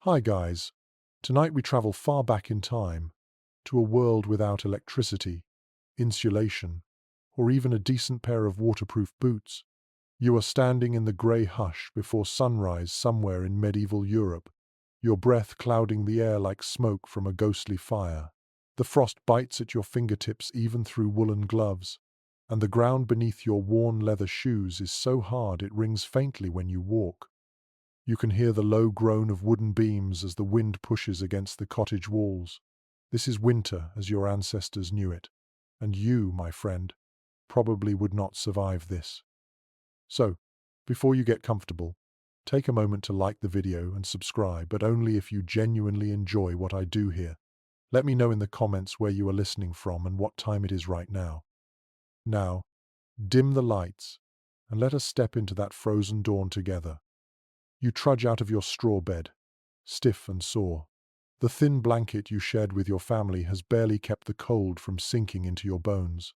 Hi guys, tonight we travel far back in time to a world without electricity, insulation, or even a decent pair of waterproof boots. You are standing in the grey hush before sunrise somewhere in medieval Europe, your breath clouding the air like smoke from a ghostly fire. The frost bites at your fingertips even through woolen gloves, and the ground beneath your worn leather shoes is so hard it rings faintly when you walk. You can hear the low groan of wooden beams as the wind pushes against the cottage walls. This is winter as your ancestors knew it, and you, my friend, probably would not survive this. So, before you get comfortable, take a moment to like the video and subscribe, but only if you genuinely enjoy what I do here. Let me know in the comments where you are listening from and what time it is right now. Now, dim the lights, and let us step into that frozen dawn together. You trudge out of your straw bed, stiff and sore. The thin blanket you shared with your family has barely kept the cold from sinking into your bones.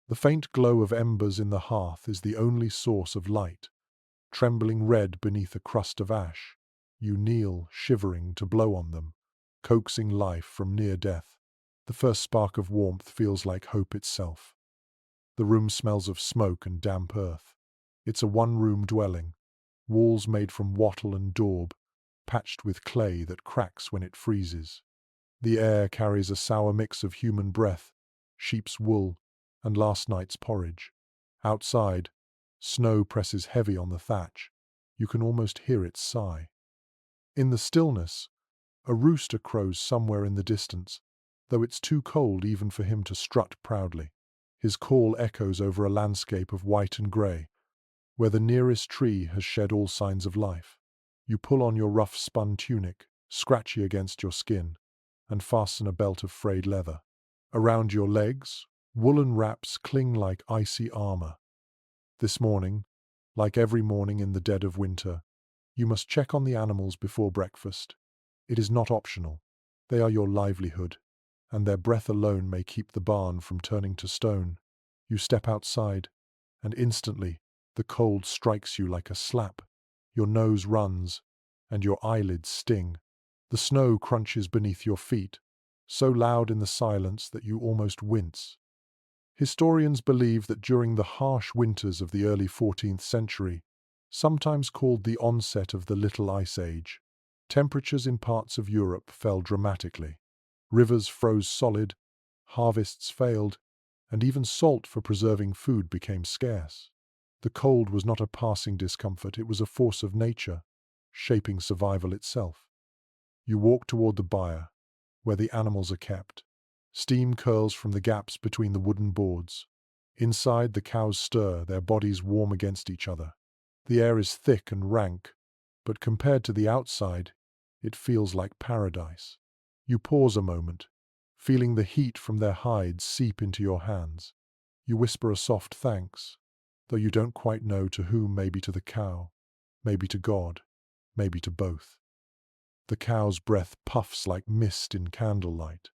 The faint glow of embers in the hearth is the only source of light, trembling red beneath a crust of ash. You kneel, shivering, to blow on them, coaxing life from near death. The first spark of warmth feels like hope itself. The room smells of smoke and damp earth. It's a one-room dwelling, walls made from wattle and daub, patched with clay that cracks when it freezes. The air carries a sour mix of human breath, sheep's wool, and last night's porridge. Outside, snow presses heavy on the thatch. You can almost hear it sigh. In the stillness, a rooster crows somewhere in the distance, though it's too cold even for him to strut proudly. His call echoes over a landscape of white and grey, where the nearest tree has shed all signs of life. You pull on your rough spun tunic, scratchy against your skin, and fasten a belt of frayed leather. Around your legs, woolen wraps cling like icy armor. This morning, like every morning in the dead of winter, you must check on the animals before breakfast. It is not optional. They are your livelihood, and their breath alone may keep the barn from turning to stone. You step outside, and instantly, the cold strikes you like a slap. Your nose runs, and your eyelids sting. The snow crunches beneath your feet, so loud in the silence that you almost wince. Historians believe that during the harsh winters of the early 14th century, sometimes called the onset of the Little Ice Age, temperatures in parts of Europe fell dramatically. Rivers froze solid, harvests failed, and even salt for preserving food became scarce. The cold was not a passing discomfort, it was a force of nature, shaping survival itself. You walk toward the byre, where the animals are kept. Steam curls from the gaps between the wooden boards. Inside, the cows stir, their bodies warm against each other. The air is thick and rank, but compared to the outside, it feels like paradise. You pause a moment, feeling the heat from their hides seep into your hands. You whisper a soft thanks, though you don't quite know to whom, maybe to the cow, maybe to God, maybe to both. The cow's breath puffs like mist in candlelight.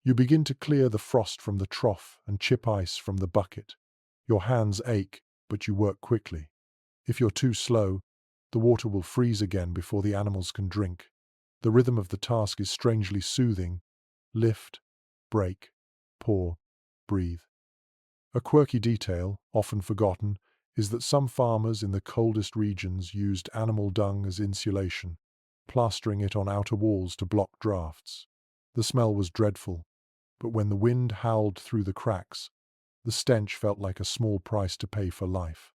You begin to clear the frost from the trough and chip ice from the bucket. Your hands ache, but you work quickly. If you're too slow, the water will freeze again before the animals can drink. The rhythm of the task is strangely soothing. Lift, break, pour, breathe. A quirky detail, often forgotten, is that some farmers in the coldest regions used animal dung as insulation, plastering it on outer walls to block drafts. The smell was dreadful, but when the wind howled through the cracks, the stench felt like a small price to pay for life.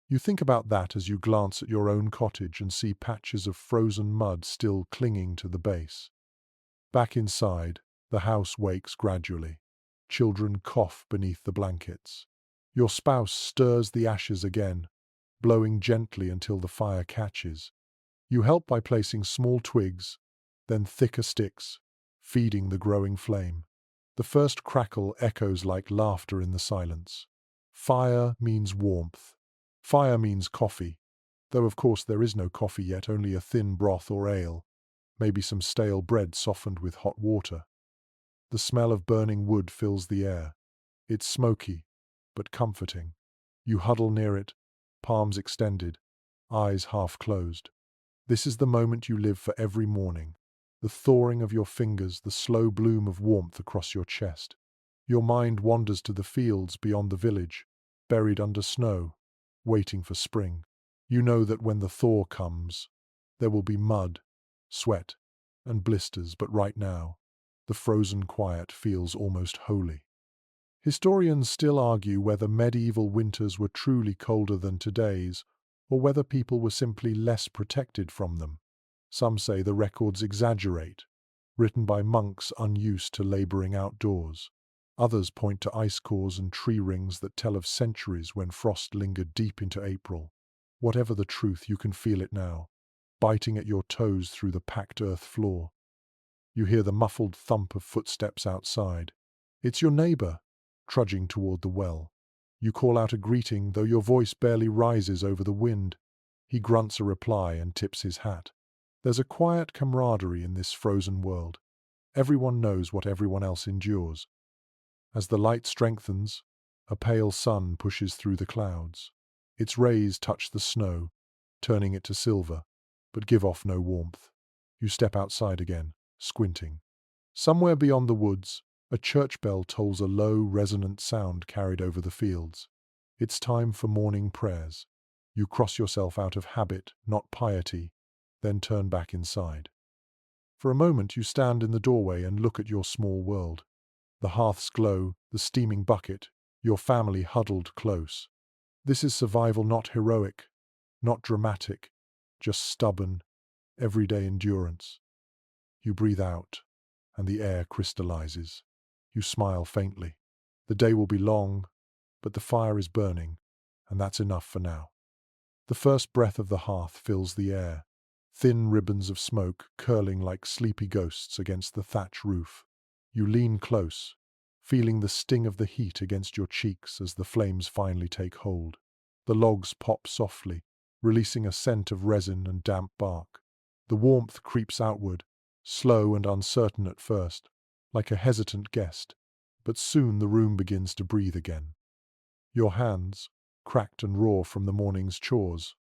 You think about that as you glance at your own cottage and see patches of frozen mud still clinging to the base. Back inside, the house wakes gradually. Children cough beneath the blankets. Your spouse stirs the ashes again, blowing gently until the fire catches. You help by placing small twigs, then thicker sticks, feeding the growing flame. The first crackle echoes like laughter in the silence. Fire means warmth. Fire means coffee, though of course there is no coffee yet, only a thin broth or ale, maybe some stale bread softened with hot water. The smell of burning wood fills the air. It's smoky, but comforting. You huddle near it, palms extended, eyes half closed. This is the moment you live for every morning. the thawing of your fingers, the slow bloom of warmth across your chest. Your mind wanders to the fields beyond the village, buried under snow, waiting for spring. You know that when the thaw comes, there will be mud, sweat, and blisters, but right now, the frozen quiet feels almost holy. Historians still argue whether medieval winters were truly colder than today's, or whether people were simply less protected from them. Some say the records exaggerate, written by monks unused to laboring outdoors. Others point to ice cores and tree rings that tell of centuries when frost lingered deep into April. Whatever the truth, you can feel it now, biting at your toes through the packed earth floor. You hear the muffled thump of footsteps outside. It's your neighbor, trudging toward the well. You call out a greeting, though your voice barely rises over the wind. He grunts a reply and tips his hat. There's a quiet camaraderie in this frozen world. Everyone knows what everyone else endures. As the light strengthens, a pale sun pushes through the clouds. Its rays touch the snow, turning it to silver, but give off no warmth. You step outside again, squinting. Somewhere beyond the woods, a church bell tolls a low, resonant sound carried over the fields. It's time for morning prayers. You cross yourself out of habit, not piety, then turn back inside. For a moment you stand in the doorway and look at your small world. The hearth's glow, the steaming bucket, your family huddled close. This is survival, not heroic, not dramatic, just stubborn, everyday endurance. You breathe out, and the air crystallizes. You smile faintly. The day will be long, but the fire is burning, and that's enough for now. The first breath of the hearth fills the air, thin ribbons of smoke curling like sleepy ghosts against the thatch roof. You lean close, feeling the sting of the heat against your cheeks as the flames finally take hold. The logs pop softly, releasing a scent of resin and damp bark. The warmth creeps outward, slow and uncertain at first, like a hesitant guest, but soon the room begins to breathe again. Your hands, cracked and raw from the morning's chores,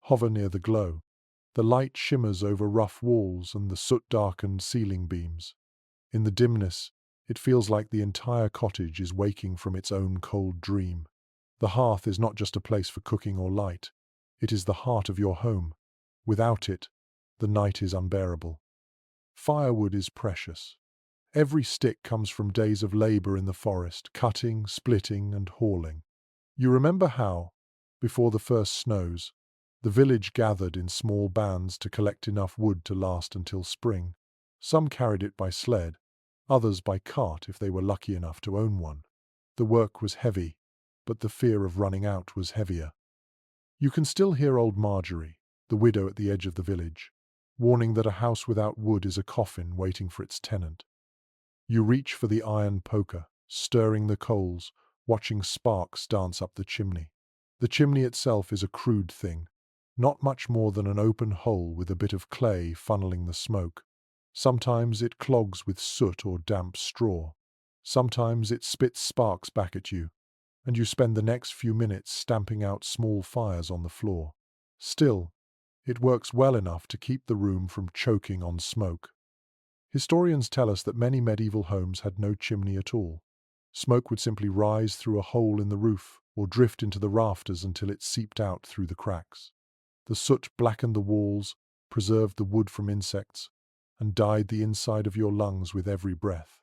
hover near the glow. The light shimmers over rough walls and the soot-darkened ceiling beams. In the dimness, it feels like the entire cottage is waking from its own cold dream. The hearth is not just a place for cooking or light. It is the heart of your home. Without it, the night is unbearable. Firewood is precious. Every stick comes from days of labor in the forest, cutting, splitting, and hauling. You remember how, before the first snows, the village gathered in small bands to collect enough wood to last until spring. Some carried it by sled, others by cart if they were lucky enough to own one. The work was heavy, but the fear of running out was heavier. You can still hear old Marjorie, the widow at the edge of the village, warning that a house without wood is a coffin waiting for its tenant. You reach for the iron poker, stirring the coals, watching sparks dance up the chimney. The chimney itself is a crude thing, not much more than an open hole with a bit of clay funneling the smoke. Sometimes it clogs with soot or damp straw. Sometimes it spits sparks back at you, and you spend the next few minutes stamping out small fires on the floor. Still, it works well enough to keep the room from choking on smoke. Historians tell us that many medieval homes had no chimney at all. Smoke would simply rise through a hole in the roof or drift into the rafters until it seeped out through the cracks. The soot blackened the walls, preserved the wood from insects, and dyed the inside of your lungs with every breath.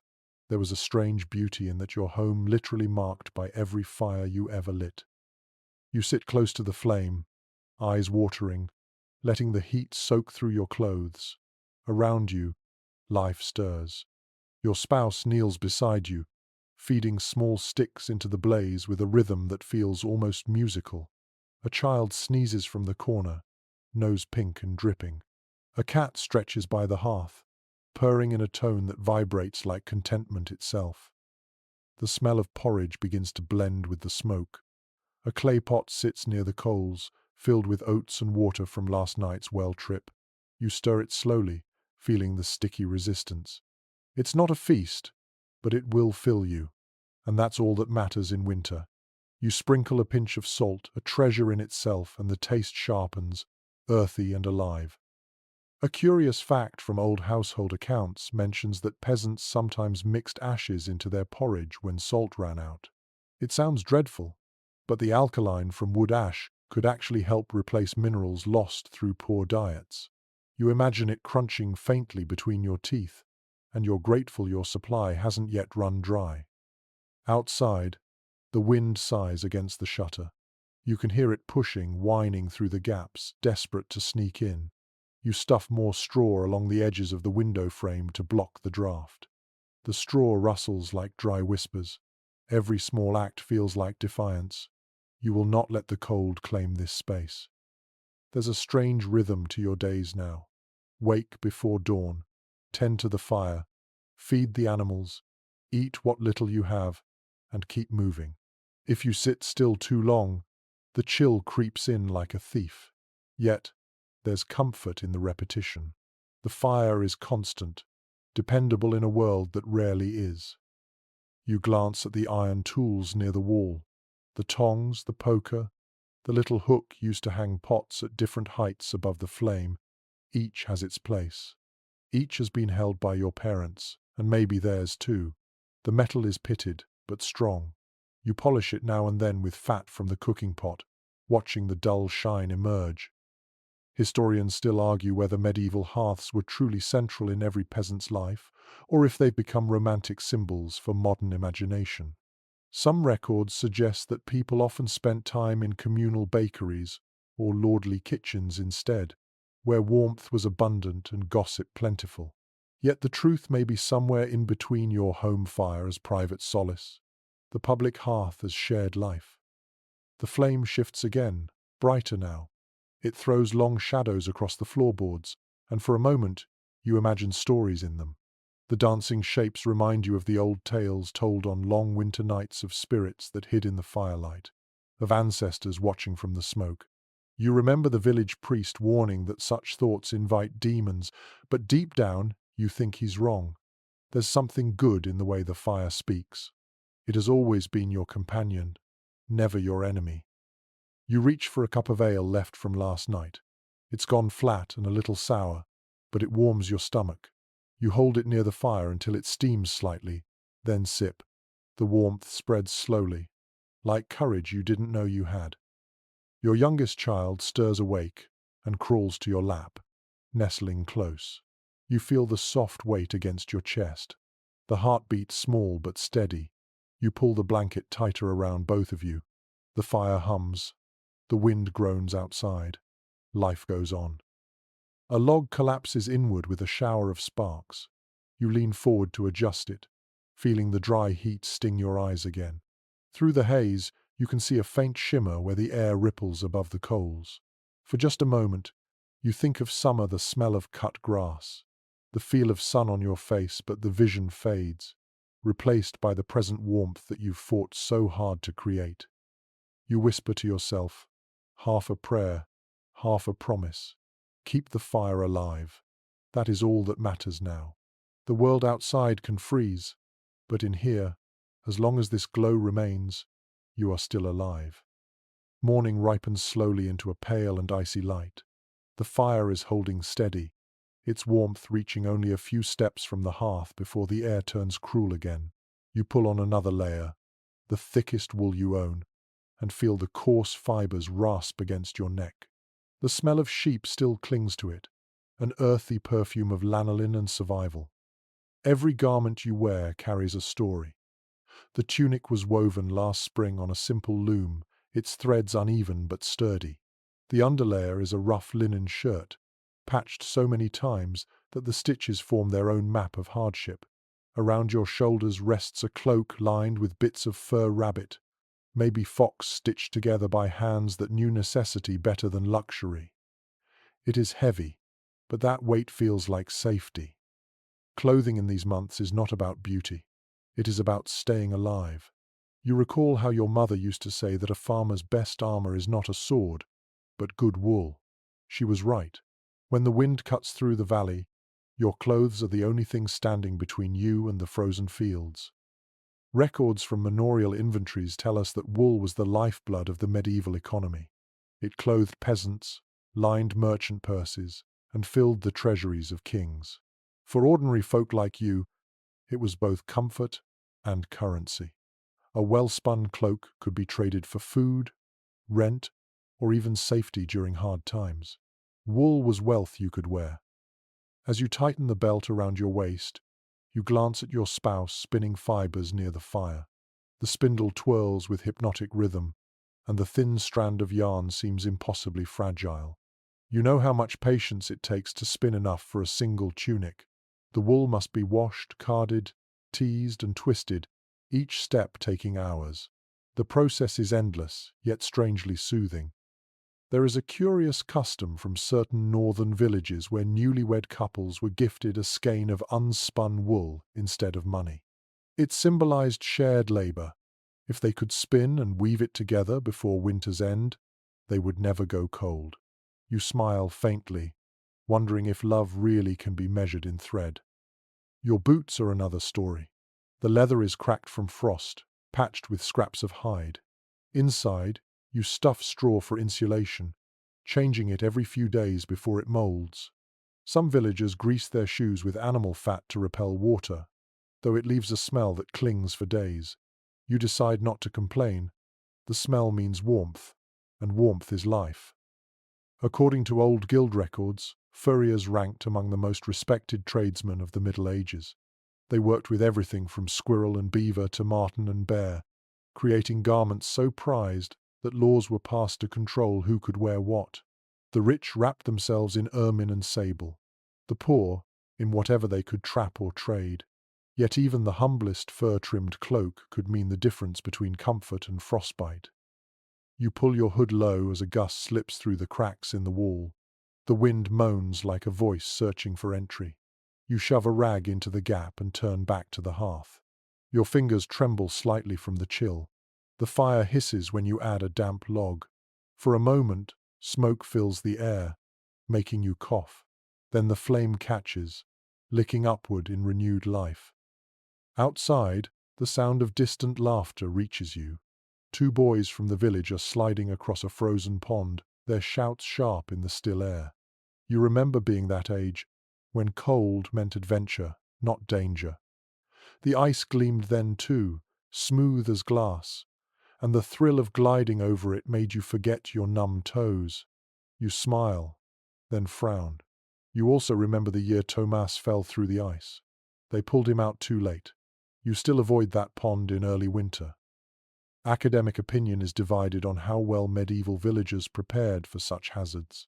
There was a strange beauty in that your home literally marked by every fire you ever lit. You sit close to the flame, eyes watering, letting the heat soak through your clothes. Around you, life stirs. Your spouse kneels beside you, feeding small sticks into the blaze with a rhythm that feels almost musical. A child sneezes from the corner, nose pink and dripping. A cat stretches by the hearth, purring in a tone that vibrates like contentment itself. The smell of porridge begins to blend with the smoke. A clay pot sits near the coals, filled with oats and water from last night's well trip. You stir it slowly, feeling the sticky resistance. It's not a feast, but it will fill you, and that's all that matters in winter. You sprinkle a pinch of salt, a treasure in itself, and the taste sharpens, earthy and alive. A curious fact from old household accounts mentions that peasants sometimes mixed ashes into their porridge when salt ran out. It sounds dreadful, but the alkaline from wood ash could actually help replace minerals lost through poor diets. You imagine it crunching faintly between your teeth, and you're grateful your supply hasn't yet run dry. Outside, the wind sighs against the shutter. You can hear it pushing, whining through the gaps, desperate to sneak in. You stuff more straw along the edges of the window frame to block the draft. The straw rustles like dry whispers. Every small act feels like defiance. You will not let the cold claim this space. There's a strange rhythm to your days now. Wake before dawn, tend to the fire, feed the animals, eat what little you have, and keep moving. If you sit still too long, the chill creeps in like a thief. Yet, there's comfort in the repetition. The fire is constant, dependable in a world that rarely is. You glance at the iron tools near the wall, the tongs, the poker, the little hook used to hang pots at different heights above the flame. Each has its place. Each has been held by your parents, and maybe theirs too. The metal is pitted, but strong. You polish it now and then with fat from the cooking pot, watching the dull shine emerge. Historians still argue whether medieval hearths were truly central in every peasant's life, or if they've become romantic symbols for modern imagination. Some records suggest that people often spent time in communal bakeries or lordly kitchens instead, where warmth was abundant and gossip plentiful. Yet the truth may be somewhere in between your home fire as private solace, the public hearth as shared life. The flame shifts again, brighter now. It throws long shadows across the floorboards, and for a moment you imagine stories in them. The dancing shapes remind you of the old tales told on long winter nights of spirits that hid in the firelight, of ancestors watching from the smoke. You remember the village priest warning that such thoughts invite demons, but deep down you think he's wrong. There's something good in the way the fire speaks. It has always been your companion, never your enemy. You reach for a cup of ale left from last night. It's gone flat and a little sour, but it warms your stomach. You hold it near the fire until it steams slightly, then sip. The warmth spreads slowly, like courage you didn't know you had. Your youngest child stirs awake and crawls to your lap, nestling close. You feel the soft weight against your chest. The heartbeat small but steady. You pull the blanket tighter around both of you. The fire hums. The wind groans outside. Life goes on. A log collapses inward with a shower of sparks. You lean forward to adjust it, feeling the dry heat sting your eyes again. Through the haze, you can see a faint shimmer where the air ripples above the coals. For just a moment, you think of summer, the smell of cut grass, the feel of sun on your face, but the vision fades, replaced by the present warmth that you've fought so hard to create. You whisper to yourself, half a prayer, half a promise. Keep the fire alive. That is all that matters now. The world outside can freeze, but in here, as long as this glow remains, you are still alive. Morning ripens slowly into a pale and icy light. The fire is holding steady, its warmth reaching only a few steps from the hearth before the air turns cruel again. You pull on another layer, the thickest wool you own, and feel the coarse fibers rasp against your neck. The smell of sheep still clings to it, an earthy perfume of lanolin and survival. Every garment you wear carries a story. The tunic was woven last spring on a simple loom, its threads uneven but sturdy. The underlayer is a rough linen shirt, patched so many times that the stitches form their own map of hardship. Around your shoulders rests a cloak lined with bits of fur rabbit, maybe fox stitched together by hands that knew necessity better than luxury. It is heavy, but that weight feels like safety. Clothing in these months is not about beauty. It is about staying alive. You recall how your mother used to say that a farmer's best armor is not a sword, but good wool. She was right. When the wind cuts through the valley, your clothes are the only thing standing between you and the frozen fields. Records from manorial inventories tell us that wool was the lifeblood of the medieval economy. It clothed peasants, lined merchant purses, and filled the treasuries of kings. For ordinary folk like you, it was both comfort and currency. A well-spun cloak could be traded for food, rent, or even safety during hard times. Wool was wealth you could wear. As you tighten the belt around your waist, you glance at your spouse spinning fibers near the fire. The spindle twirls with hypnotic rhythm, and the thin strand of yarn seems impossibly fragile. You know how much patience it takes to spin enough for a single tunic. The wool must be washed, carded, teased, and twisted, each step taking hours. The process is endless, yet strangely soothing. There is a curious custom from certain northern villages where newlywed couples were gifted a skein of unspun wool instead of money. It symbolized shared labor. If they could spin and weave it together before winter's end, they would never go cold. You smile faintly, wondering if love really can be measured in thread. Your boots are another story. The leather is cracked from frost, patched with scraps of hide. Inside, you stuff straw for insulation, changing it every few days before it molds. Some villagers grease their shoes with animal fat to repel water, though it leaves a smell that clings for days. You decide not to complain. The smell means warmth, and warmth is life. According to old guild records, furriers ranked among the most respected tradesmen of the Middle Ages. They worked with everything from squirrel and beaver to marten and bear, creating garments so prized that laws were passed to control who could wear what. The rich wrapped themselves in ermine and sable, the poor in whatever they could trap or trade. Yet even the humblest fur-trimmed cloak could mean the difference between comfort and frostbite. You pull your hood low as a gust slips through the cracks in the wall. The wind moans like a voice searching for entry. You shove a rag into the gap and turn back to the hearth. Your fingers tremble slightly from the chill. The fire hisses when you add a damp log. For a moment, smoke fills the air, making you cough. Then the flame catches, licking upward in renewed life. Outside, the sound of distant laughter reaches you. Two boys from the village are sliding across a frozen pond, their shouts sharp in the still air. You remember being that age, when cold meant adventure, not danger. The ice gleamed then too, smooth as glass, and the thrill of gliding over it made you forget your numb toes. You smile, then frown. You also remember the year Thomas fell through the ice. They pulled him out too late. You still avoid that pond in early winter. Academic opinion is divided on how well medieval villagers prepared for such hazards.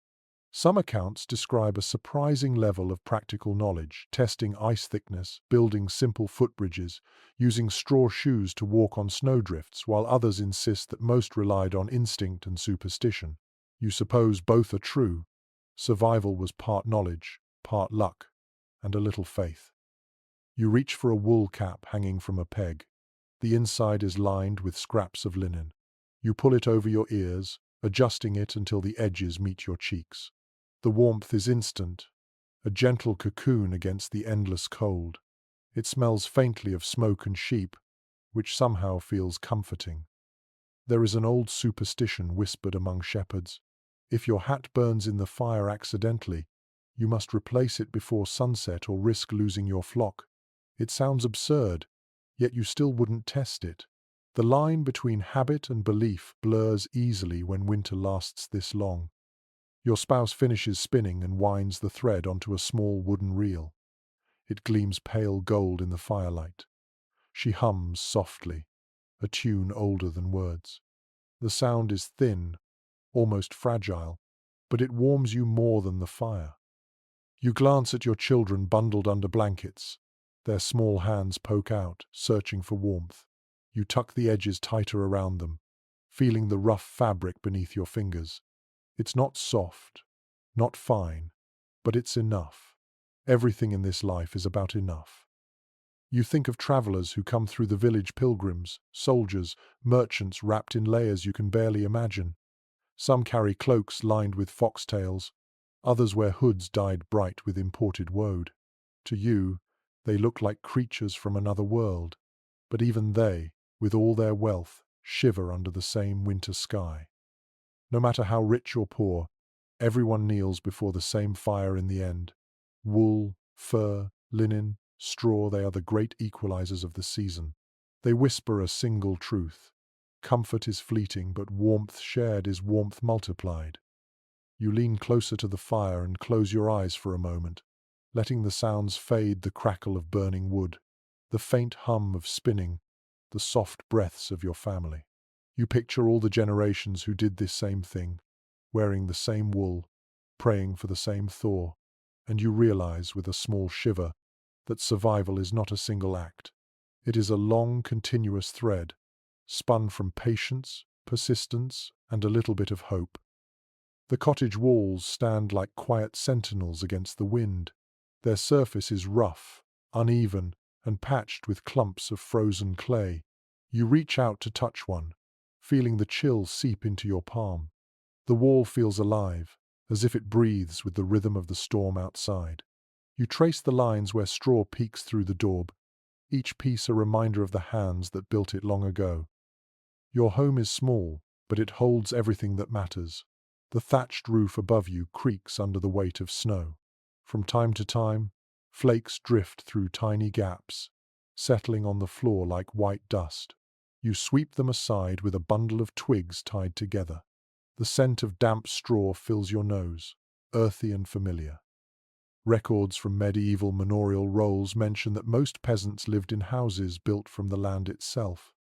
Some accounts describe a surprising level of practical knowledge, testing ice thickness, building simple footbridges, using straw shoes to walk on snowdrifts, while others insist that most relied on instinct and superstition. You suppose both are true. Survival was part knowledge, part luck, and a little faith. You reach for a wool cap hanging from a peg. The inside is lined with scraps of linen. You pull it over your ears, adjusting it until the edges meet your cheeks. The warmth is instant, a gentle cocoon against the endless cold. It smells faintly of smoke and sheep, which somehow feels comforting. There is an old superstition whispered among shepherds. If your hat burns in the fire accidentally, you must replace it before sunset or risk losing your flock. It sounds absurd, yet you still wouldn't test it. The line between habit and belief blurs easily when winter lasts this long. Your spouse finishes spinning and winds the thread onto a small wooden reel. It gleams pale gold in the firelight. She hums softly, a tune older than words. The sound is thin, almost fragile, but it warms you more than the fire. You glance at your children bundled under blankets. Their small hands poke out, searching for warmth. You tuck the edges tighter around them, feeling the rough fabric beneath your fingers. It's not soft, not fine, but it's enough. Everything in this life is about enough. You think of travelers who come through the village, pilgrims, soldiers, merchants wrapped in layers you can barely imagine. Some carry cloaks lined with foxtails, others wear hoods dyed bright with imported woad. To you, they look like creatures from another world, but even they, with all their wealth, shiver under the same winter sky. No matter how rich or poor, Everyone kneels before the same fire in the end. Wool, fur, linen, straw, they are the great equalizers of the season. They whisper a single truth. Comfort is fleeting, but warmth shared is warmth multiplied. You lean closer to the fire and close your eyes for a moment, letting the sounds fade, the crackle of burning wood, the faint hum of spinning, the soft breaths of your family. You picture all the generations who did this same thing, wearing the same wool, praying for the same thaw, and you realize with a small shiver that survival is not a single act. It is a long, continuous thread, spun from patience, persistence, and a little bit of hope. The cottage walls stand like quiet sentinels against the wind. Their surface is rough, uneven, and patched with clumps of frozen clay. You reach out to touch one, feeling the chill seep into your palm. The wall feels alive, as if it breathes with the rhythm of the storm outside. You trace the lines where straw peeks through the daub, each piece a reminder of the hands that built it long ago. Your home is small, but it holds everything that matters. The thatched roof above you creaks under the weight of snow. From time to time, flakes drift through tiny gaps, settling on the floor like white dust. You sweep them aside with a bundle of twigs tied together. The scent of damp straw fills your nose, earthy and familiar. Records from medieval manorial rolls mention that most peasants lived in houses built from the land itself.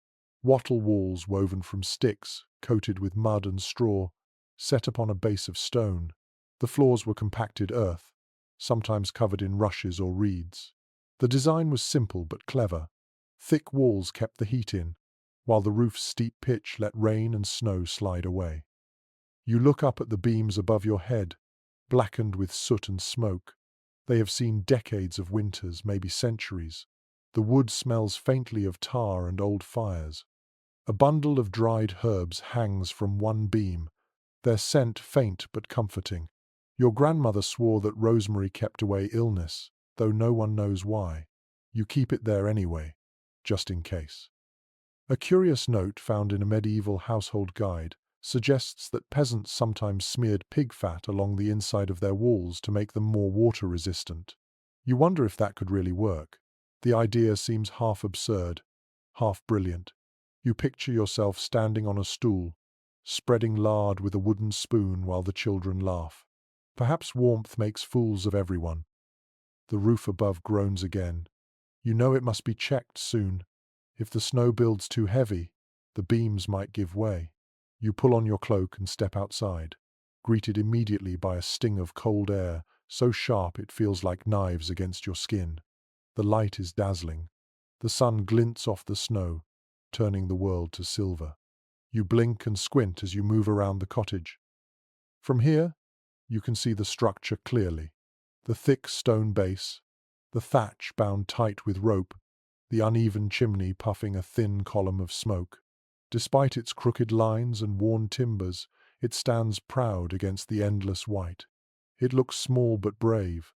Wattle walls woven from sticks, coated with mud and straw, set upon a base of stone. The floors were compacted earth, sometimes covered in rushes or reeds. The design was simple but clever. Thick walls kept the heat in, while the roof's steep pitch let rain and snow slide away. You look up at the beams above your head, blackened with soot and smoke. They have seen decades of winters, maybe centuries. The wood smells faintly of tar and old fires. A bundle of dried herbs hangs from one beam, their scent faint but comforting. Your grandmother swore that rosemary kept away illness, though no one knows why. You keep it there anyway, just in case. A curious note found in a medieval household guide suggests that peasants sometimes smeared pig fat along the inside of their walls to make them more water-resistant. You wonder if that could really work. The idea seems half absurd, half brilliant. You picture yourself standing on a stool, spreading lard with a wooden spoon while the children laugh. Perhaps warmth makes fools of everyone. The roof above groans again. You know it must be checked soon. If the snow builds too heavy, the beams might give way. You pull on your cloak and step outside, greeted immediately by a sting of cold air, so sharp it feels like knives against your skin. The light is dazzling. The sun glints off the snow, turning the world to silver. You blink and squint as you move around the cottage. From here, you can see the structure clearly. The thick stone base, the thatch bound tight with rope, the uneven chimney puffing a thin column of smoke. Despite its crooked lines and worn timbers, it stands proud against the endless white. It looks small but brave,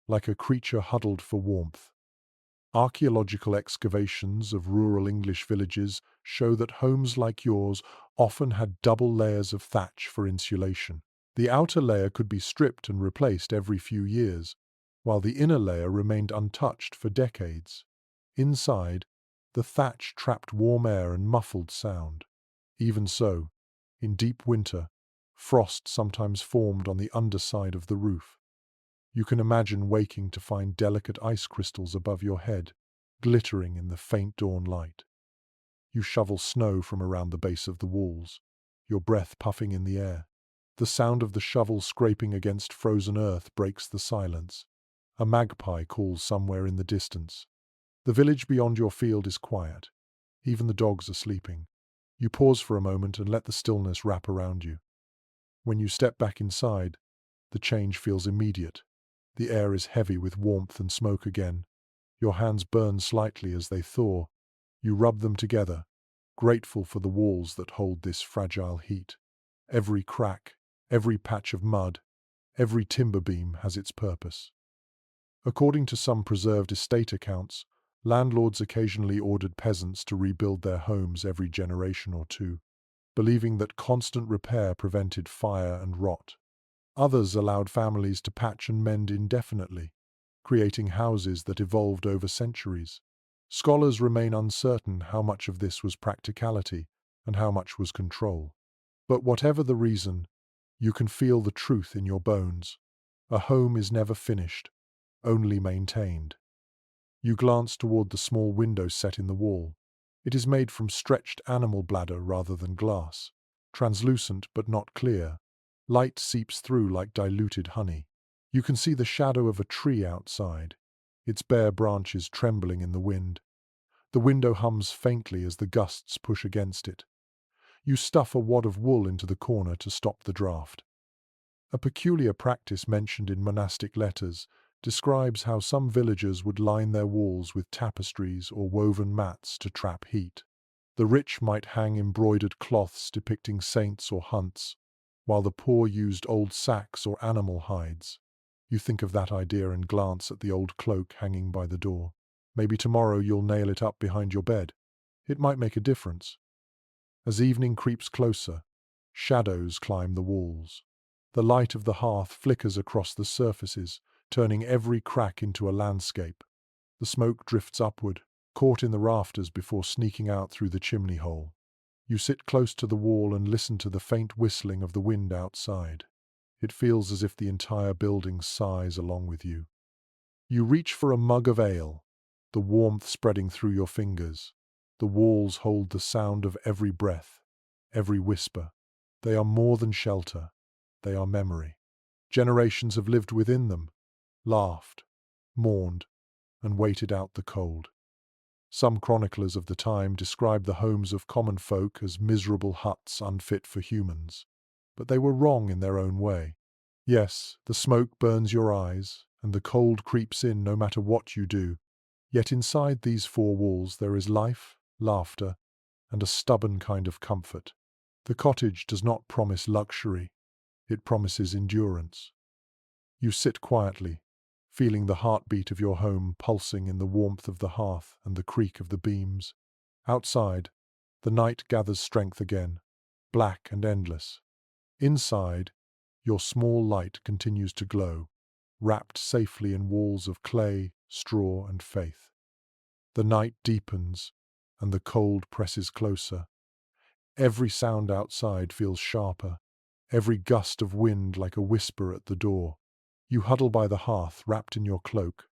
like a creature huddled for warmth. Archaeological excavations of rural English villages show that homes like yours often had double layers of thatch for insulation. The outer layer could be stripped and replaced every few years, while the inner layer remained untouched for decades. Inside, the thatch trapped warm air and muffled sound. Even so, in deep winter, frost sometimes formed on the underside of the roof. You can imagine waking to find delicate ice crystals above your head, glittering in the faint dawn light. You shovel snow from around the base of the walls, your breath puffing in the air. The sound of the shovel scraping against frozen earth breaks the silence. A magpie calls somewhere in the distance. The village beyond your field is quiet. Even the dogs are sleeping. You pause for a moment and let the stillness wrap around you. When you step back inside, the change feels immediate. The air is heavy with warmth and smoke again. Your hands burn slightly as they thaw. You rub them together, grateful for the walls that hold this fragile heat. Every crack, every patch of mud, every timber beam has its purpose. According to some preserved estate accounts, landlords occasionally ordered peasants to rebuild their homes every generation or two, believing that constant repair prevented fire and rot. Others allowed families to patch and mend indefinitely, creating houses that evolved over centuries. Scholars remain uncertain how much of this was practicality and how much was control. But whatever the reason, you can feel the truth in your bones. A home is never finished, only maintained. You glance toward the small window set in the wall. It is made from stretched animal bladder rather than glass, translucent but not clear. Light seeps through like diluted honey. You can see the shadow of a tree outside, its bare branches trembling in the wind. The window hums faintly as the gusts push against it. You stuff a wad of wool into the corner to stop the draft. A peculiar practice mentioned in monastic letters describes how some villagers would line their walls with tapestries or woven mats to trap heat. The rich might hang embroidered cloths depicting saints or hunts, while the poor used old sacks or animal hides. You think of that idea and glance at the old cloak hanging by the door. Maybe tomorrow you'll nail it up behind your bed. It might make a difference. As evening creeps closer, shadows climb the walls. The light of the hearth flickers across the surfaces, turning every crack into a landscape. The smoke drifts upward, caught in the rafters before sneaking out through the chimney hole. You sit close to the wall and listen to the faint whistling of the wind outside. It feels as if the entire building sighs along with you. You reach for a mug of ale, the warmth spreading through your fingers. The walls hold the sound of every breath, every whisper. They are more than shelter. They are memory. Generations have lived within them, laughed, mourned, and waited out the cold. Some chroniclers of the time described the homes of common folk as miserable huts unfit for humans. But they were wrong in their own way. Yes, the smoke burns your eyes, and the cold creeps in no matter what you do. Yet inside these four walls there is life, laughter, and a stubborn kind of comfort. The cottage does not promise luxury. It promises endurance. You sit quietly, feeling the heartbeat of your home pulsing in the warmth of the hearth and the creak of the beams. Outside, the night gathers strength again, black and endless. Inside, your small light continues to glow, wrapped safely in walls of clay, straw, and faith. The night deepens, and the cold presses closer. Every sound outside feels sharper, every gust of wind like a whisper at the door. You huddle by the hearth, wrapped in your cloak,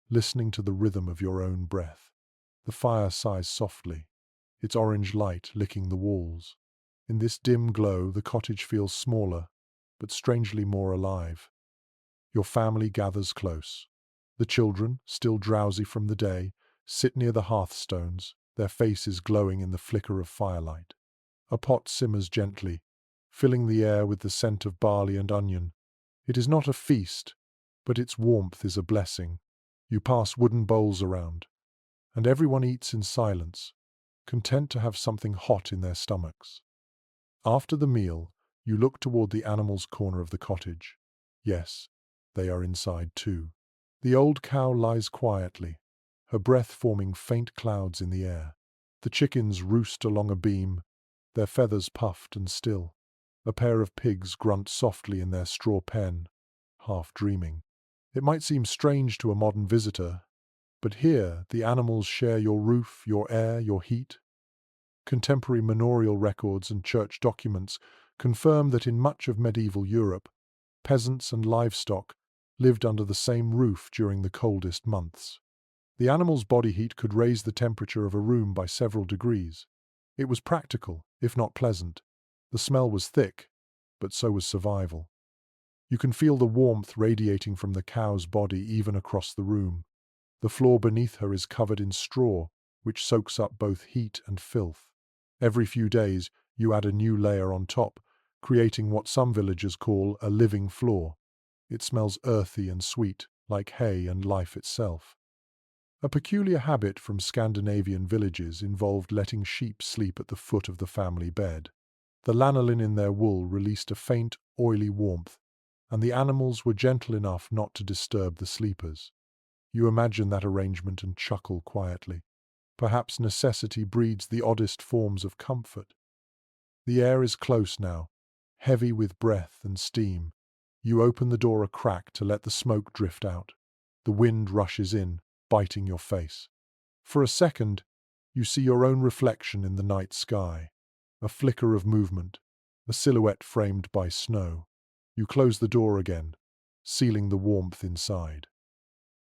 listening to the rhythm of your own breath. The fire sighs softly, its orange light licking the walls. In this dim glow, the cottage feels smaller, but strangely more alive. Your family gathers close. The children, still drowsy from the day, sit near the hearthstones, their faces glowing in the flicker of firelight. A pot simmers gently, filling the air with the scent of barley and onion. It is not a feast, but its warmth is a blessing. You pass wooden bowls around, and everyone eats in silence, content to have something hot in their stomachs. After the meal, you look toward the animals' corner of the cottage. Yes, they are inside too. The old cow lies quietly, her breath forming faint clouds in the air. The chickens roost along a beam, their feathers puffed and still. A pair of pigs grunt softly in their straw pen, half dreaming. It might seem strange to a modern visitor, but here the animals share your roof, your air, your heat. Contemporary manorial records and church documents confirm that in much of medieval Europe, peasants and livestock lived under the same roof during the coldest months. The animal's body heat could raise the temperature of a room by several degrees. It was practical, if not pleasant. The smell was thick, but so was survival. You can feel the warmth radiating from the cow's body even across the room. The floor beneath her is covered in straw, which soaks up both heat and filth. Every few days, you add a new layer on top, creating what some villagers call a living floor. It smells earthy and sweet, like hay and life itself. A peculiar habit from Scandinavian villages involved letting sheep sleep at the foot of the family bed. The lanolin in their wool released a faint, oily warmth, and the animals were gentle enough not to disturb the sleepers. You imagine that arrangement and chuckle quietly. Perhaps necessity breeds the oddest forms of comfort. The air is close now, heavy with breath and steam. You open the door a crack to let the smoke drift out. The wind rushes in, biting your face. For a second, you see your own reflection in the night sky. A flicker of movement, a silhouette framed by snow. You close the door again, sealing the warmth inside.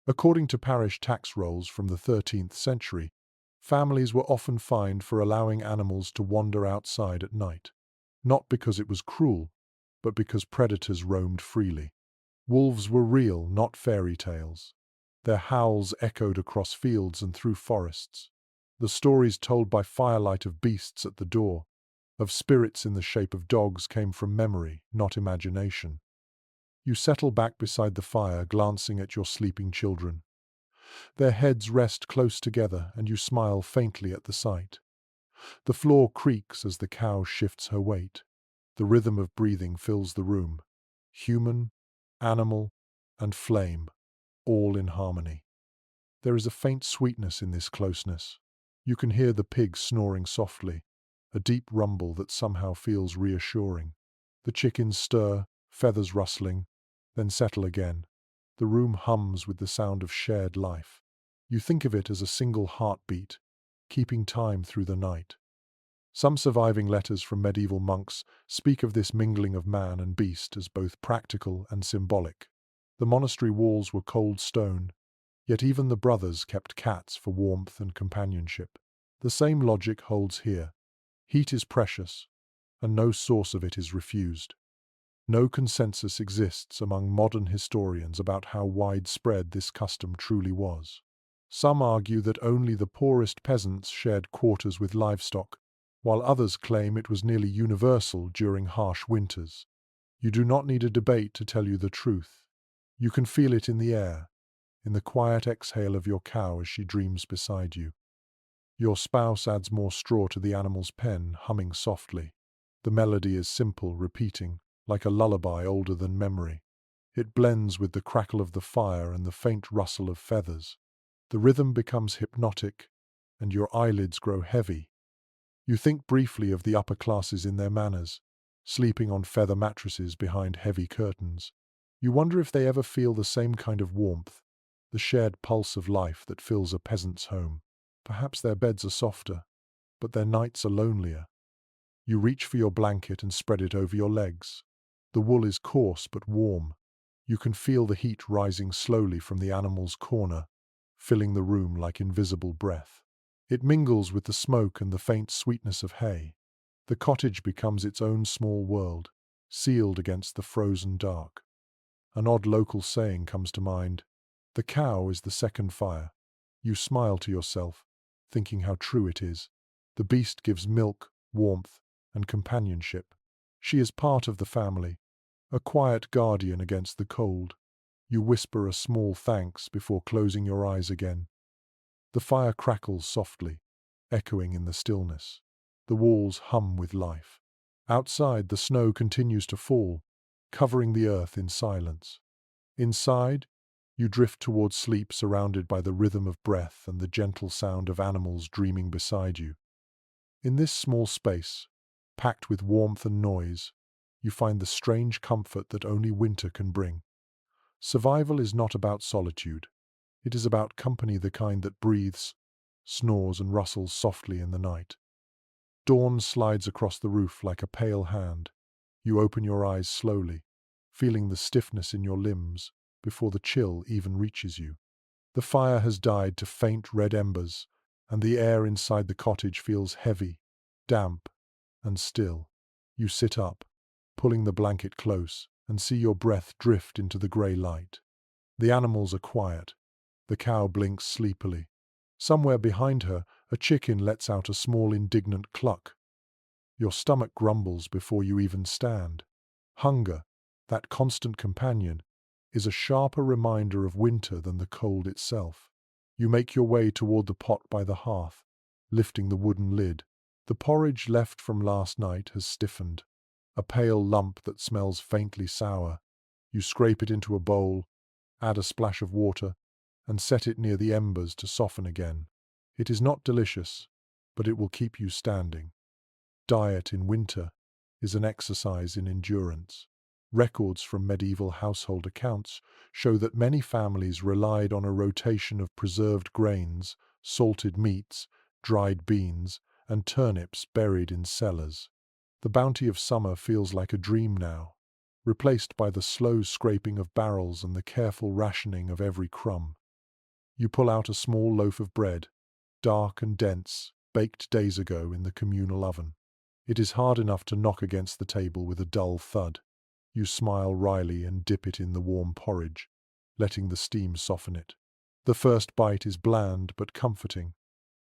According to parish tax rolls from the 13th century, families were often fined for allowing animals to wander outside at night. Not because it was cruel, but because predators roamed freely. Wolves were real, not fairy tales. Their howls echoed across fields and through forests. The stories told by firelight of beasts at the door, of spirits in the shape of dogs, came from memory, not imagination. You settle back beside the fire, glancing at your sleeping children. Their heads rest close together, and you smile faintly at the sight. The floor creaks as the cow shifts her weight. The rhythm of breathing fills the room. Human, animal, and flame, all in harmony. There is a faint sweetness in this closeness. You can hear the pig snoring softly, a deep rumble that somehow feels reassuring. The chickens stir, feathers rustling, then settle again. The room hums with the sound of shared life. You think of it as a single heartbeat, keeping time through the night. Some surviving letters from medieval monks speak of this mingling of man and beast as both practical and symbolic. The monastery walls were cold stone, yet even the brothers kept cats for warmth and companionship. The same logic holds here. Heat is precious, and no source of it is refused. No consensus exists among modern historians about how widespread this custom truly was. Some argue that only the poorest peasants shared quarters with livestock, while others claim it was nearly universal during harsh winters. You do not need a debate to tell you the truth. You can feel it in the air, in the quiet exhale of your cow as she dreams beside you. Your spouse adds more straw to the animal's pen, humming softly. The melody is simple, repeating, like a lullaby older than memory. It blends with the crackle of the fire and the faint rustle of feathers. The rhythm becomes hypnotic, and your eyelids grow heavy. You think briefly of the upper classes in their manners, sleeping on feather mattresses behind heavy curtains. You wonder if they ever feel the same kind of warmth, the shared pulse of life that fills a peasant's home. Perhaps their beds are softer, but their nights are lonelier. You reach for your blanket and spread it over your legs. The wool is coarse but warm. You can feel the heat rising slowly from the animal's corner, filling the room like invisible breath. It mingles with the smoke and the faint sweetness of hay. The cottage becomes its own small world, sealed against the frozen dark. An odd local saying comes to mind: "The cow is the second fire." You smile to yourself, thinking how true it is. The beast gives milk, warmth, and companionship. She is part of the family, a quiet guardian against the cold. You whisper a small thanks before closing your eyes again. The fire crackles softly, echoing in the stillness. The walls hum with life. Outside, the snow continues to fall, covering the earth in silence. Inside, you drift towards sleep, surrounded by the rhythm of breath and the gentle sound of animals dreaming beside you. In this small space, packed with warmth and noise, you find the strange comfort that only winter can bring. Survival is not about solitude. It is about company, the kind that breathes, snores, and rustles softly in the night. Dawn slides across the roof like a pale hand. You open your eyes slowly, feeling the stiffness in your limbs before the chill even reaches you. The fire has died to faint red embers, and the air inside the cottage feels heavy, damp, and still. You sit up, pulling the blanket close, and see your breath drift into the grey light. The animals are quiet. The cow blinks sleepily. Somewhere behind her, a chicken lets out a small indignant cluck. Your stomach grumbles before you even stand. Hunger, that constant companion, is a sharper reminder of winter than the cold itself. You make your way toward the pot by the hearth, lifting the wooden lid. The porridge left from last night has stiffened, a pale lump that smells faintly sour. You scrape it into a bowl, add a splash of water, and set it near the embers to soften again. It is not delicious, but it will keep you standing. Diet in winter is an exercise in endurance. Records from medieval household accounts show that many families relied on a rotation of preserved grains, salted meats, dried beans, and turnips buried in cellars. The bounty of summer feels like a dream now, replaced by the slow scraping of barrels and the careful rationing of every crumb. You pull out a small loaf of bread, dark and dense, baked days ago in the communal oven. It is hard enough to knock against the table with a dull thud. You smile wryly and dip it in the warm porridge, letting the steam soften it. The first bite is bland but comforting.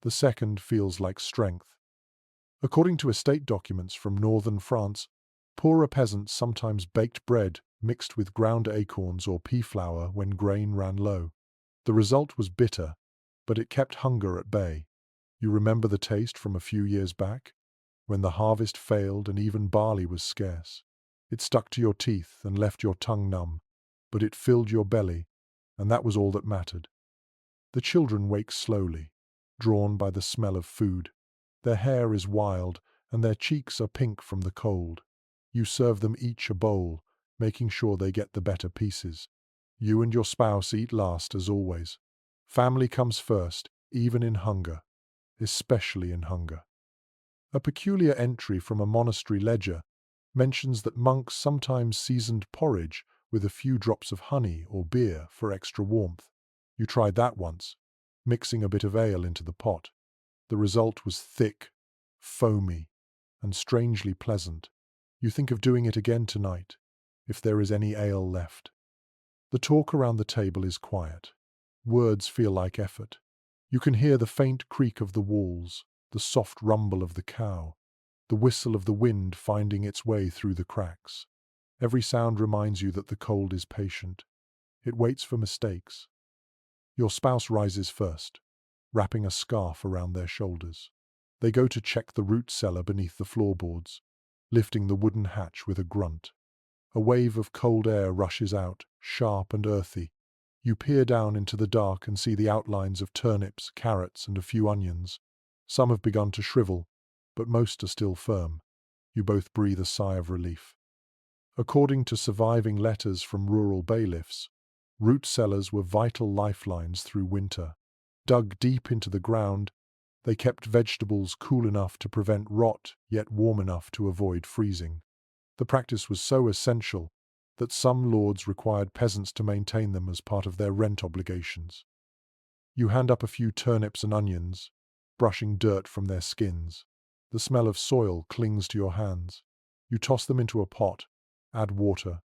The second feels like strength. According to estate documents from northern France, poorer peasants sometimes baked bread mixed with ground acorns or pea flour when grain ran low. The result was bitter, but it kept hunger at bay. You remember the taste from a few years back, when the harvest failed and even barley was scarce. It stuck to your teeth and left your tongue numb, but it filled your belly, and that was all that mattered. The children wake slowly, drawn by the smell of food. Their hair is wild, and their cheeks are pink from the cold. You serve them each a bowl, making sure they get the better pieces. You and your spouse eat last, as always. Family comes first, even in hunger, especially in hunger. A peculiar entry from a monastery ledger mentions that monks sometimes seasoned porridge with a few drops of honey or beer for extra warmth. You tried that once, mixing a bit of ale into the pot. The result was thick, foamy, and strangely pleasant. You think of doing it again tonight, if there is any ale left. The talk around the table is quiet. Words feel like effort. You can hear the faint creak of the walls, the soft rumble of the cow, the whistle of the wind finding its way through the cracks. Every sound reminds you that the cold is patient. It waits for mistakes. Your spouse rises first, wrapping a scarf around their shoulders. They go to check the root cellar beneath the floorboards, lifting the wooden hatch with a grunt. A wave of cold air rushes out, sharp and earthy. You peer down into the dark and see the outlines of turnips, carrots, and a few onions. Some have begun to shrivel, but most are still firm. You both breathe a sigh of relief. According to surviving letters from rural bailiffs, root cellars were vital lifelines through winter. Dug deep into the ground, they kept vegetables cool enough to prevent rot, yet warm enough to avoid freezing. The practice was so essential that some lords required peasants to maintain them as part of their rent obligations. You hand up a few turnips and onions, brushing dirt from their skins. The smell of soil clings to your hands. You toss them into a pot, add water,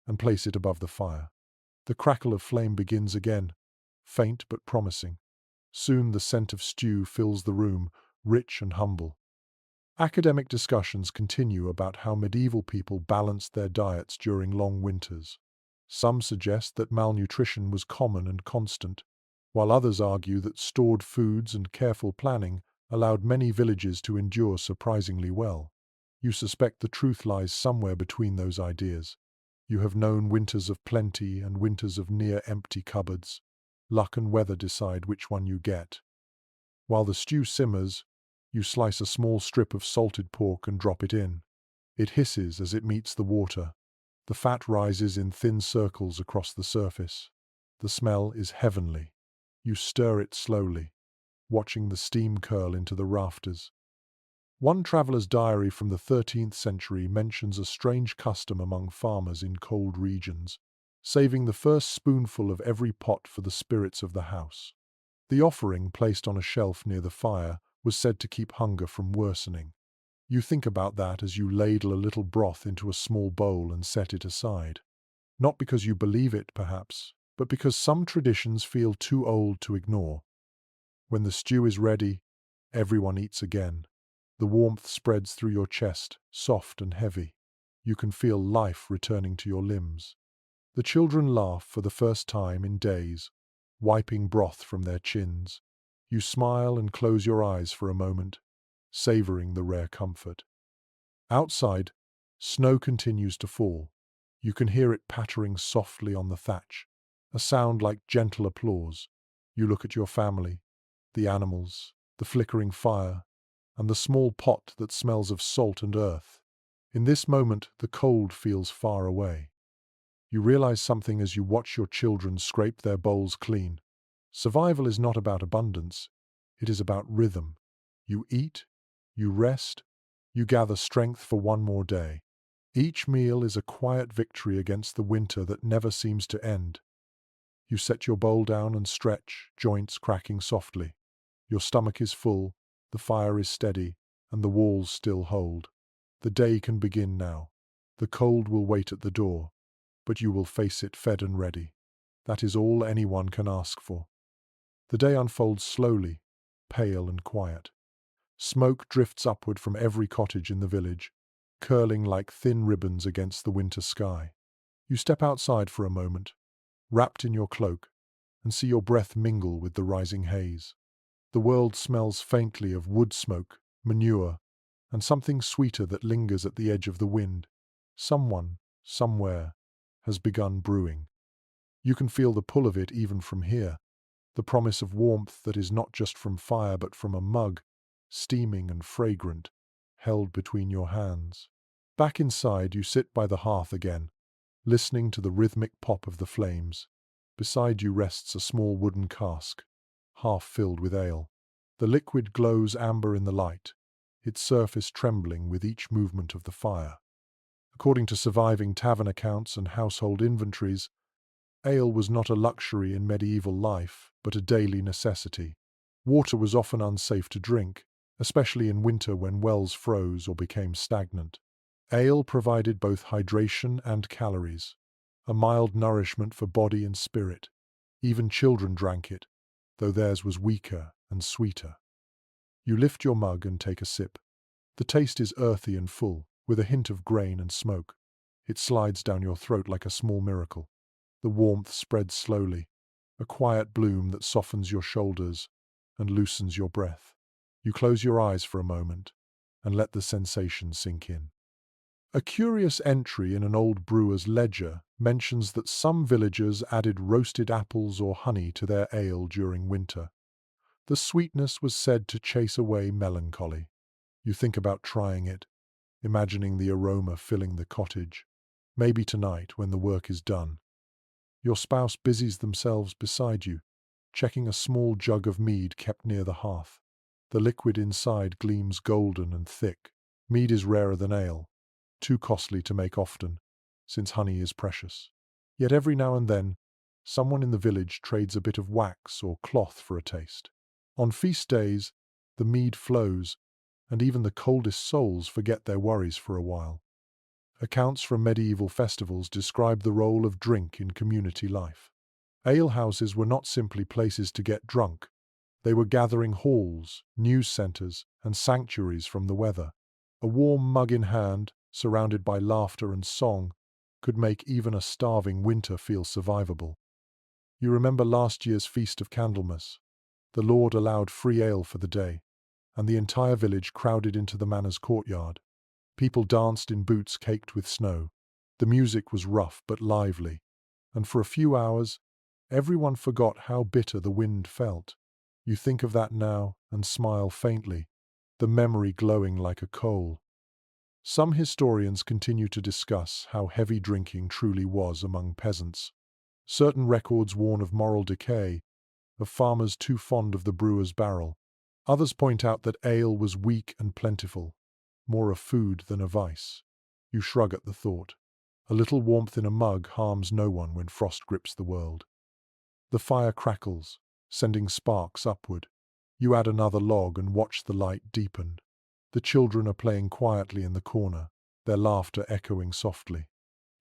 and place it above the fire. The crackle of flame begins again, faint but promising. Soon the scent of stew fills the room, rich and humble. Academic discussions continue about how medieval people balanced their diets during long winters. Some suggest that malnutrition was common and constant, while others argue that stored foods and careful planning allowed many villages to endure surprisingly well. You suspect the truth lies somewhere between those ideas. You have known winters of plenty and winters of near-empty cupboards. Luck and weather decide which one you get. While the stew simmers, you slice a small strip of salted pork and drop it in. It hisses as it meets the water. The fat rises in thin circles across the surface. The smell is heavenly. You stir it slowly, watching the steam curl into the rafters. One traveller's diary from the 13th century mentions a strange custom among farmers in cold regions, saving the first spoonful of every pot for the spirits of the house. The offering, placed on a shelf near the fire, was said to keep hunger from worsening. You think about that as you ladle a little broth into a small bowl and set it aside. Not because you believe it, perhaps, but because some traditions feel too old to ignore. When the stew is ready, everyone eats again. The warmth spreads through your chest, soft and heavy. You can feel life returning to your limbs. The children laugh for the first time in days, wiping broth from their chins. You smile and close your eyes for a moment, savoring the rare comfort. Outside, snow continues to fall. You can hear it pattering softly on the thatch, a sound like gentle applause. You look at your family, the animals, the flickering fire, and the small pot that smells of salt and earth. In this moment, the cold feels far away. You realize something as you watch your children scrape their bowls clean. Survival is not about abundance, it is about rhythm. You eat, you rest, you gather strength for one more day. Each meal is a quiet victory against the winter that never seems to end. You set your bowl down and stretch, joints cracking softly. Your stomach is full, the fire is steady, and the walls still hold. The day can begin now. The cold will wait at the door, but you will face it fed and ready. That is all anyone can ask for. The day unfolds slowly, pale and quiet. Smoke drifts upward from every cottage in the village, curling like thin ribbons against the winter sky. You step outside for a moment, wrapped in your cloak, and see your breath mingle with the rising haze. The world smells faintly of wood smoke, manure, and something sweeter that lingers at the edge of the wind. Someone, somewhere, has begun brewing. You can feel the pull of it even from here, the promise of warmth that is not just from fire but from a mug, steaming and fragrant, held between your hands. Back inside, you sit by the hearth again, listening to the rhythmic pop of the flames. Beside you rests a small wooden cask, half filled with ale. The liquid glows amber in the light, its surface trembling with each movement of the fire. According to surviving tavern accounts and household inventories, ale was not a luxury in medieval life, but a daily necessity. Water was often unsafe to drink, especially in winter when wells froze or became stagnant. Ale provided both hydration and calories, a mild nourishment for body and spirit. Even children drank it, though theirs was weaker and sweeter. You lift your mug and take a sip. The taste is earthy and full, with a hint of grain and smoke. It slides down your throat like a small miracle. The warmth spreads slowly, a quiet bloom that softens your shoulders and loosens your breath. You close your eyes for a moment and let the sensation sink in. A curious entry in an old brewer's ledger mentions that some villagers added roasted apples or honey to their ale during winter. The sweetness was said to chase away melancholy. You think about trying it, imagining the aroma filling the cottage. Maybe tonight, when the work is done. Your spouse busies themselves beside you, checking a small jug of mead kept near the hearth. The liquid inside gleams golden and thick. Mead is rarer than ale, too costly to make often, since honey is precious. Yet every now and then, someone in the village trades a bit of wax or cloth for a taste. On feast days, the mead flows, and even the coldest souls forget their worries for a while. Accounts from medieval festivals describe the role of drink in community life. Alehouses were not simply places to get drunk. They were gathering halls, news centres, and sanctuaries from the weather. A warm mug in hand, surrounded by laughter and song, could make even a starving winter feel survivable. You remember last year's Feast of Candlemas. The Lord allowed free ale for the day, and the entire village crowded into the manor's courtyard. People danced in boots caked with snow. The music was rough but lively, and for a few hours, everyone forgot how bitter the wind felt. You think of that now and smile faintly, the memory glowing like a coal. Some historians continue to discuss how heavy drinking truly was among peasants. Certain records warn of moral decay, of farmers too fond of the brewer's barrel. Others point out that ale was weak and plentiful, more a food than a vice. You shrug at the thought. A little warmth in a mug harms no one when frost grips the world. The fire crackles, sending sparks upward. You add another log and watch the light deepen. The children are playing quietly in the corner, their laughter echoing softly.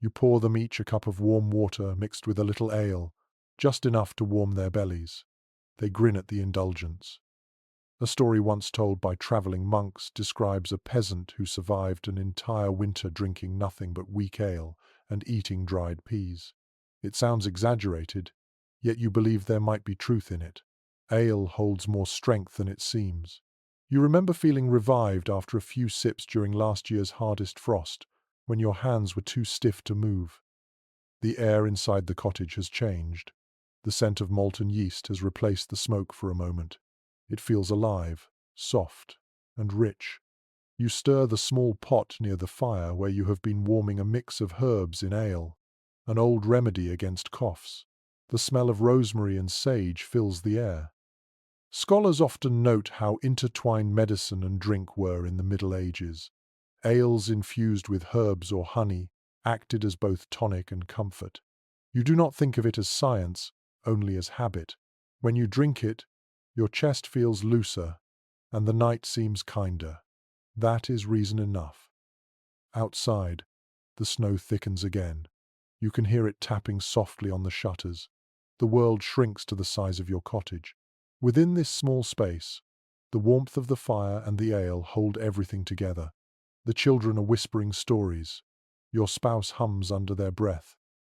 You pour them each a cup of warm water mixed with a little ale, just enough to warm their bellies. They grin at the indulgence. A story once told by travelling monks describes a peasant who survived an entire winter drinking nothing but weak ale and eating dried peas. It sounds exaggerated, yet you believe there might be truth in it. Ale holds more strength than it seems. You remember feeling revived after a few sips during last year's hardest frost, when your hands were too stiff to move. The air inside the cottage has changed. The scent of molten yeast has replaced the smoke for a moment. It feels alive, soft, and rich. You stir the small pot near the fire where you have been warming a mix of herbs in ale, an old remedy against coughs. The smell of rosemary and sage fills the air. Scholars often note how intertwined medicine and drink were in the Middle Ages. Ales infused with herbs or honey acted as both tonic and comfort. You do not think of it as science, only as habit. When you drink it, your chest feels looser, and the night seems kinder. That is reason enough. Outside, the snow thickens again. You can hear it tapping softly on the shutters. The world shrinks to the size of your cottage. Within this small space, the warmth of the fire and the ale hold everything together. The children are whispering stories. Your spouse hums under their breath,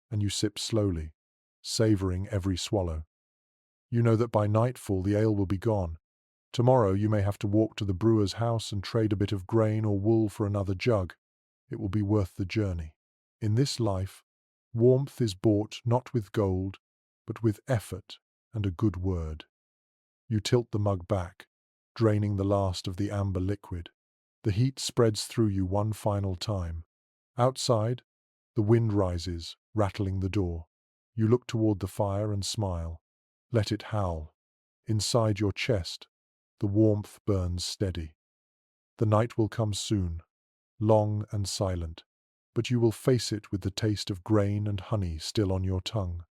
and you sip slowly, savoring every swallow. You know that by nightfall the ale will be gone. Tomorrow you may have to walk to the brewer's house and trade a bit of grain or wool for another jug. It will be worth the journey. In this life, warmth is bought not with gold, but with effort and a good word. You tilt the mug back, draining the last of the amber liquid. The heat spreads through you one final time. Outside, the wind rises, rattling the door. You look toward the fire and smile. Let it howl. Inside your chest, the warmth burns steady. The night will come soon, long and silent, but you will face it with the taste of grain and honey still on your tongue.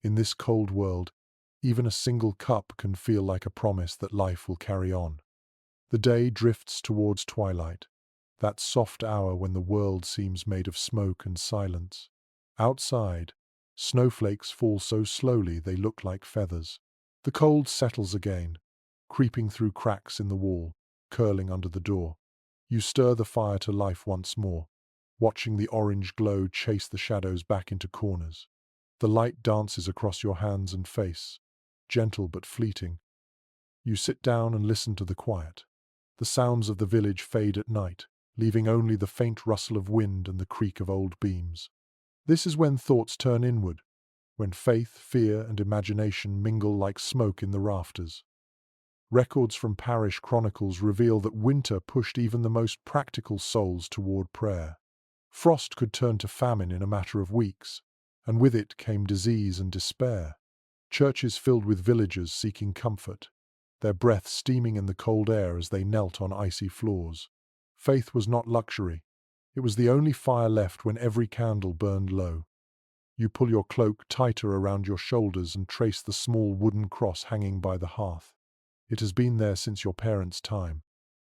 In this cold world, even a single cup can feel like a promise that life will carry on. The day drifts towards twilight, that soft hour when the world seems made of smoke and silence. Outside, snowflakes fall so slowly they look like feathers. The cold settles again, creeping through cracks in the wall, curling under the door. You stir the fire to life once more, watching the orange glow chase the shadows back into corners. The light dances across your hands and face, gentle but fleeting. You sit down and listen to the quiet. The sounds of the village fade at night, leaving only the faint rustle of wind and the creak of old beams. This is when thoughts turn inward, when faith, fear, and imagination mingle like smoke in the rafters. Records from parish chronicles reveal that winter pushed even the most practical souls toward prayer. Frost could turn to famine in a matter of weeks, and with it came disease and despair. Churches filled with villagers seeking comfort, their breath steaming in the cold air as they knelt on icy floors. Faith was not luxury. It was the only fire left when every candle burned low. You pull your cloak tighter around your shoulders and trace the small wooden cross hanging by the hearth. It has been there since your parents' time.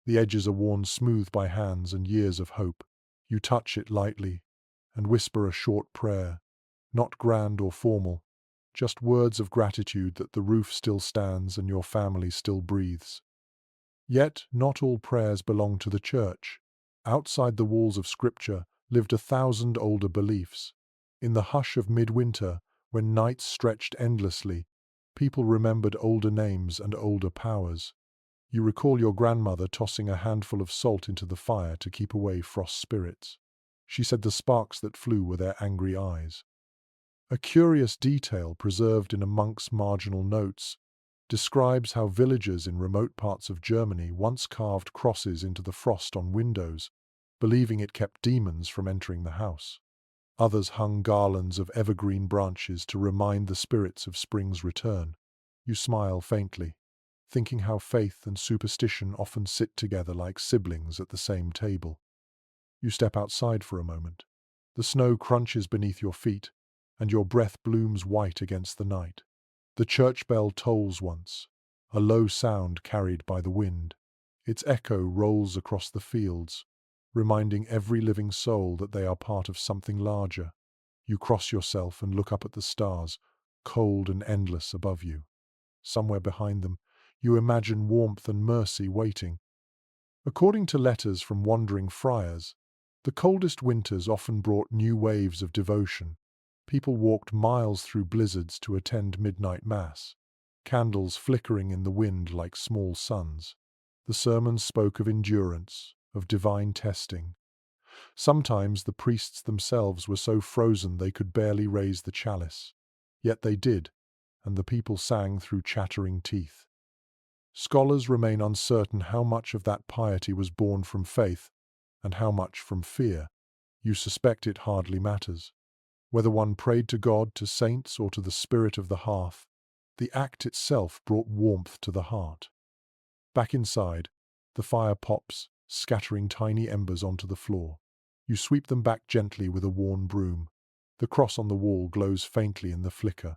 The edges are worn smooth by hands and years of hope. You touch it lightly and whisper a short prayer, not grand or formal, just words of gratitude that the roof still stands and your family still breathes. Yet not all prayers belong to the church. Outside the walls of Scripture lived 1,000 older beliefs. In the hush of midwinter, when nights stretched endlessly, people remembered older names and older powers. You recall your grandmother tossing a handful of salt into the fire to keep away frost spirits. She said the sparks that flew were their angry eyes. A curious detail preserved in a monk's marginal notes describes how villagers in remote parts of Germany once carved crosses into the frost on windows, believing it kept demons from entering the house. Others hung garlands of evergreen branches to remind the spirits of spring's return. You smile faintly, thinking how faith and superstition often sit together like siblings at the same table. You step outside for a moment. The snow crunches beneath your feet, and your breath blooms white against the night. The church bell tolls once, a low sound carried by the wind. Its echo rolls across the fields, reminding every living soul that they are part of something larger. You cross yourself and look up at the stars, cold and endless above you. Somewhere behind them, you imagine warmth and mercy waiting. According to letters from wandering friars, the coldest winters often brought new waves of devotion. People walked miles through blizzards to attend midnight mass, candles flickering in the wind like small suns. The sermons spoke of endurance, of divine testing. Sometimes the priests themselves were so frozen they could barely raise the chalice. Yet they did, and the people sang through chattering teeth. Scholars remain uncertain how much of that piety was born from faith and how much from fear. You suspect it hardly matters. Whether one prayed to God, to saints, or to the spirit of the hearth, the act itself brought warmth to the heart. Back inside, the fire pops, scattering tiny embers onto the floor. You sweep them back gently with a worn broom. The cross on the wall glows faintly in the flicker,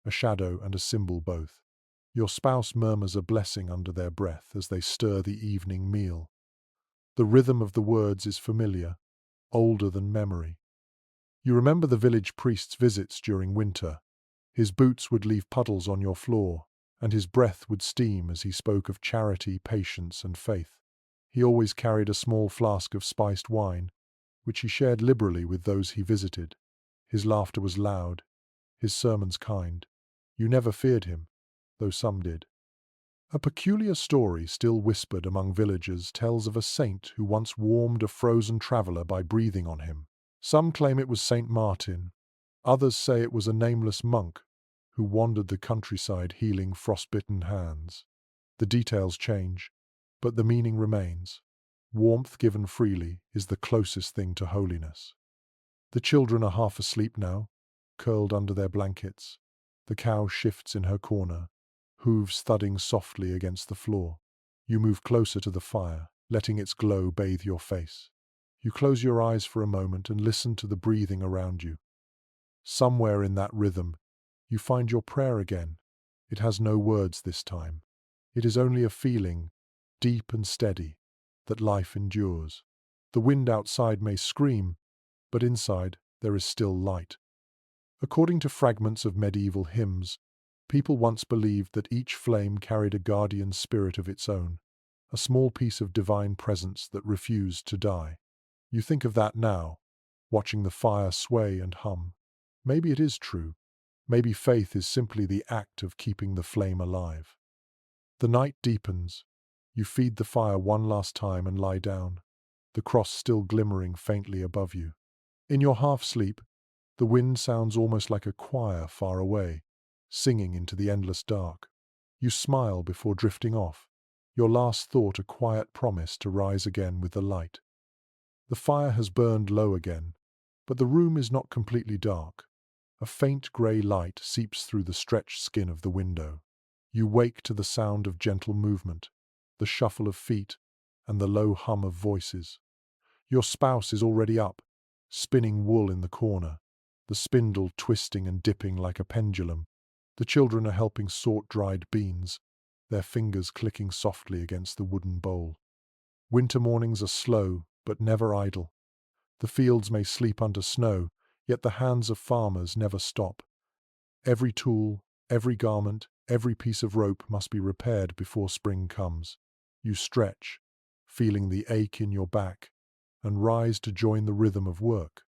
a shadow and a symbol both. Your spouse murmurs a blessing under their breath as they stir the evening meal. The rhythm of the words is familiar, older than memory. You remember the village priest's visits during winter. His boots would leave puddles on your floor, and his breath would steam as he spoke of charity, patience, and faith. He always carried a small flask of spiced wine, which he shared liberally with those he visited. His laughter was loud, his sermons kind. You never feared him, though some did. A peculiar story still whispered among villagers tells of a saint who once warmed a frozen traveller by breathing on him. Some claim it was Saint Martin. Others say it was a nameless monk who wandered the countryside healing frostbitten hands. The details change, but the meaning remains. Warmth given freely is the closest thing to holiness. The children are half asleep now, curled under their blankets. The cow shifts in her corner, hooves thudding softly against the floor. You move closer to the fire, letting its glow bathe your face. You close your eyes for a moment and listen to the breathing around you. Somewhere in that rhythm, you find your prayer again. It has no words this time. It is only a feeling, deep and steady, that life endures. The wind outside may scream, but inside there is still light. According to fragments of medieval hymns, people once believed that each flame carried a guardian spirit of its own, a small piece of divine presence that refused to die. You think of that now, watching the fire sway and hum. Maybe it is true. Maybe faith is simply the act of keeping the flame alive. The night deepens. You feed the fire one last time and lie down, the cross still glimmering faintly above you. In your half-sleep, the wind sounds almost like a choir far away, singing into the endless dark. You smile before drifting off, your last thought a quiet promise to rise again with the light. The fire has burned low again, but the room is not completely dark. A faint grey light seeps through the stretched skin of the window. You wake to the sound of gentle movement, the shuffle of feet, and the low hum of voices. Your spouse is already up, spinning wool in the corner, the spindle twisting and dipping like a pendulum. The children are helping sort dried beans, their fingers clicking softly against the wooden bowl. Winter mornings are slow, but never idle. The fields may sleep under snow, yet the hands of farmers never stop. Every tool, every garment, every piece of rope must be repaired before spring comes. You stretch, feeling the ache in your back, and rise to join the rhythm of work.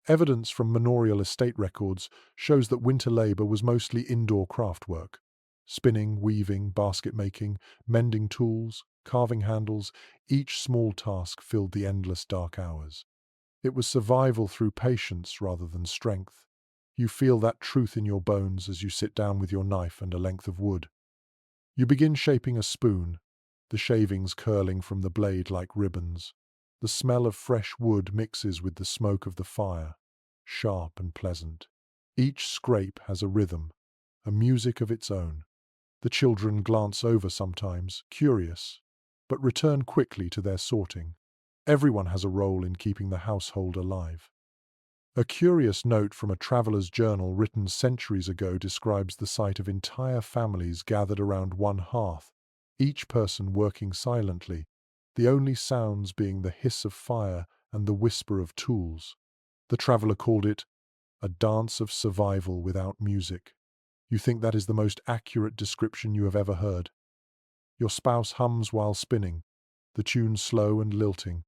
Evidence from manorial estate records shows that winter labor was mostly indoor craft work. Spinning, weaving, basket-making, mending tools, carving handles, each small task filled the endless dark hours. It was survival through patience rather than strength. You feel that truth in your bones as you sit down with your knife and a length of wood. You begin shaping a spoon, the shavings curling from the blade like ribbons. The smell of fresh wood mixes with the smoke of the fire, sharp and pleasant. Each scrape has a rhythm, a music of its own. The children glance over sometimes, curious, but return quickly to their sorting. Everyone has a role in keeping the household alive. A curious note from a traveler's journal written centuries ago describes the sight of entire families gathered around one hearth, each person working silently, the only sounds being the hiss of fire and the whisper of tools. The traveler called it a dance of survival without music. You think that is the most accurate description you have ever heard. Your spouse hums while spinning, the tune slow and lilting.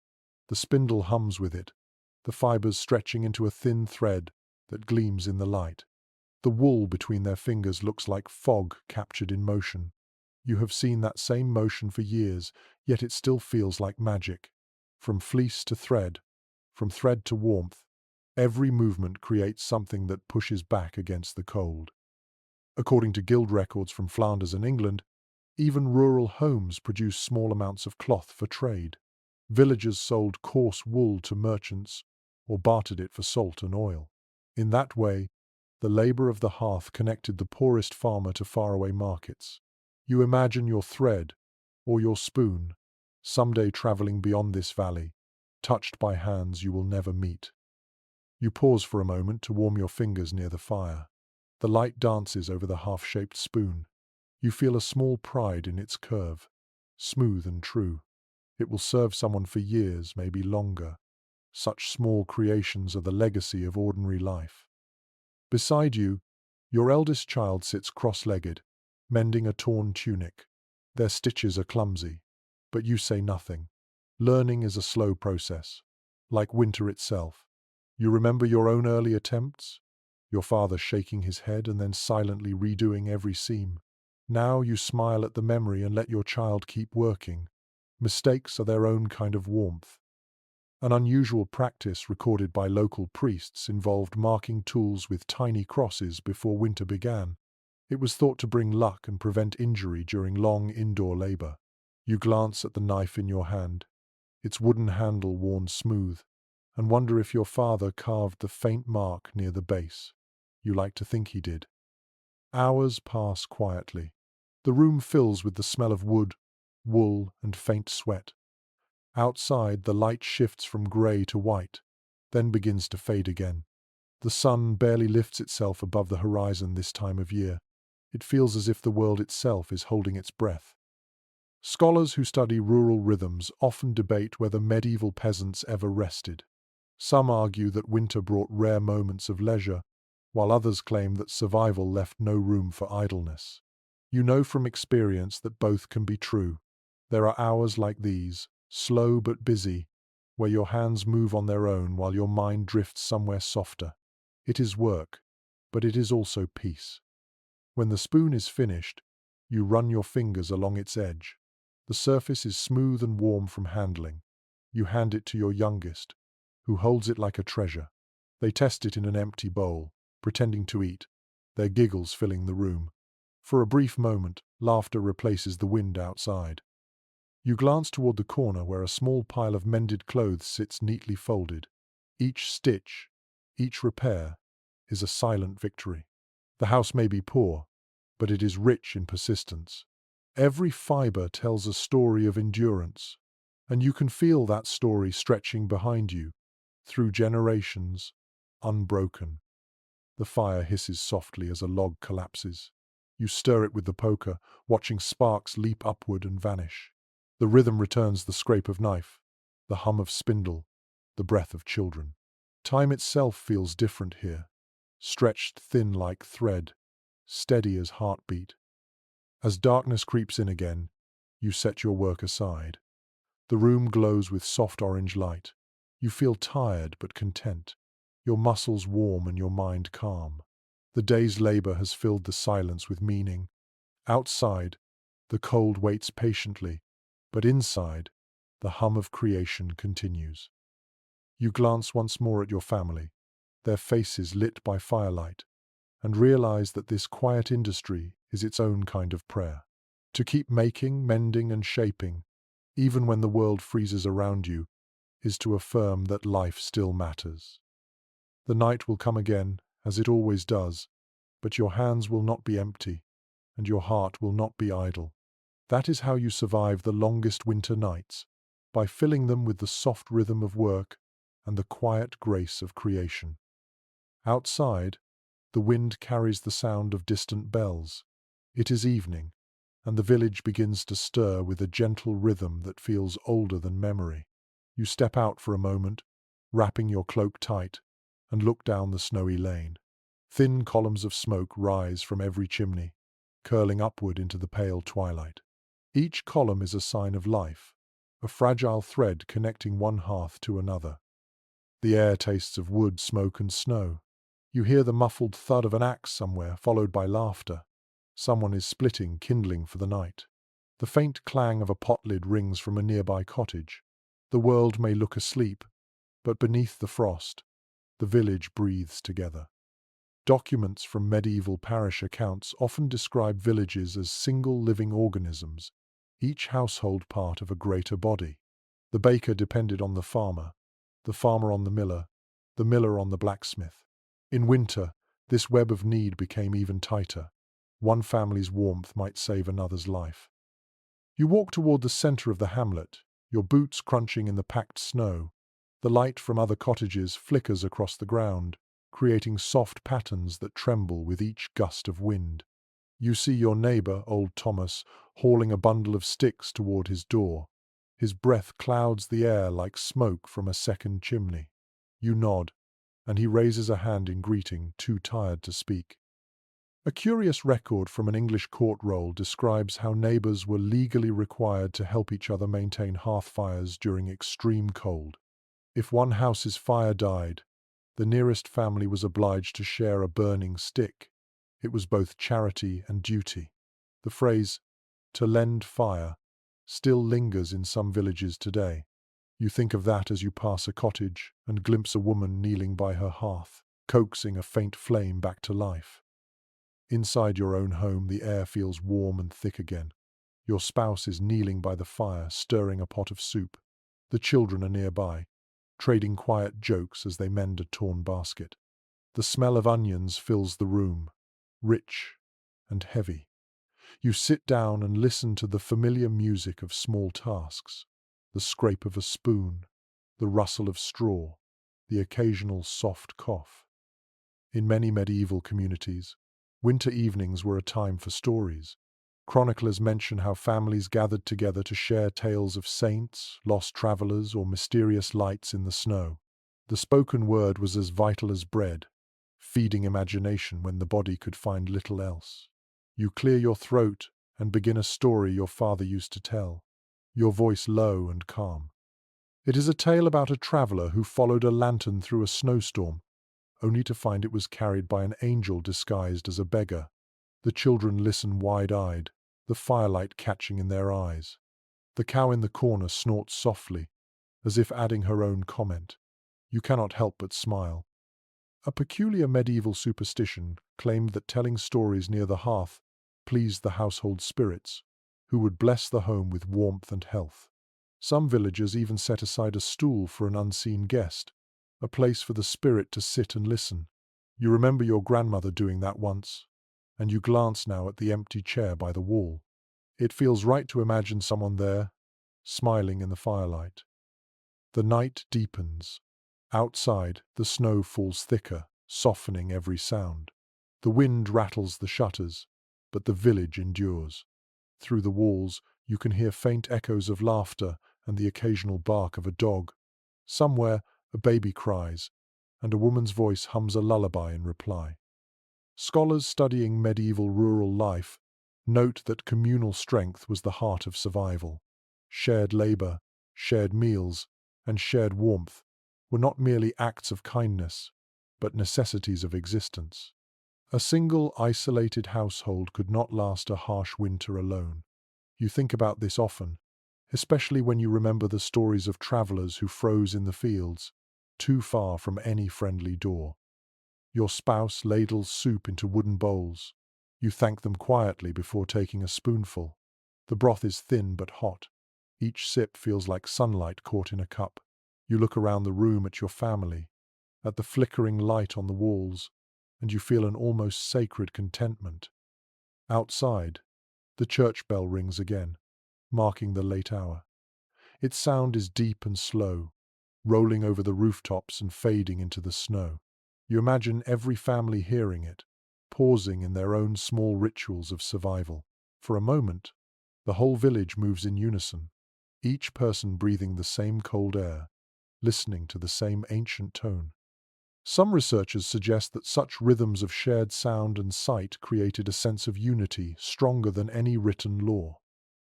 The spindle hums with it, the fibers stretching into a thin thread that gleams in the light. The wool between their fingers looks like fog captured in motion. You have seen that same motion for years, yet it still feels like magic. From fleece to thread, from thread to warmth, every movement creates something that pushes back against the cold. According to guild records from Flanders and England, Even rural homes produced small amounts of cloth for trade. Villagers sold coarse wool to merchants or bartered it for salt and oil. In that way, the labor of the hearth connected the poorest farmer to faraway markets. You imagine your thread or your spoon someday traveling beyond this valley, touched by hands you will never meet. You pause for a moment to warm your fingers near the fire. The light dances over the half-shaped spoon. You feel a small pride in its curve, smooth and true. It will serve someone for years, maybe longer. Such small creations are the legacy of ordinary life. Beside you, your eldest child sits cross-legged, mending a torn tunic. Their stitches are clumsy, but you say nothing. Learning is a slow process, like winter itself. You remember your own early attempts? Your father shaking his head and then silently redoing every seam. Now you smile at the memory and let your child keep working. Mistakes are their own kind of warmth. An unusual practice recorded by local priests involved marking tools with tiny crosses before winter began. It was thought to bring luck and prevent injury during long indoor labor. You glance at the knife in your hand, its wooden handle worn smooth, and wonder if your father carved the faint mark near the base. You like to think he did. Hours pass quietly. The room fills with the smell of wood, wool, and faint sweat. Outside, the light shifts from grey to white, then begins to fade again. The sun barely lifts itself above the horizon this time of year. It feels as if the world itself is holding its breath. Scholars who study rural rhythms often debate whether medieval peasants ever rested. Some argue that winter brought rare moments of leisure, while others claim that survival left no room for idleness. You know from experience that both can be true. There are hours like these, slow but busy, where your hands move on their own while your mind drifts somewhere softer. It is work, but it is also peace. When the spoon is finished, you run your fingers along its edge. The surface is smooth and warm from handling. You hand it to your youngest, who holds it like a treasure. They test it in an empty bowl, pretending to eat, their giggles filling the room. For a brief moment, laughter replaces the wind outside. You glance toward the corner where a small pile of mended clothes sits neatly folded. Each stitch, each repair, is a silent victory. The house may be poor, but it is rich in persistence. Every fiber tells a story of endurance, and you can feel that story stretching behind you, through generations, unbroken. The fire hisses softly as a log collapses. You stir it with the poker, watching sparks leap upward and vanish. The rhythm returns the scrape of knife, the hum of spindle, the breath of children. Time itself feels different here, stretched thin like thread, steady as heartbeat. As darkness creeps in again, you set your work aside. The room glows with soft orange light. You feel tired but content, your muscles warm and your mind calm. The day's labor has filled the silence with meaning. Outside, the cold waits patiently, but inside, the hum of creation continues. You glance once more at your family, their faces lit by firelight, and realize that this quiet industry is its own kind of prayer. To keep making, mending, and shaping, even when the world freezes around you, is to affirm that life still matters. The night will come again, as it always does, but your hands will not be empty, and your heart will not be idle. That is how you survive the longest winter nights, by filling them with the soft rhythm of work and the quiet grace of creation. Outside, the wind carries the sound of distant bells. It is evening, and the village begins to stir with a gentle rhythm that feels older than memory. You step out for a moment, wrapping your cloak tight, and look down the snowy lane. Thin columns of smoke rise from every chimney, curling upward into the pale twilight. Each column is a sign of life, a fragile thread connecting one hearth to another. The air tastes of wood, smoke, and snow. You hear the muffled thud of an axe somewhere, followed by laughter. Someone is splitting kindling for the night. The faint clang of a pot lid rings from a nearby cottage. The world may look asleep, but beneath the frost, the village breathes together. Documents from medieval parish accounts often describe villages as single living organisms, each household part of a greater body. The baker depended on the farmer on the miller on the blacksmith. In winter, this web of need became even tighter. One family's warmth might save another's life. You walk toward the center of the hamlet, your boots crunching in the packed snow. The light from other cottages flickers across the ground, creating soft patterns that tremble with each gust of wind. You see your neighbor, old Thomas, hauling a bundle of sticks toward his door. His breath clouds the air like smoke from a second chimney. You nod, and he raises a hand in greeting, too tired to speak. A curious record from an English court roll describes how neighbors were legally required to help each other maintain hearth fires during extreme cold. If one house's fire died, the nearest family was obliged to share a burning stick. It was both charity and duty. The phrase, "to lend fire," still lingers in some villages today. You think of that as you pass a cottage and glimpse a woman kneeling by her hearth, coaxing a faint flame back to life. Inside your own home, the air feels warm and thick again. Your spouse is kneeling by the fire, stirring a pot of soup. The children are nearby, trading quiet jokes as they mend a torn basket. The smell of onions fills the room, rich and heavy. You sit down and listen to the familiar music of small tasks, the scrape of a spoon, the rustle of straw, the occasional soft cough. In many medieval communities, winter evenings were a time for stories. Chroniclers mention how families gathered together to share tales of saints, lost travelers, or mysterious lights in the snow. The spoken word was as vital as bread, feeding imagination when the body could find little else. You clear your throat and begin a story your father used to tell, your voice low and calm. It is a tale about a traveler who followed a lantern through a snowstorm, only to find it was carried by an angel disguised as a beggar. The children listen wide-eyed, the firelight catching in their eyes. The cow in the corner snorts softly, as if adding her own comment. You cannot help but smile. A peculiar medieval superstition claimed that telling stories near the hearth pleased the household spirits, who would bless the home with warmth and health. Some villagers even set aside a stool for an unseen guest, a place for the spirit to sit and listen. You remember your grandmother doing that once, and you glance now at the empty chair by the wall. It feels right to imagine someone there, smiling in the firelight. The night deepens. Outside, the snow falls thicker, softening every sound. The wind rattles the shutters, but the village endures. Through the walls, you can hear faint echoes of laughter and the occasional bark of a dog. Somewhere, a baby cries, and a woman's voice hums a lullaby in reply. Scholars studying medieval rural life note that communal strength was the heart of survival. Shared labor, shared meals, and shared warmth were not merely acts of kindness, but necessities of existence. A single, isolated household could not last a harsh winter alone. You think about this often, especially when you remember the stories of travelers who froze in the fields, too far from any friendly door. Your spouse ladles soup into wooden bowls. You thank them quietly before taking a spoonful. The broth is thin but hot. Each sip feels like sunlight caught in a cup. You look around the room at your family, at the flickering light on the walls, and you feel an almost sacred contentment. Outside, the church bell rings again, marking the late hour. Its sound is deep and slow, rolling over the rooftops and fading into the snow. You imagine every family hearing it, pausing in their own small rituals of survival. For a moment, the whole village moves in unison, each person breathing the same cold air, listening to the same ancient tone. Some researchers suggest that such rhythms of shared sound and sight created a sense of unity stronger than any written law.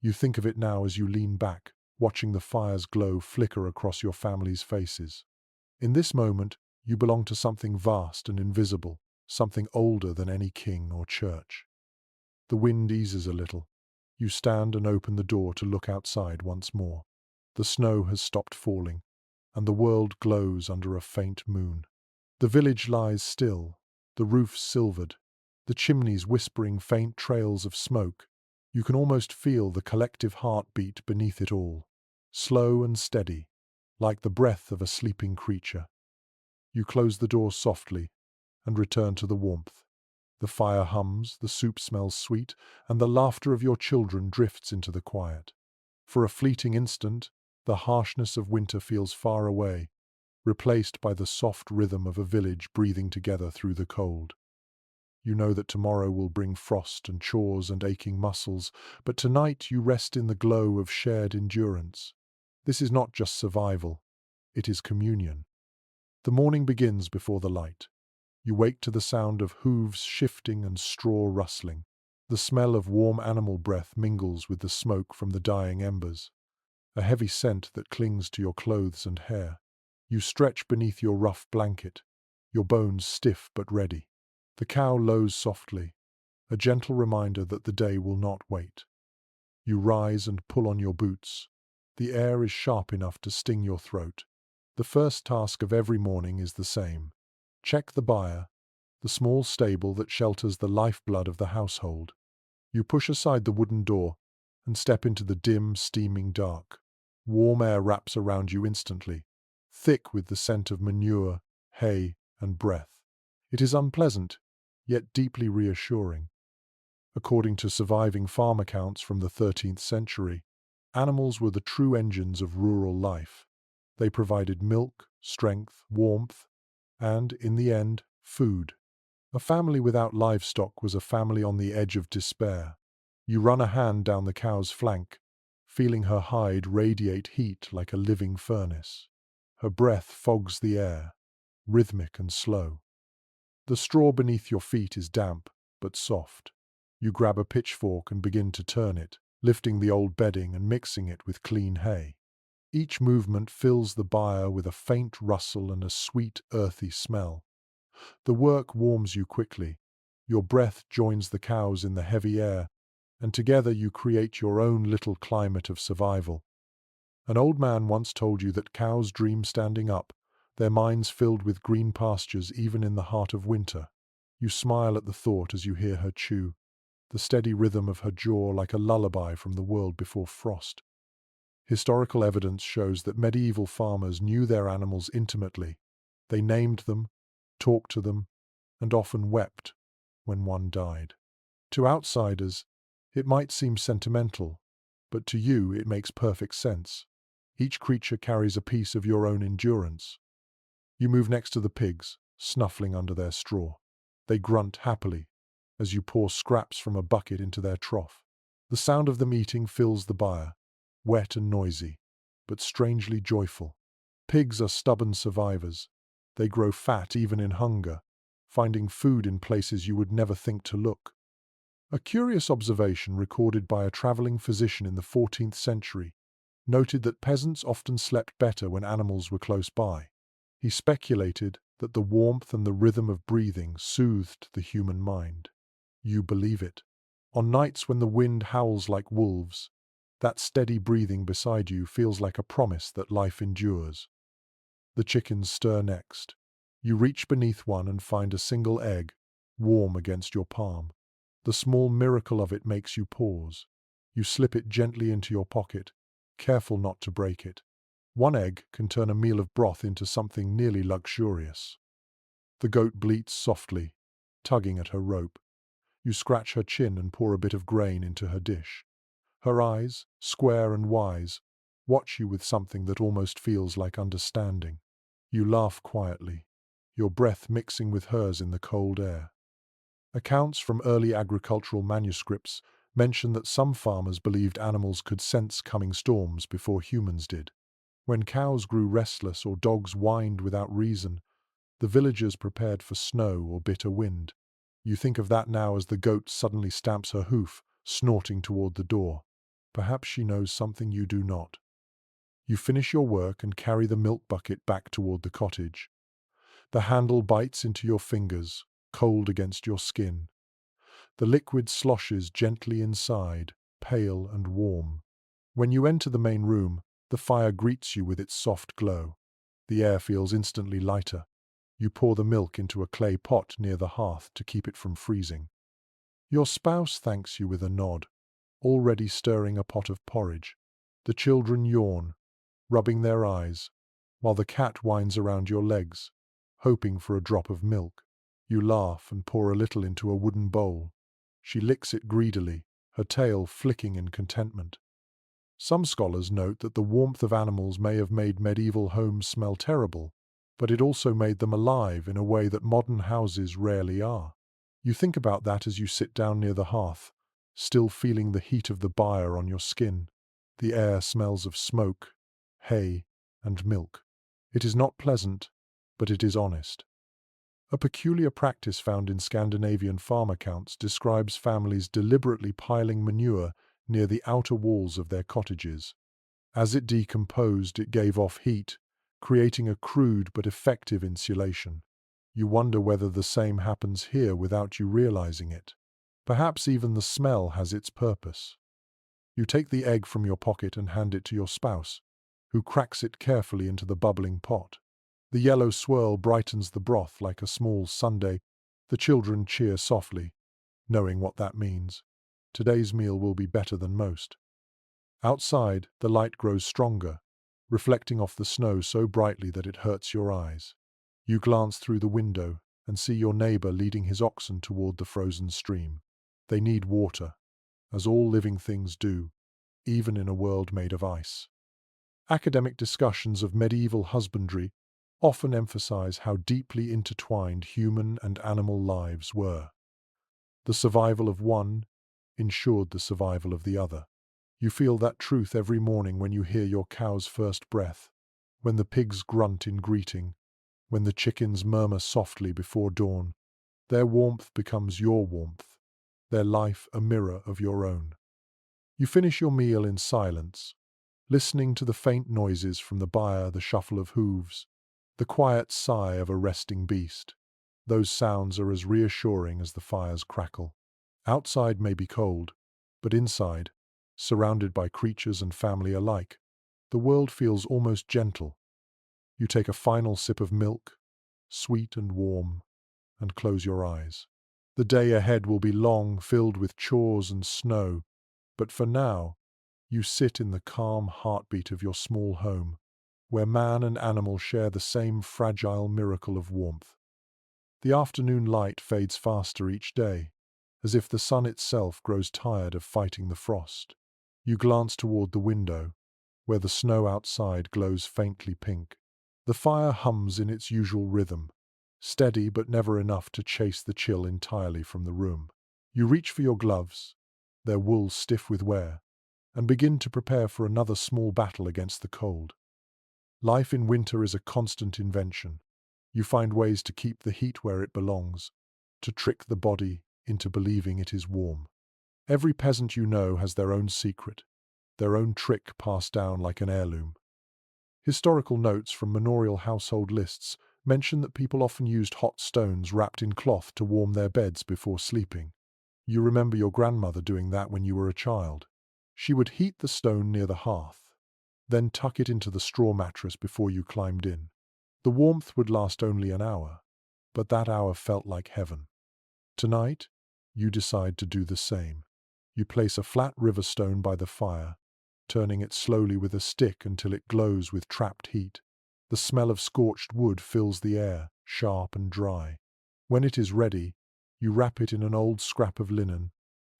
You think of it now as you lean back, watching the fire's glow flicker across your family's faces. In this moment, you belong to something vast and invisible, something older than any king or church. The wind eases a little. You stand and open the door to look outside once more. The snow has stopped falling, and the world glows under a faint moon. The village lies still, the roofs silvered, the chimneys whispering faint trails of smoke. You can almost feel the collective heartbeat beneath it all, slow and steady, like the breath of a sleeping creature. You close the door softly and return to the warmth. The fire hums, the soup smells sweet, and the laughter of your children drifts into the quiet. For a fleeting instant, the harshness of winter feels far away, replaced by the soft rhythm of a village breathing together through the cold. You know that tomorrow will bring frost and chores and aching muscles, but tonight you rest in the glow of shared endurance. This is not just survival, it is communion. The morning begins before the light. You wake to the sound of hooves shifting and straw rustling. The smell of warm animal breath mingles with the smoke from the dying embers, a heavy scent that clings to your clothes and hair. You stretch beneath your rough blanket, your bones stiff but ready. The cow lows softly, a gentle reminder that the day will not wait. You rise and pull on your boots. The air is sharp enough to sting your throat. The first task of every morning is the same. Check the byre, the small stable that shelters the lifeblood of the household. You push aside the wooden door and step into the dim, steaming dark. Warm air wraps around you instantly, thick with the scent of manure, hay, and breath. It is unpleasant, yet deeply reassuring. According to surviving farm accounts from the 13th century, animals were the true engines of rural life. They provided milk, strength, warmth, and, in the end, food. A family without livestock was a family on the edge of despair. You run a hand down the cow's flank, feeling her hide radiate heat like a living furnace. Her breath fogs the air, rhythmic and slow. The straw beneath your feet is damp, but soft. You grab a pitchfork and begin to turn it, lifting the old bedding and mixing it with clean hay. Each movement fills the byre with a faint rustle and a sweet, earthy smell. The work warms you quickly. Your breath joins the cow's in the heavy air, and together you create your own little climate of survival. An old man once told you that cows dream standing up, their minds filled with green pastures even in the heart of winter. You smile at the thought as you hear her chew, the steady rhythm of her jaw like a lullaby from the world before frost. Historical evidence shows that medieval farmers knew their animals intimately. They named them, talked to them, and often wept when one died. To outsiders, it might seem sentimental, but to you it makes perfect sense. Each creature carries a piece of your own endurance. You move next to the pigs, snuffling under their straw. They grunt happily as you pour scraps from a bucket into their trough. The sound of them eating fills the byre, wet and noisy, but strangely joyful. Pigs are stubborn survivors. They grow fat even in hunger, finding food in places you would never think to look. A curious observation recorded by a traveling physician in the 14th century noted that peasants often slept better when animals were close by. He speculated that the warmth and the rhythm of breathing soothed the human mind. You believe it. On nights when the wind howls like wolves, that steady breathing beside you feels like a promise that life endures. The chickens stir next. You reach beneath one and find a single egg, warm against your palm. The small miracle of it makes you pause. You slip it gently into your pocket, careful not to break it. One egg can turn a meal of broth into something nearly luxurious. The goat bleats softly, tugging at her rope. You scratch her chin and pour a bit of grain into her dish. Her eyes, square and wise, watch you with something that almost feels like understanding. You laugh quietly, your breath mixing with hers in the cold air. Accounts from early agricultural manuscripts mention that some farmers believed animals could sense coming storms before humans did. When cows grew restless or dogs whined without reason, the villagers prepared for snow or bitter wind. You think of that now as the goat suddenly stamps her hoof, snorting toward the door. Perhaps she knows something you do not. You finish your work and carry the milk bucket back toward the cottage. The handle bites into your fingers, cold against your skin. The liquid sloshes gently inside, pale and warm. When you enter the main room, the fire greets you with its soft glow. The air feels instantly lighter. You pour the milk into a clay pot near the hearth to keep it from freezing. Your spouse thanks you with a nod, already stirring a pot of porridge. The children yawn, rubbing their eyes, while the cat winds around your legs, hoping for a drop of milk. You laugh and pour a little into a wooden bowl. She licks it greedily, her tail flicking in contentment. Some scholars note that the warmth of animals may have made medieval homes smell terrible, but it also made them alive in a way that modern houses rarely are. You think about that as you sit down near the hearth, still feeling the heat of the fire on your skin. The air smells of smoke, hay, and milk. It is not pleasant, but it is honest. A peculiar practice found in Scandinavian farm accounts describes families deliberately piling manure near the outer walls of their cottages. As it decomposed, it gave off heat, creating a crude but effective insulation. You wonder whether the same happens here without you realizing it. Perhaps even the smell has its purpose. You take the egg from your pocket and hand it to your spouse, who cracks it carefully into the bubbling pot. The yellow swirl brightens the broth like a small sundae. The children cheer softly, knowing what that means. Today's meal will be better than most. Outside, the light grows stronger, reflecting off the snow so brightly that it hurts your eyes. You glance through the window and see your neighbor leading his oxen toward the frozen stream. They need water, as all living things do, even in a world made of ice. Academic discussions of medieval husbandry often emphasize how deeply intertwined human and animal lives were. The survival of one ensured the survival of the other. You feel that truth every morning when you hear your cow's first breath, when the pigs grunt in greeting, when the chickens murmur softly before dawn. Their warmth becomes your warmth, their life a mirror of your own. You finish your meal in silence, listening to the faint noises from the byre, the shuffle of hooves, the quiet sigh of a resting beast. Those sounds are as reassuring as the fire's crackle. Outside may be cold, but inside, surrounded by creatures and family alike, the world feels almost gentle. You take a final sip of milk, sweet and warm, and close your eyes. The day ahead will be long, filled with chores and snow, but for now, you sit in the calm heartbeat of your small home, where man and animal share the same fragile miracle of warmth. The afternoon light fades faster each day, as if the sun itself grows tired of fighting the frost. You glance toward the window, where the snow outside glows faintly pink. The fire hums in its usual rhythm, steady but never enough to chase the chill entirely from the room. You reach for your gloves, their wool stiff with wear, and begin to prepare for another small battle against the cold. Life in winter is a constant invention. You find ways to keep the heat where it belongs, to trick the body into believing it is warm. Every peasant you know has their own secret, their own trick passed down like an heirloom. Historical notes from manorial household lists mention that people often used hot stones wrapped in cloth to warm their beds before sleeping. You remember your grandmother doing that when you were a child. She would heat the stone near the hearth, then tuck it into the straw mattress before you climbed in. The warmth would last only an hour, but that hour felt like heaven. Tonight, you decide to do the same. You place a flat river stone by the fire, turning it slowly with a stick until it glows with trapped heat. The smell of scorched wood fills the air, sharp and dry. When it is ready, you wrap it in an old scrap of linen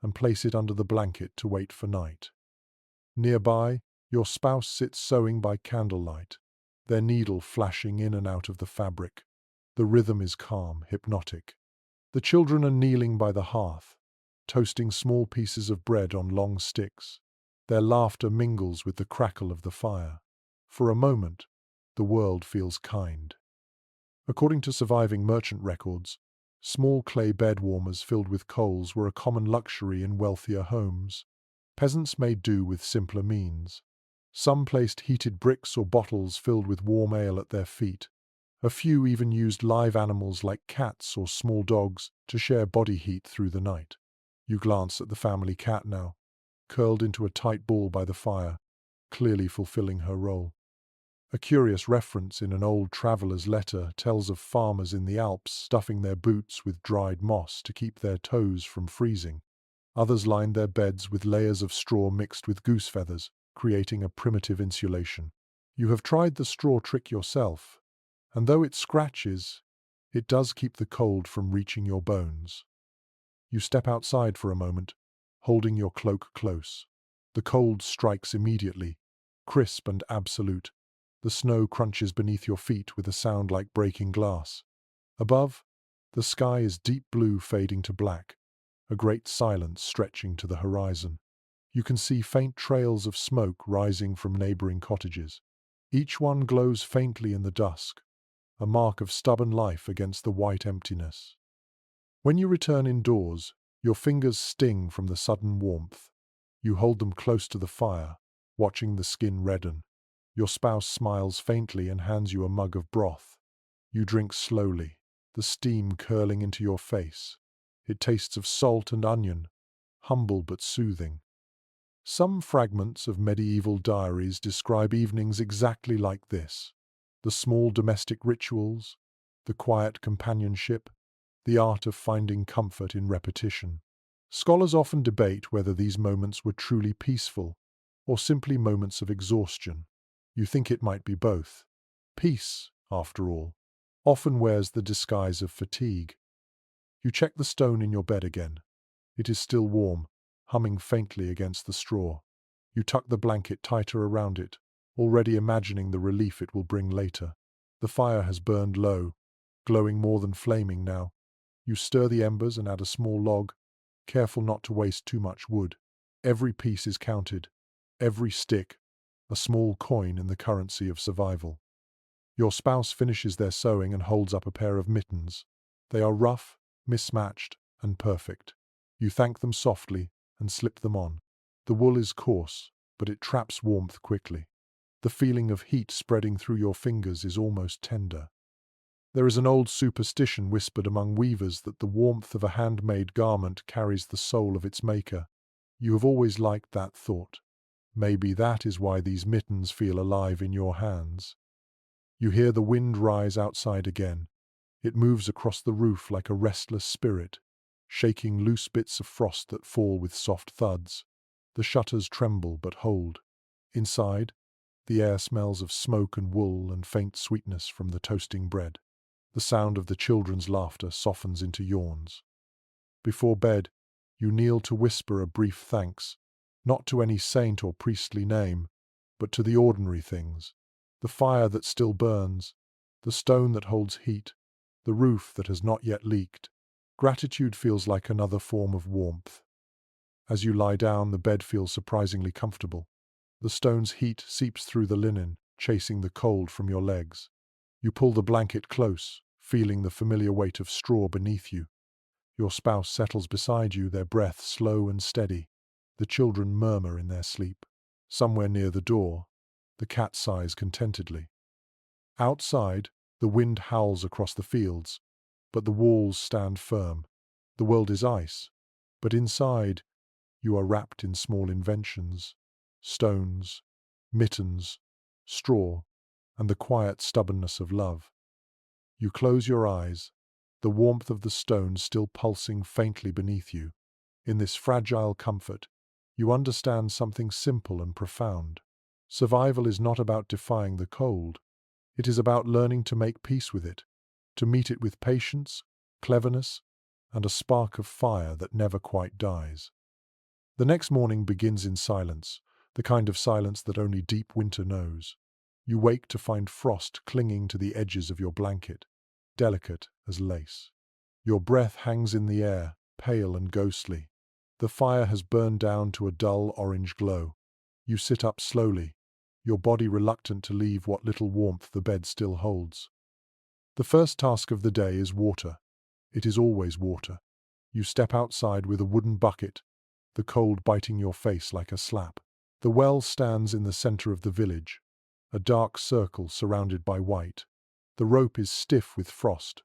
and place it under the blanket to wait for night. Nearby, your spouse sits sewing by candlelight, their needle flashing in and out of the fabric. The rhythm is calm, hypnotic. The children are kneeling by the hearth, toasting small pieces of bread on long sticks. Their laughter mingles with the crackle of the fire. For a moment, the world feels kind. According to surviving merchant records, small clay bed warmers filled with coals were a common luxury in wealthier homes. Peasants made do with simpler means. Some placed heated bricks or bottles filled with warm ale at their feet. A few even used live animals like cats or small dogs to share body heat through the night. You glance at the family cat now, curled into a tight ball by the fire, clearly fulfilling her role. A curious reference in an old traveler's letter tells of farmers in the Alps stuffing their boots with dried moss to keep their toes from freezing. Others lined their beds with layers of straw mixed with goose feathers, creating a primitive insulation. You have tried the straw trick yourself, and though it scratches, it does keep the cold from reaching your bones. You step outside for a moment, holding your cloak close. The cold strikes immediately, crisp and absolute. The snow crunches beneath your feet with a sound like breaking glass. Above, the sky is deep blue fading to black, a great silence stretching to the horizon. You can see faint trails of smoke rising from neighboring cottages. Each one glows faintly in the dusk, a mark of stubborn life against the white emptiness. When you return indoors, your fingers sting from the sudden warmth. You hold them close to the fire, watching the skin redden. Your spouse smiles faintly and hands you a mug of broth. You drink slowly, the steam curling into your face. It tastes of salt and onion, humble but soothing. Some fragments of medieval diaries describe evenings exactly like this. The small domestic rituals, the quiet companionship, the art of finding comfort in repetition. Scholars often debate whether these moments were truly peaceful or simply moments of exhaustion. You think it might be both. Peace, after all, often wears the disguise of fatigue. You check the stone in your bed again. It is still warm, humming faintly against the straw. You tuck the blanket tighter around it, already imagining the relief it will bring later. The fire has burned low, glowing more than flaming now. You stir the embers and add a small log, careful not to waste too much wood. Every piece is counted, every stick, a small coin in the currency of survival. Your spouse finishes their sewing and holds up a pair of mittens. They are rough, mismatched, and perfect. You thank them softly and slip them on. The wool is coarse, but it traps warmth quickly. The feeling of heat spreading through your fingers is almost tender. There is an old superstition whispered among weavers that the warmth of a handmade garment carries the soul of its maker. You have always liked that thought. Maybe that is why these mittens feel alive in your hands. You hear the wind rise outside again. It moves across the roof like a restless spirit, shaking loose bits of frost that fall with soft thuds. The shutters tremble but hold. Inside, the air smells of smoke and wool and faint sweetness from the toasting bread. The sound of the children's laughter softens into yawns. Before bed, you kneel to whisper a brief thanks, not to any saint or priestly name, but to the ordinary things. The fire that still burns, the stone that holds heat, the roof that has not yet leaked. Gratitude feels like another form of warmth. As you lie down, the bed feels surprisingly comfortable. The stone's heat seeps through the linen, chasing the cold from your legs. You pull the blanket close, feeling the familiar weight of straw beneath you. Your spouse settles beside you, their breath slow and steady. The children murmur in their sleep. Somewhere near the door, the cat sighs contentedly. Outside, the wind howls across the fields, but the walls stand firm. The world is ice, but inside, you are wrapped in small inventions, stones, mittens, straw, and the quiet stubbornness of love. You close your eyes, the warmth of the stone still pulsing faintly beneath you. In this fragile comfort, you understand something simple and profound. Survival is not about defying the cold. It is about learning to make peace with it, to meet it with patience, cleverness, and a spark of fire that never quite dies. The next morning begins in silence, the kind of silence that only deep winter knows. You wake to find frost clinging to the edges of your blanket, delicate as lace. Your breath hangs in the air, pale and ghostly. The fire has burned down to a dull orange glow. You sit up slowly, your body reluctant to leave what little warmth the bed still holds. The first task of the day is water. It is always water. You step outside with a wooden bucket, the cold biting your face like a slap. The well stands in the center of the village, a dark circle surrounded by white. The rope is stiff with frost,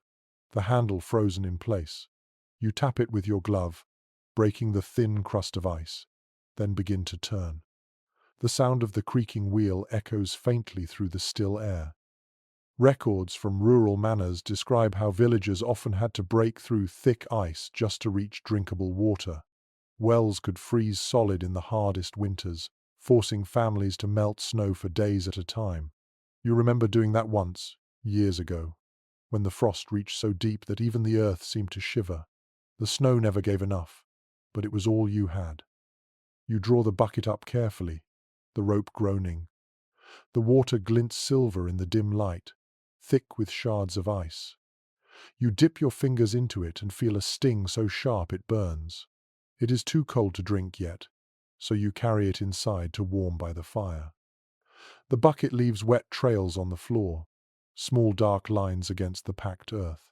the handle frozen in place. You tap it with your glove, breaking the thin crust of ice, then begin to turn. The sound of the creaking wheel echoes faintly through the still air. Records from rural manors describe how villagers often had to break through thick ice just to reach drinkable water. Wells could freeze solid in the hardest winters, forcing families to melt snow for days at a time. You remember doing that once, years ago, when the frost reached so deep that even the earth seemed to shiver. The snow never gave enough, but it was all you had. You draw the bucket up carefully, the rope groaning. The water glints silver in the dim light, thick with shards of ice. You dip your fingers into it and feel a sting so sharp it burns. It is too cold to drink yet, so you carry it inside to warm by the fire. The bucket leaves wet trails on the floor, small dark lines against the packed earth.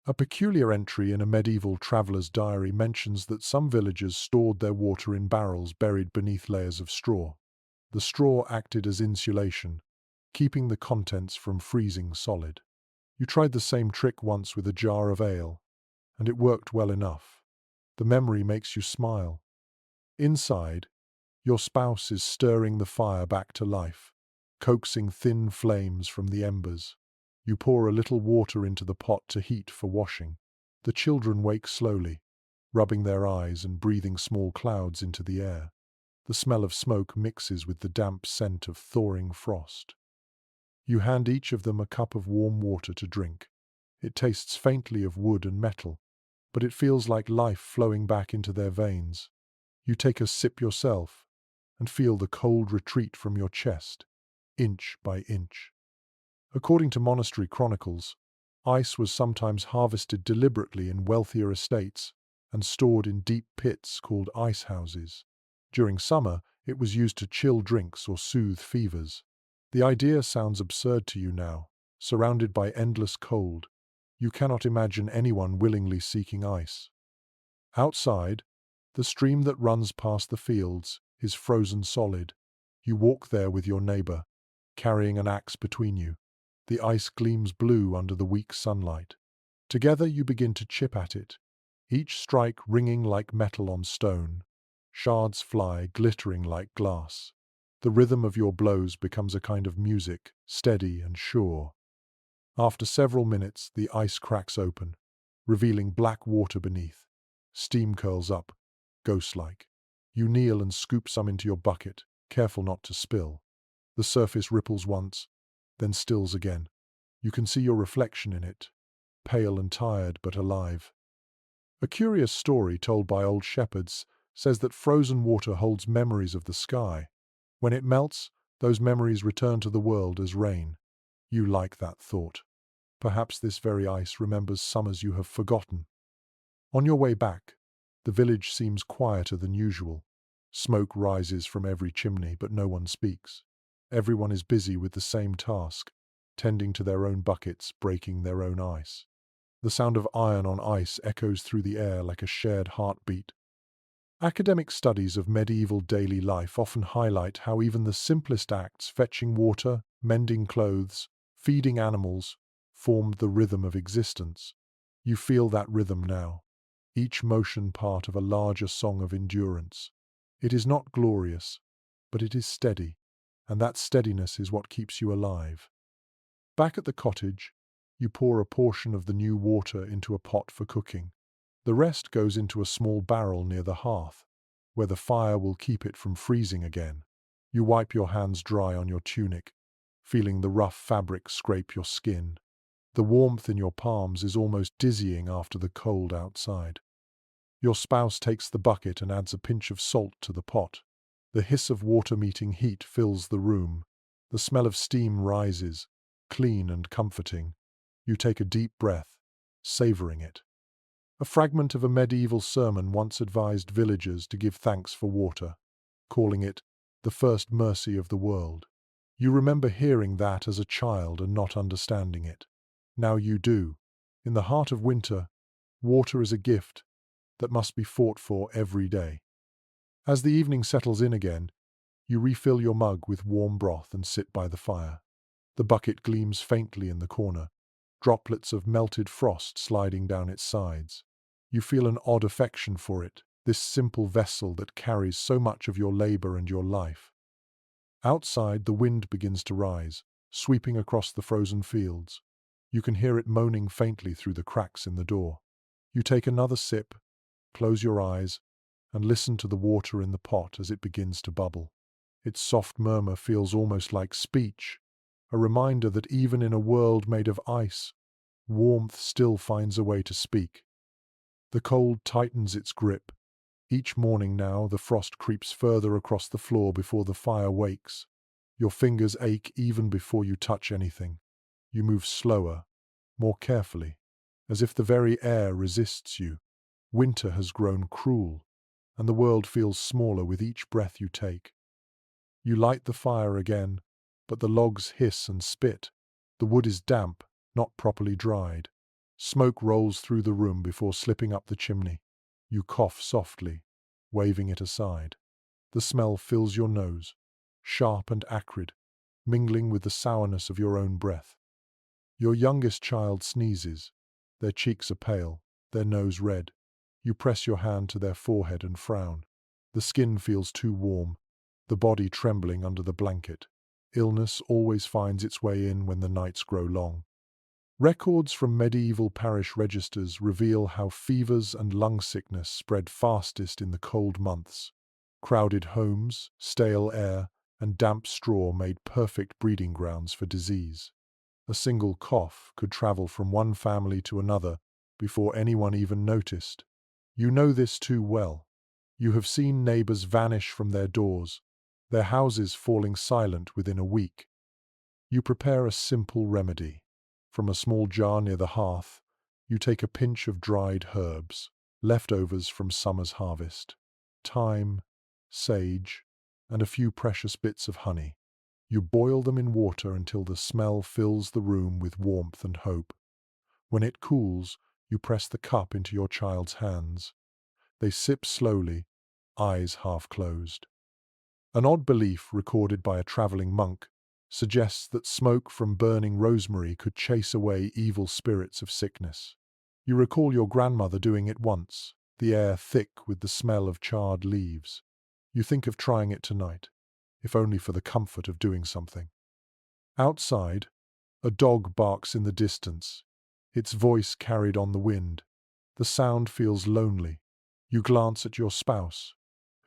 A peculiar entry in a medieval traveller's diary mentions that some villagers stored their water in barrels buried beneath layers of straw. The straw acted as insulation, keeping the contents from freezing solid. You tried the same trick once with a jar of ale, and it worked well enough. The memory makes you smile. Inside, your spouse is stirring the fire back to life, coaxing thin flames from the embers. You pour a little water into the pot to heat for washing. The children wake slowly, rubbing their eyes and breathing small clouds into the air. The smell of smoke mixes with the damp scent of thawing frost. You hand each of them a cup of warm water to drink. It tastes faintly of wood and metal, but it feels like life flowing back into their veins. You take a sip yourself and feel the cold retreat from your chest, inch by inch. According to monastery chronicles, ice was sometimes harvested deliberately in wealthier estates and stored in deep pits called ice houses. During summer, it was used to chill drinks or soothe fevers. The idea sounds absurd to you now. Surrounded by endless cold, you cannot imagine anyone willingly seeking ice. Outside, the stream that runs past the fields is frozen solid. You walk there with your neighbor, carrying an axe between you. The ice gleams blue under the weak sunlight. Together you begin to chip at it, each strike ringing like metal on stone. Shards fly, glittering like glass. The rhythm of your blows becomes a kind of music, steady and sure. After several minutes, the ice cracks open, revealing black water beneath. Steam curls up, ghost-like. You kneel and scoop some into your bucket, careful not to spill. The surface ripples once, then stills again. You can see your reflection in it, pale and tired but alive. A curious story told by old shepherds says that frozen water holds memories of the sky. When it melts, those memories return to the world as rain. You like that thought. Perhaps this very ice remembers summers you have forgotten. On your way back, the village seems quieter than usual. Smoke rises from every chimney, but no one speaks. Everyone is busy with the same task, tending to their own buckets, breaking their own ice. The sound of iron on ice echoes through the air like a shared heartbeat. Academic studies of medieval daily life often highlight how even the simplest acts, fetching water, mending clothes, feeding animals, formed the rhythm of existence. You feel that rhythm now, each motion part of a larger song of endurance. It is not glorious, but it is steady, and that steadiness is what keeps you alive. Back at the cottage, you pour a portion of the new water into a pot for cooking. The rest goes into a small barrel near the hearth, where the fire will keep it from freezing again. You wipe your hands dry on your tunic, feeling the rough fabric scrape your skin. The warmth in your palms is almost dizzying after the cold outside. Your spouse takes the bucket and adds a pinch of salt to the pot. The hiss of water meeting heat fills the room. The smell of steam rises, clean and comforting. You take a deep breath, savoring it. A fragment of a medieval sermon once advised villagers to give thanks for water, calling it the first mercy of the world. You remember hearing that as a child and not understanding it. Now you do. In the heart of winter, water is a gift that must be fought for every day. As the evening settles in again, you refill your mug with warm broth and sit by the fire. The bucket gleams faintly in the corner, droplets of melted frost sliding down its sides. You feel an odd affection for it, this simple vessel that carries so much of your labor and your life. Outside, the wind begins to rise, sweeping across the frozen fields. You can hear it moaning faintly through the cracks in the door. You take another sip, close your eyes, and listen to the water in the pot as it begins to bubble. Its soft murmur feels almost like speech, a reminder that even in a world made of ice, warmth still finds a way to speak. The cold tightens its grip. Each morning now, the frost creeps further across the floor before the fire wakes. Your fingers ache even before you touch anything. You move slower, more carefully, as if the very air resists you. Winter has grown cruel, and the world feels smaller with each breath you take. You light the fire again, but the logs hiss and spit. The wood is damp, not properly dried. Smoke rolls through the room before slipping up the chimney. You cough softly, waving it aside. The smell fills your nose, sharp and acrid, mingling with the sourness of your own breath. Your youngest child sneezes. Their cheeks are pale, their nose red. You press your hand to their forehead and frown. The skin feels too warm, the body trembling under the blanket. Illness always finds its way in when the nights grow long. Records from medieval parish registers reveal how fevers and lung sickness spread fastest in the cold months. Crowded homes, stale air, and damp straw made perfect breeding grounds for disease. A single cough could travel from one family to another before anyone even noticed. You know this too well. You have seen neighbors vanish from their doors, their houses falling silent within a week. You prepare a simple remedy. From a small jar near the hearth, you take a pinch of dried herbs, leftovers from summer's harvest, thyme, sage, and a few precious bits of honey. You boil them in water until the smell fills the room with warmth and hope. When it cools, you press the cup into your child's hands. They sip slowly, eyes half closed. An odd belief recorded by a traveling monk suggests that smoke from burning rosemary could chase away evil spirits of sickness. You recall your grandmother doing it once, the air thick with the smell of charred leaves. You think of trying it tonight, if only for the comfort of doing something. Outside, a dog barks in the distance, its voice carried on the wind. The sound feels lonely. You glance at your spouse,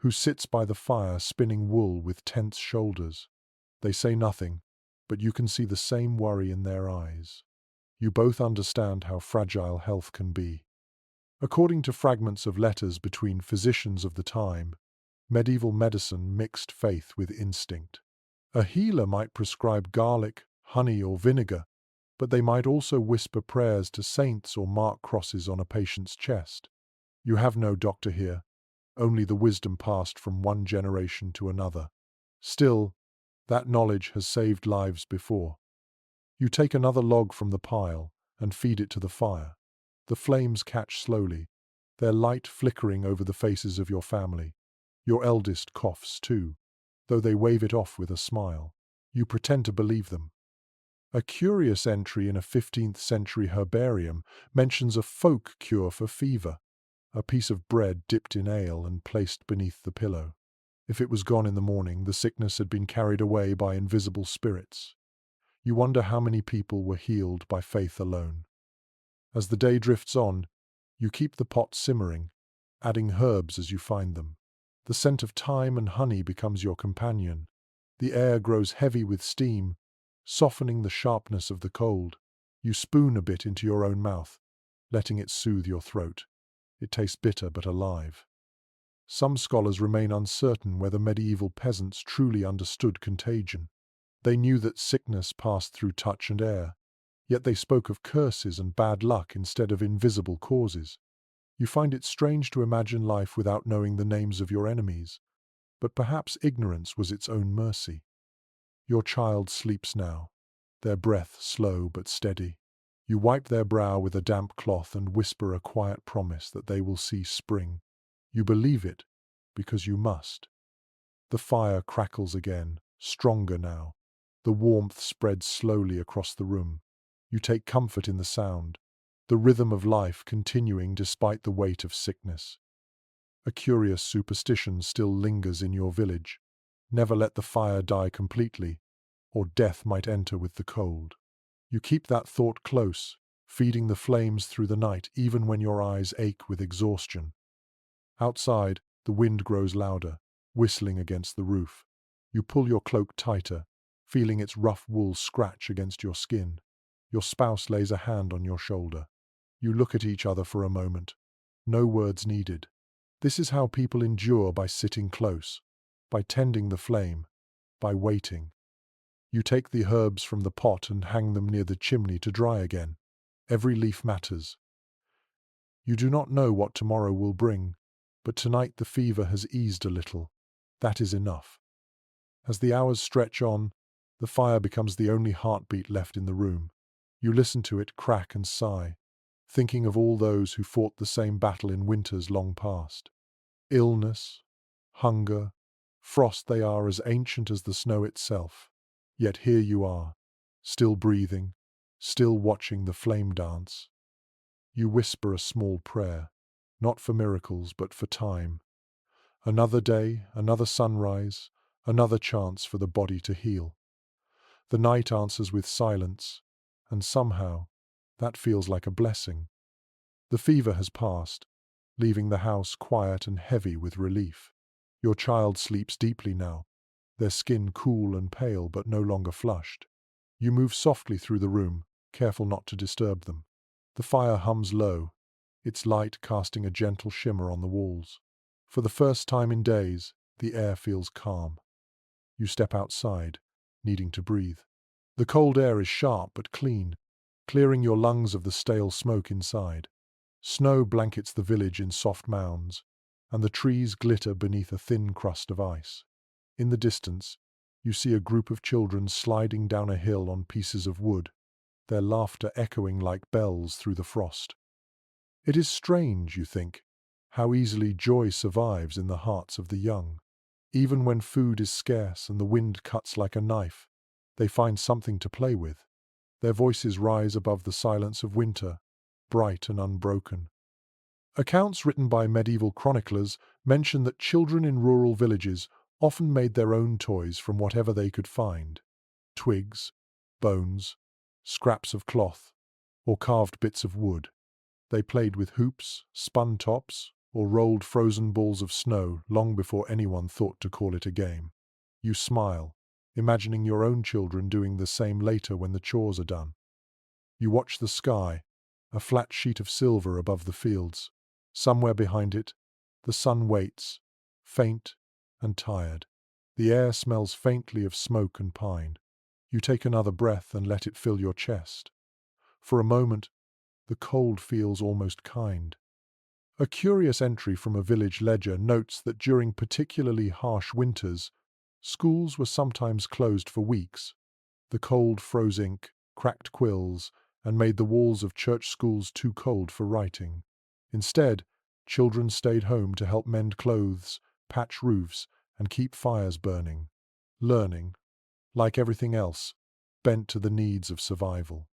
who sits by the fire spinning wool with tense shoulders. They say nothing, but you can see the same worry in their eyes. You both understand how fragile health can be. According to fragments of letters between physicians of the time, medieval medicine mixed faith with instinct. A healer might prescribe garlic, honey, or vinegar, but they might also whisper prayers to saints or mark crosses on a patient's chest. You have no doctor here, only the wisdom passed from one generation to another. Still, that knowledge has saved lives before. You take another log from the pile and feed it to the fire. The flames catch slowly, their light flickering over the faces of your family. Your eldest coughs too, though they wave it off with a smile. You pretend to believe them. A curious entry in a 15th century herbarium mentions a folk cure for fever, a piece of bread dipped in ale and placed beneath the pillow. If it was gone in the morning, the sickness had been carried away by invisible spirits. You wonder how many people were healed by faith alone. As the day drifts on, you keep the pot simmering, adding herbs as you find them. The scent of thyme and honey becomes your companion. The air grows heavy with steam, softening the sharpness of the cold. You spoon a bit into your own mouth, letting it soothe your throat. It tastes bitter but alive. Some scholars remain uncertain whether medieval peasants truly understood contagion. They knew that sickness passed through touch and air, yet they spoke of curses and bad luck instead of invisible causes. You find it strange to imagine life without knowing the names of your enemies, but perhaps ignorance was its own mercy. Your child sleeps now, their breath slow but steady. You wipe their brow with a damp cloth and whisper a quiet promise that they will see spring. You believe it because you must. The fire crackles again, stronger now. The warmth spreads slowly across the room. You take comfort in the sound, the rhythm of life continuing despite the weight of sickness. A curious superstition still lingers in your village. Never let the fire die completely, or death might enter with the cold. You keep that thought close, feeding the flames through the night even when your eyes ache with exhaustion. Outside, the wind grows louder, whistling against the roof. You pull your cloak tighter, feeling its rough wool scratch against your skin. Your spouse lays a hand on your shoulder. You look at each other for a moment. No words needed. This is how people endure, by sitting close, by tending the flame, by waiting. You take the herbs from the pot and hang them near the chimney to dry again. Every leaf matters. You do not know what tomorrow will bring, but tonight the fever has eased a little. That is enough. As the hours stretch on, the fire becomes the only heartbeat left in the room. You listen to it crack and sigh, thinking of all those who fought the same battle in winters long past. Illness, hunger, frost, they are as ancient as the snow itself. Yet here you are, still breathing, still watching the flame dance. You whisper a small prayer, not for miracles but for time. Another day, another sunrise, another chance for the body to heal. The night answers with silence, and somehow that feels like a blessing. The fever has passed, leaving the house quiet and heavy with relief. Your child sleeps deeply now, their skin cool and pale but no longer flushed. You move softly through the room, careful not to disturb them. The fire hums low, its light casting a gentle shimmer on the walls. For the first time in days, the air feels calm. You step outside, needing to breathe. The cold air is sharp but clean, clearing your lungs of the stale smoke inside. Snow blankets the village in soft mounds, and the trees glitter beneath a thin crust of ice. In the distance, you see a group of children sliding down a hill on pieces of wood, their laughter echoing like bells through the frost. It is strange, you think, how easily joy survives in the hearts of the young. Even when food is scarce and the wind cuts like a knife, they find something to play with. Their voices rise above the silence of winter, bright and unbroken. Accounts written by medieval chroniclers mention that children in rural villages often made their own toys from whatever they could find: twigs, bones, scraps of cloth, or carved bits of wood. They played with hoops, spun tops, or rolled frozen balls of snow long before anyone thought to call it a game. You smile, imagining your own children doing the same later when the chores are done. You watch the sky, a flat sheet of silver above the fields. Somewhere behind it, the sun waits, faint and tired. The air smells faintly of smoke and pine. You take another breath and let it fill your chest. For a moment, the cold feels almost kind. A curious entry from a village ledger notes that during particularly harsh winters, schools were sometimes closed for weeks. The cold froze ink, cracked quills, and made the walls of church schools too cold for writing. Instead, children stayed home to help mend clothes, patch roofs, and keep fires burning. Learning, like everything else, bent to the needs of survival.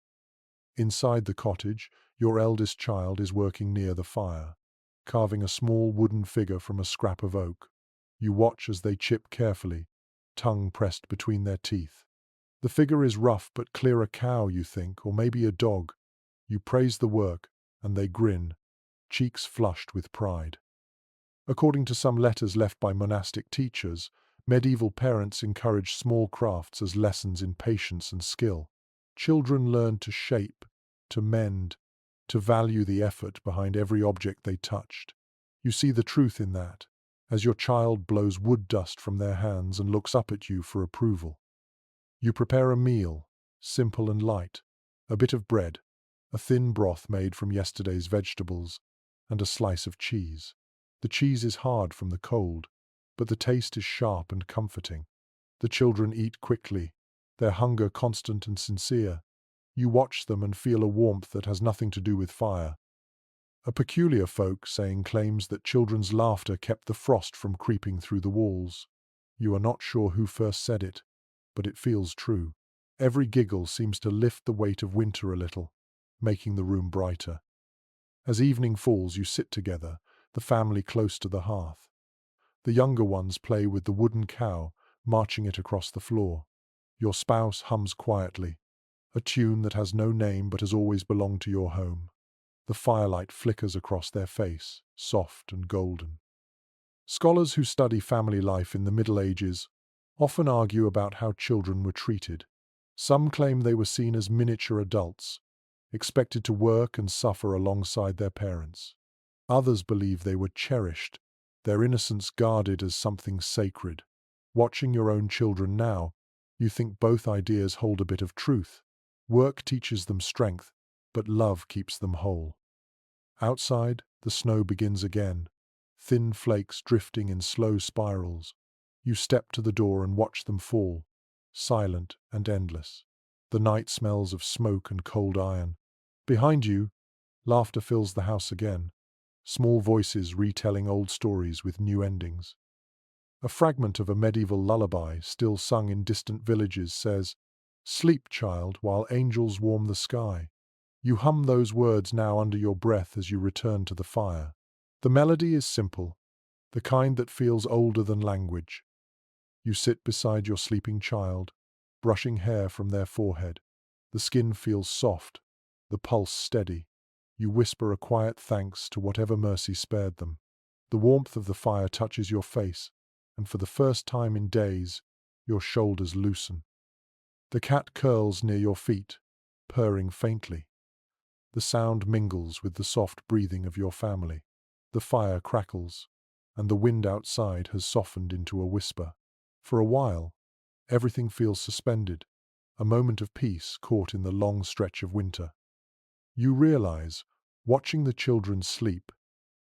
Inside the cottage, your eldest child is working near the fire, carving a small wooden figure from a scrap of oak. You watch as they chip carefully, tongue pressed between their teeth. The figure is rough but clear, a cow, you think, or maybe a dog. You praise the work, and they grin, cheeks flushed with pride. According to some letters left by monastic teachers, medieval parents encouraged small crafts as lessons in patience and skill. Children learned to shape, to mend, to value the effort behind every object they touched. You see the truth in that, as your child blows wood dust from their hands and looks up at you for approval. You prepare a meal, simple and light: a bit of bread, a thin broth made from yesterday's vegetables, and a slice of cheese. The cheese is hard from the cold, but the taste is sharp and comforting. The children eat quickly, their hunger constant and sincere. You watch them and feel a warmth that has nothing to do with fire. A peculiar folk saying claims that children's laughter kept the frost from creeping through the walls. You are not sure who first said it, but it feels true. Every giggle seems to lift the weight of winter a little, making the room brighter. As evening falls, you sit together, the family close to the hearth. The younger ones play with the wooden cow, marching it across the floor. Your spouse hums quietly, a tune that has no name but has always belonged to your home. The firelight flickers across their face, soft and golden. Scholars who study family life in the Middle Ages often argue about how children were treated. Some claim they were seen as miniature adults, expected to work and suffer alongside their parents. Others believe they were cherished, their innocence guarded as something sacred. Watching your own children now, you think both ideas hold a bit of truth. Work teaches them strength, but love keeps them whole. Outside, the snow begins again, thin flakes drifting in slow spirals. You step to the door and watch them fall, silent and endless. The night smells of smoke and cold iron. Behind you, laughter fills the house again, small voices retelling old stories with new endings. A fragment of a medieval lullaby, still sung in distant villages, says, "Sleep, child, while angels warm the sky." You hum those words now under your breath as you return to the fire. The melody is simple, the kind that feels older than language. You sit beside your sleeping child, brushing hair from their forehead. The skin feels soft, the pulse steady. You whisper a quiet thanks to whatever mercy spared them. The warmth of the fire touches your face, and for the first time in days, your shoulders loosen. The cat curls near your feet, purring faintly. The sound mingles with the soft breathing of your family. The fire crackles, and the wind outside has softened into a whisper. For a while, everything feels suspended, a moment of peace caught in the long stretch of winter. You realize, watching the children sleep,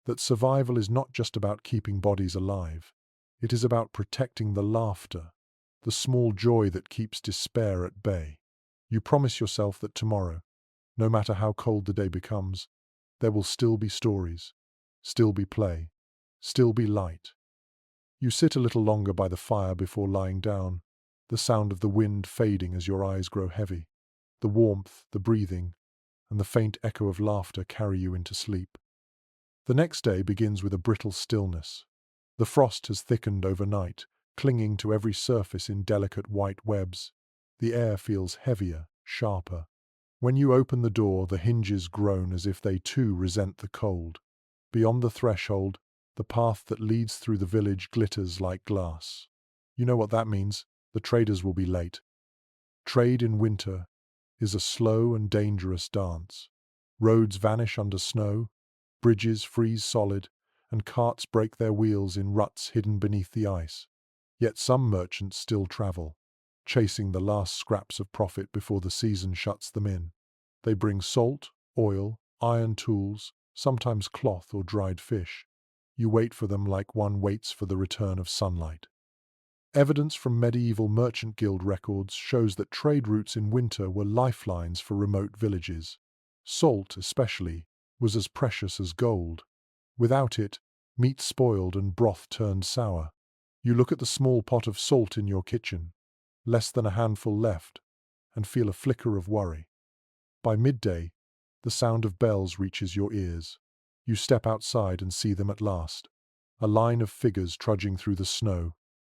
that survival is not just about keeping bodies alive. It is about protecting the laughter, the small joy that keeps despair at bay. You promise yourself that tomorrow, no matter how cold the day becomes, there will still be stories, still be play, still be light. You sit a little longer by the fire before lying down, the sound of the wind fading as your eyes grow heavy. The warmth, the breathing, and the faint echo of laughter carry you into sleep. The next day begins with a brittle stillness. The frost has thickened overnight, clinging to every surface in delicate white webs. The air feels heavier, sharper. When you open the door, the hinges groan as if they too resent the cold. Beyond the threshold, the path that leads through the village glitters like glass. You know what that means. The traders will be late. Trade in winter is a slow and dangerous dance. Roads vanish under snow, bridges freeze solid, and carts break their wheels in ruts hidden beneath the ice. Yet some merchants still travel, chasing the last scraps of profit before the season shuts them in. They bring salt, oil, iron tools, sometimes cloth or dried fish. You wait for them like one waits for the return of sunlight. Evidence from medieval merchant guild records shows that trade routes in winter were lifelines for remote villages. Salt, especially, was as precious as gold. Without it, meat spoiled and broth turned sour. You look at the small pot of salt in your kitchen, less than a handful left, and feel a flicker of worry. By midday, the sound of bells reaches your ears. You step outside and see them at last. A line of figures trudging through the snow,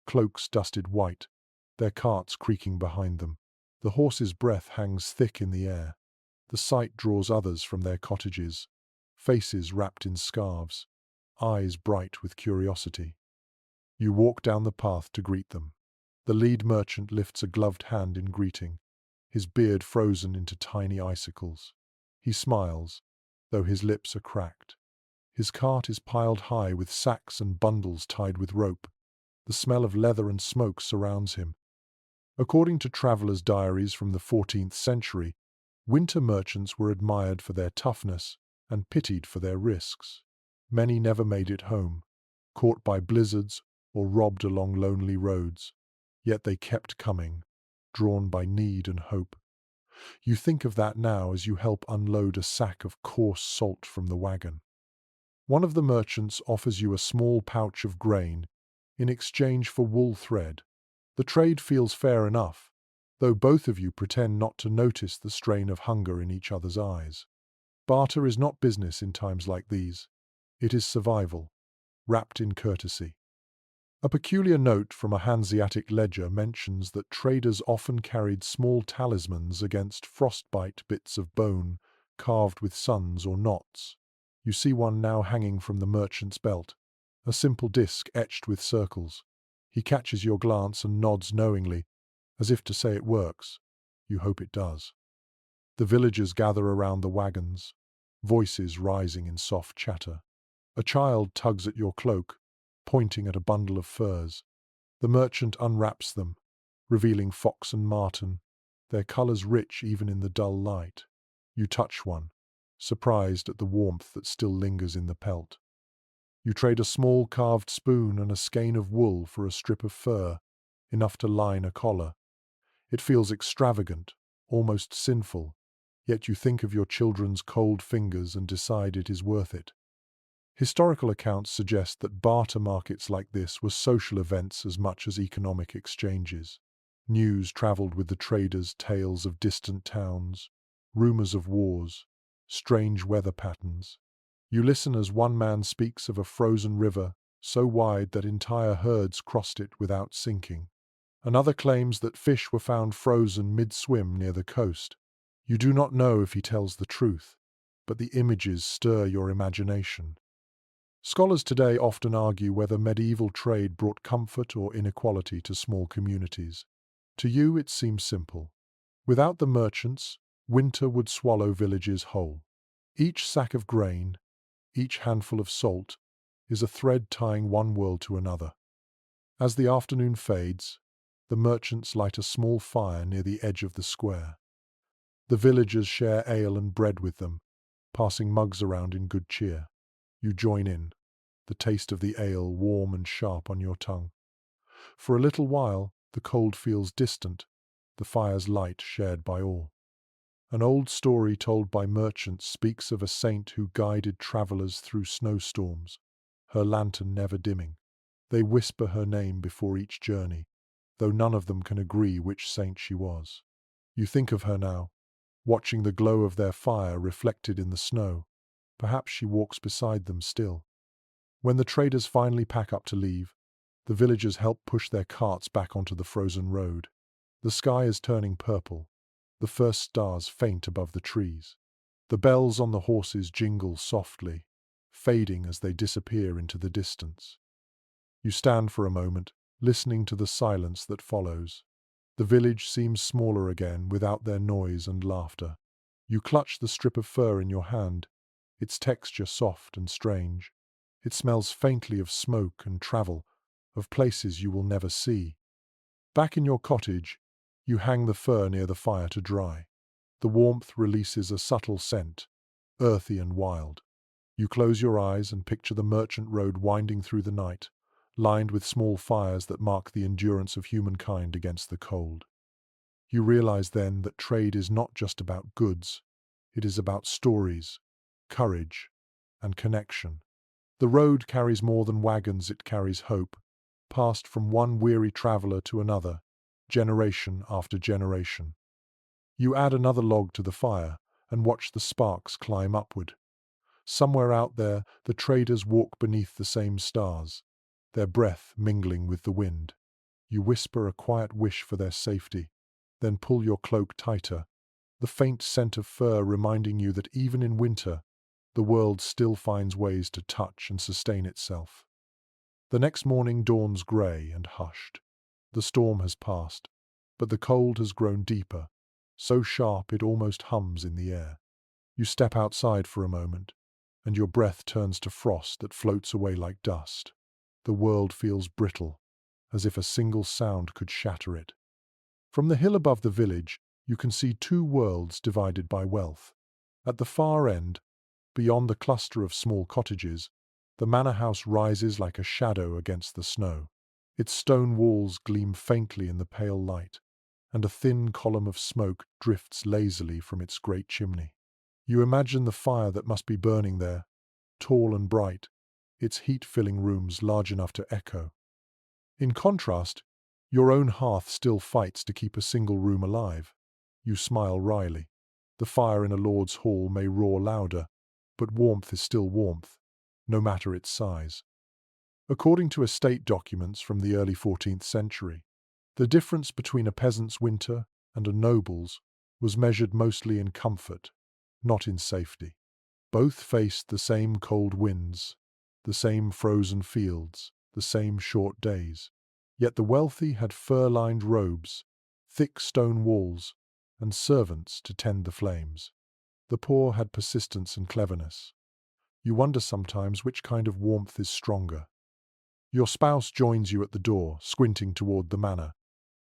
cloaks dusted white, their carts creaking behind them. The horse's breath hangs thick in the air. The sight draws others from their cottages, faces wrapped in scarves, eyes bright with curiosity. You walk down the path to greet them. The lead merchant lifts a gloved hand in greeting, his beard frozen into tiny icicles. He smiles, though his lips are cracked. His cart is piled high with sacks and bundles tied with rope. The smell of leather and smoke surrounds him. According to travelers' diaries from the 14th century, winter merchants were admired for their toughness and pitied for their risks. Many never made it home, caught by blizzards or robbed along lonely roads. Yet they kept coming, drawn by need and hope. You think of that now as you help unload a sack of coarse salt from the wagon. One of the merchants offers you a small pouch of grain in exchange for wool thread. The trade feels fair enough, though both of you pretend not to notice the strain of hunger in each other's eyes. Barter is not business in times like these. It is survival, wrapped in courtesy. A peculiar note from a Hanseatic ledger mentions that traders often carried small talismans against frostbite, bits of bone carved with suns or knots. You see one now hanging from the merchant's belt, a simple disc etched with circles. He catches your glance and nods knowingly, as if to say it works. You hope it does. The villagers gather around the wagons, voices rising in soft chatter. A child tugs at your cloak, pointing at a bundle of furs. The merchant unwraps them, revealing fox and marten, their colours rich even in the dull light. You touch one, surprised at the warmth that still lingers in the pelt. You trade a small carved spoon and a skein of wool for a strip of fur, enough to line a collar. It feels extravagant, almost sinful, yet you think of your children's cold fingers and decide it is worth it. Historical accounts suggest that barter markets like this were social events as much as economic exchanges. News travelled with the traders, tales of distant towns, rumours of wars, strange weather patterns. You listen as one man speaks of a frozen river so wide that entire herds crossed it without sinking. Another claims that fish were found frozen mid-swim near the coast. You do not know if he tells the truth, but the images stir your imagination. Scholars today often argue whether medieval trade brought comfort or inequality to small communities. To you, it seems simple. Without the merchants, winter would swallow villages whole. Each sack of grain, each handful of salt, is a thread tying one world to another. As the afternoon fades, the merchants light a small fire near the edge of the square. The villagers share ale and bread with them, passing mugs around in good cheer. You join in, the taste of the ale warm and sharp on your tongue. For a little while, the cold feels distant, the fire's light shared by all. An old story told by merchants speaks of a saint who guided travellers through snowstorms, her lantern never dimming. They whisper her name before each journey, though none of them can agree which saint she was. You think of her now, watching the glow of their fire reflected in the snow. Perhaps she walks beside them still. When the traders finally pack up to leave, the villagers help push their carts back onto the frozen road. The sky is turning purple, the first stars faint above the trees. The bells on the horses jingle softly, fading as they disappear into the distance. You stand for a moment, listening to the silence that follows. The village seems smaller again without their noise and laughter. You clutch the strip of fur in your hand, its texture soft and strange. It smells faintly of smoke and travel, of places you will never see. Back in your cottage, you hang the fur near the fire to dry. The warmth releases a subtle scent, earthy and wild. You close your eyes and picture the merchant road winding through the night, lined with small fires that mark the endurance of humankind against the cold. You realize then that trade is not just about goods, it is about stories, courage, and connection. The road carries more than wagons, it carries hope, passed from one weary traveller to another, generation after generation. You add another log to the fire and watch the sparks climb upward. Somewhere out there, the traders walk beneath the same stars, their breath mingling with the wind. You whisper a quiet wish for their safety, then pull your cloak tighter, the faint scent of fur reminding you that even in winter, the world still finds ways to touch and sustain itself. The next morning dawns grey and hushed. The storm has passed, but the cold has grown deeper, so sharp it almost hums in the air. You step outside for a moment, and your breath turns to frost that floats away like dust. The world feels brittle, as if a single sound could shatter it. From the hill above the village, you can see two worlds divided by wealth. At the far end, beyond the cluster of small cottages, the manor house rises like a shadow against the snow. Its stone walls gleam faintly in the pale light, and a thin column of smoke drifts lazily from its great chimney. You imagine the fire that must be burning there, tall and bright, its heat filling rooms large enough to echo. In contrast, your own hearth still fights to keep a single room alive. You smile wryly. The fire in a lord's hall may roar louder, but warmth is still warmth, no matter its size. According to estate documents from the early 14th century, the difference between a peasant's winter and a noble's was measured mostly in comfort, not in safety. Both faced the same cold winds, the same frozen fields, the same short days. Yet the wealthy had fur-lined robes, thick stone walls, and servants to tend the flames. The poor had persistence and cleverness. You wonder sometimes which kind of warmth is stronger. Your spouse joins you at the door, squinting toward the manor.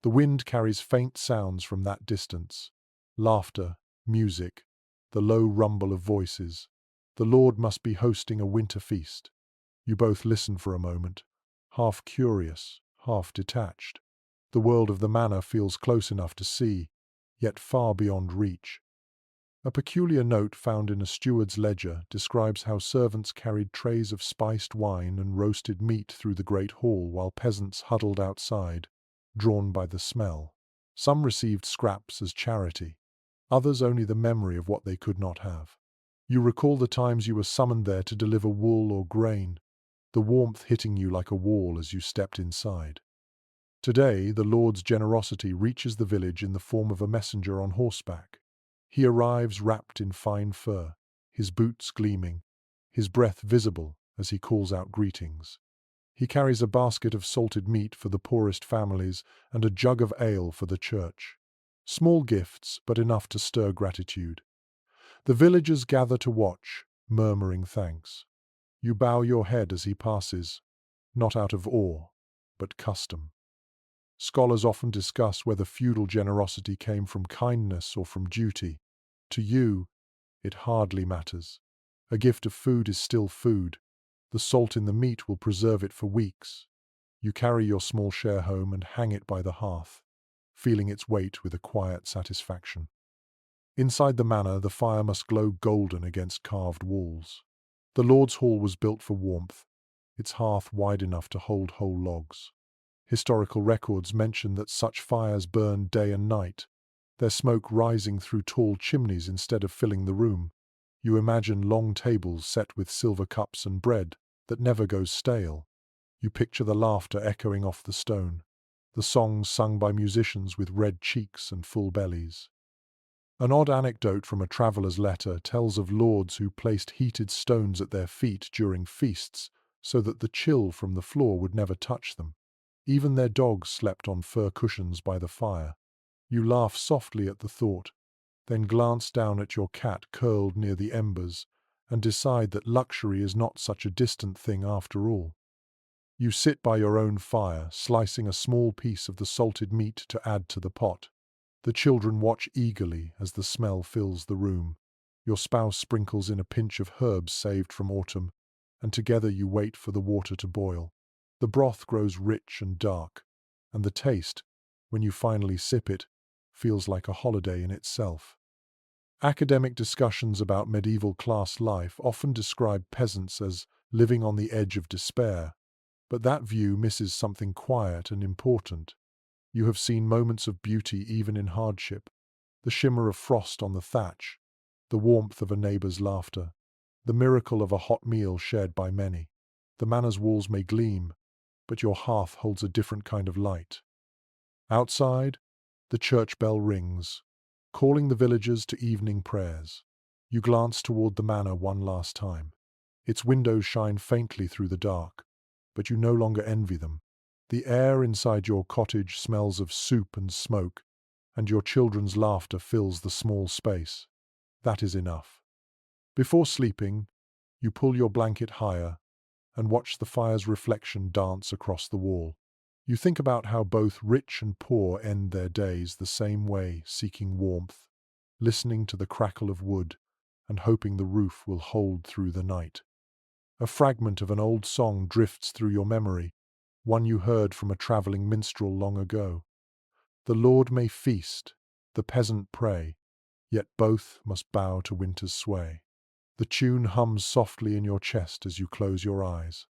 The wind carries faint sounds from that distance. Laughter, music, the low rumble of voices. The Lord must be hosting a winter feast. You both listen for a moment, half curious, half detached. The world of the manor feels close enough to see, yet far beyond reach. A peculiar note found in a steward's ledger describes how servants carried trays of spiced wine and roasted meat through the great hall while peasants huddled outside, drawn by the smell. Some received scraps as charity, others only the memory of what they could not have. You recall the times you were summoned there to deliver wool or grain, the warmth hitting you like a wall as you stepped inside. Today, the Lord's generosity reaches the village in the form of a messenger on horseback. He arrives wrapped in fine fur, his boots gleaming, his breath visible as he calls out greetings. He carries a basket of salted meat for the poorest families and a jug of ale for the church. Small gifts, but enough to stir gratitude. The villagers gather to watch, murmuring thanks. You bow your head as he passes, not out of awe, but custom. Scholars often discuss whether feudal generosity came from kindness or from duty. To you, it hardly matters. A gift of food is still food. The salt in the meat will preserve it for weeks. You carry your small share home and hang it by the hearth, feeling its weight with a quiet satisfaction. Inside the manor, the fire must glow golden against carved walls. The Lord's Hall was built for warmth, its hearth wide enough to hold whole logs. Historical records mention that such fires burned day and night, their smoke rising through tall chimneys instead of filling the room. You imagine long tables set with silver cups and bread that never goes stale. You picture the laughter echoing off the stone, the songs sung by musicians with red cheeks and full bellies. An odd anecdote from a traveller's letter tells of lords who placed heated stones at their feet during feasts so that the chill from the floor would never touch them. Even their dogs slept on fur cushions by the fire. You laugh softly at the thought, then glance down at your cat curled near the embers and decide that luxury is not such a distant thing after all. You sit by your own fire, slicing a small piece of the salted meat to add to the pot. The children watch eagerly as the smell fills the room. Your spouse sprinkles in a pinch of herbs saved from autumn, and together you wait for the water to boil. The broth grows rich and dark, and the taste, when you finally sip it, feels like a holiday in itself. Academic discussions about medieval class life often describe peasants as living on the edge of despair, but that view misses something quiet and important. You have seen moments of beauty even in hardship, the shimmer of frost on the thatch, the warmth of a neighbor's laughter, the miracle of a hot meal shared by many. The manor's walls may gleam, but your hearth holds a different kind of light. Outside, the church bell rings, calling the villagers to evening prayers. You glance toward the manor one last time. Its windows shine faintly through the dark, but you no longer envy them. The air inside your cottage smells of soup and smoke, and your children's laughter fills the small space. That is enough. Before sleeping, you pull your blanket higher and watch the fire's reflection dance across the wall. You think about how both rich and poor end their days the same way, seeking warmth, listening to the crackle of wood, and hoping the roof will hold through the night. A fragment of an old song drifts through your memory, one you heard from a traveling minstrel long ago. The Lord may feast, the peasant pray, yet both must bow to winter's sway. The tune hums softly in your chest as you close your eyes.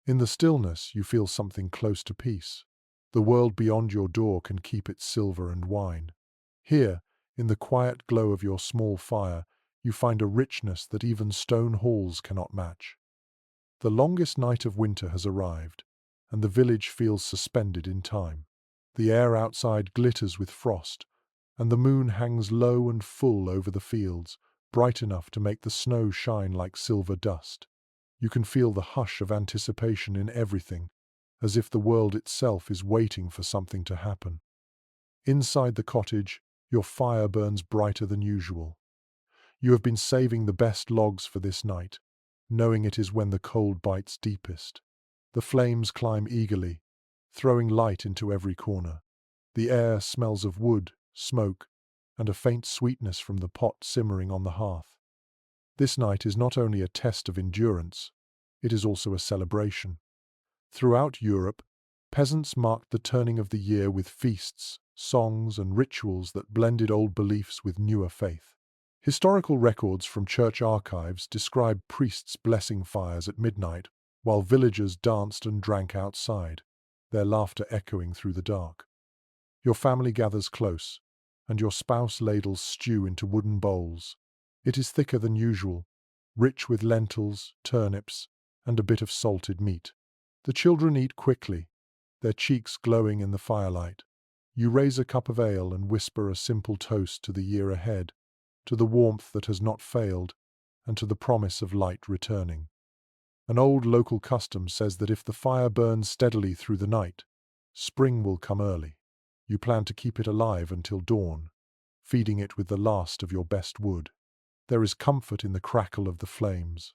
In the stillness, you feel something close to peace. The world beyond your door can keep its silver and wine. Here, in the quiet glow of your small fire, you find a richness that even stone halls cannot match. The longest night of winter has arrived, and the village feels suspended in time. The air outside glitters with frost, and the moon hangs low and full over the fields, bright enough to make the snow shine like silver dust. You can feel the hush of anticipation in everything, as if the world itself is waiting for something to happen. Inside the cottage, your fire burns brighter than usual. You have been saving the best logs for this night, knowing it is when the cold bites deepest. The flames climb eagerly, throwing light into every corner. The air smells of wood, smoke, and a faint sweetness from the pot simmering on the hearth. This night is not only a test of endurance, it is also a celebration. Throughout Europe, peasants marked the turning of the year with feasts, songs, and rituals that blended old beliefs with newer faith. Historical records from church archives describe priests blessing fires at midnight while villagers danced and drank outside, their laughter echoing through the dark. Your family gathers close, and your spouse ladles stew into wooden bowls. It is thicker than usual, rich with lentils, turnips, and a bit of salted meat. The children eat quickly, their cheeks glowing in the firelight. You raise a cup of ale and whisper a simple toast to the year ahead, to the warmth that has not failed, and to the promise of light returning. An old local custom says that if the fire burns steadily through the night, spring will come early. You plan to keep it alive until dawn, feeding it with the last of your best wood. There is comfort in the crackle of the flames,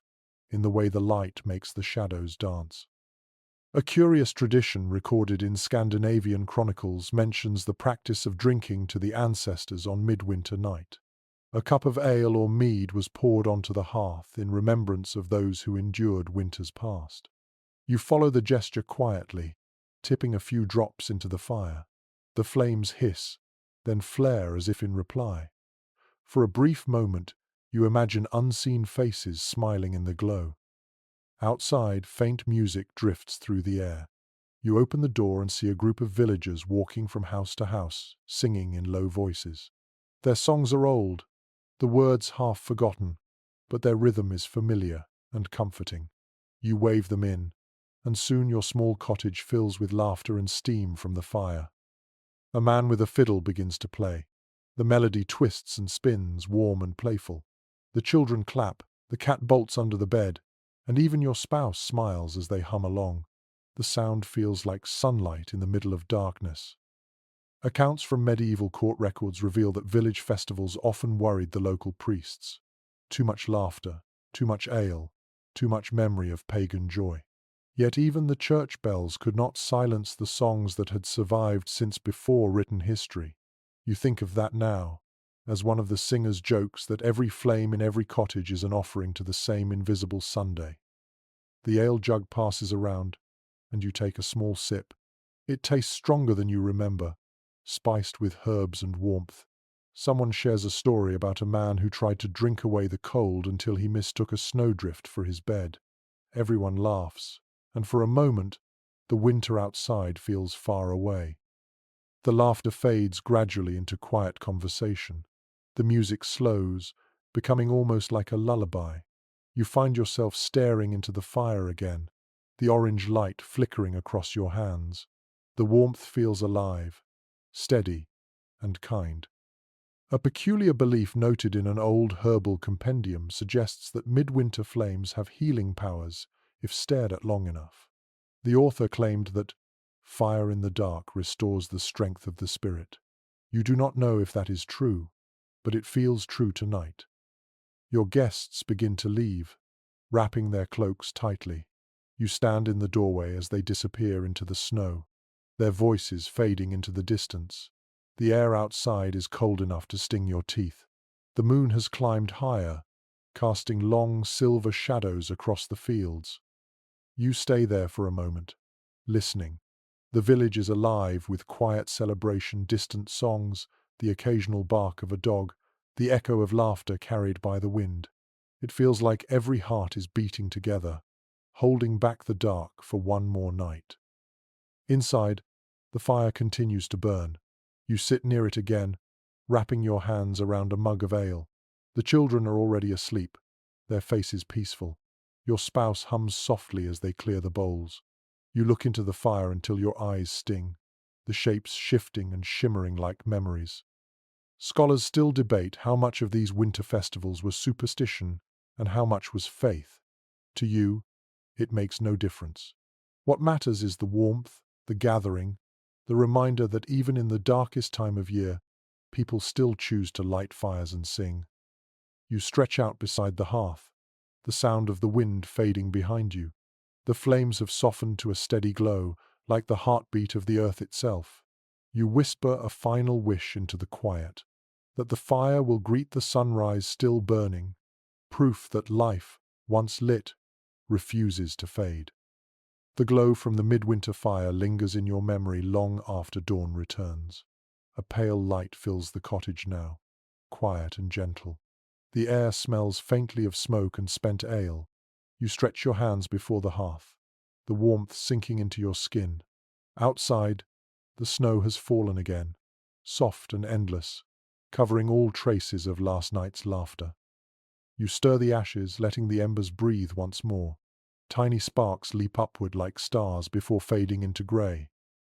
in the way the light makes the shadows dance. A curious tradition recorded in Scandinavian chronicles mentions the practice of drinking to the ancestors on midwinter night. A cup of ale or mead was poured onto the hearth in remembrance of those who endured winters past. You follow the gesture quietly, tipping a few drops into the fire. The flames hiss, then flare as if in reply. For a brief moment, you imagine unseen faces smiling in the glow. Outside, faint music drifts through the air. You open the door and see a group of villagers walking from house to house, singing in low voices. Their songs are old, the words half forgotten, but their rhythm is familiar and comforting. You wave them in, and soon your small cottage fills with laughter and steam from the fire. A man with a fiddle begins to play. The melody twists and spins, warm and playful. The children clap, the cat bolts under the bed, and even your spouse smiles as they hum along. The sound feels like sunlight in the middle of darkness. Accounts from medieval court records reveal that village festivals often worried the local priests. Too much laughter, too much ale, too much memory of pagan joy. Yet even the church bells could not silence the songs that had survived since before written history. You think of that now, as one of the singers jokes that every flame in every cottage is an offering to the same invisible Sunday. The ale jug passes around, and you take a small sip. It tastes stronger than you remember, spiced with herbs and warmth. Someone shares a story about a man who tried to drink away the cold until he mistook a snowdrift for his bed. Everyone laughs, and for a moment, the winter outside feels far away. The laughter fades gradually into quiet conversation. The music slows, becoming almost like a lullaby. You find yourself staring into the fire again, the orange light flickering across your hands. The warmth feels alive, steady, and kind. A peculiar belief noted in an old herbal compendium suggests that midwinter flames have healing powers if stared at long enough. The author claimed that fire in the dark restores the strength of the spirit. You do not know if that is true, but it feels true tonight. Your guests begin to leave, wrapping their cloaks tightly. You stand in the doorway as they disappear into the snow, their voices fading into the distance. The air outside is cold enough to sting your teeth. The moon has climbed higher, casting long silver shadows across the fields. You stay there for a moment, listening. The village is alive with quiet celebration, distant songs, the occasional bark of a dog, the echo of laughter carried by the wind. It feels like every heart is beating together, holding back the dark for one more night. Inside, the fire continues to burn. You sit near it again, wrapping your hands around a mug of ale. The children are already asleep, their faces peaceful. Your spouse hums softly as they clear the bowls. You look into the fire until your eyes sting, the shapes shifting and shimmering like memories. Scholars still debate how much of these winter festivals was superstition and how much was faith. To you, it makes no difference. What matters is the warmth, the gathering, the reminder that even in the darkest time of year, people still choose to light fires and sing. You stretch out beside the hearth, the sound of the wind fading behind you. The flames have softened to a steady glow, like the heartbeat of the earth itself. You whisper a final wish into the quiet, that the fire will greet the sunrise still burning, proof that life, once lit, refuses to fade. The glow from the midwinter fire lingers in your memory long after dawn returns. A pale light fills the cottage now, quiet and gentle. The air smells faintly of smoke and spent ale. You stretch your hands before the hearth, the warmth sinking into your skin. Outside, the snow has fallen again, soft and endless, covering all traces of last night's laughter. You stir the ashes, letting the embers breathe once more. Tiny sparks leap upward like stars before fading into grey.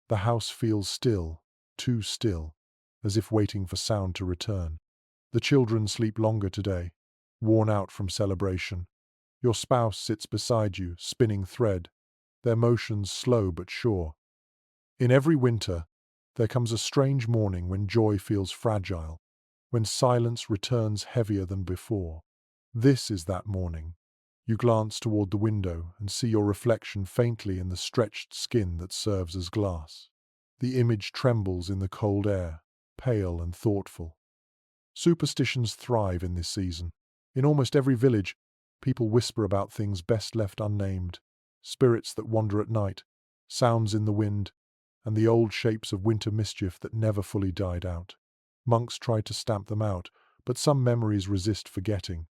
The house feels still, too still, as if waiting for sound to return. The children sleep longer today, worn out from celebration. Your spouse sits beside you, spinning thread, their motions slow but sure. In every winter, there comes a strange morning when joy feels fragile, when silence returns heavier than before. This is that morning. You glance toward the window and see your reflection faintly in the stretched skin that serves as glass. The image trembles in the cold air, pale and thoughtful. Superstitions thrive in this season. In almost every village, people whisper about things best left unnamed, spirits that wander at night, sounds in the wind, and the old shapes of winter mischief that never fully died out. Monks try to stamp them out, but some memories resist forgetting.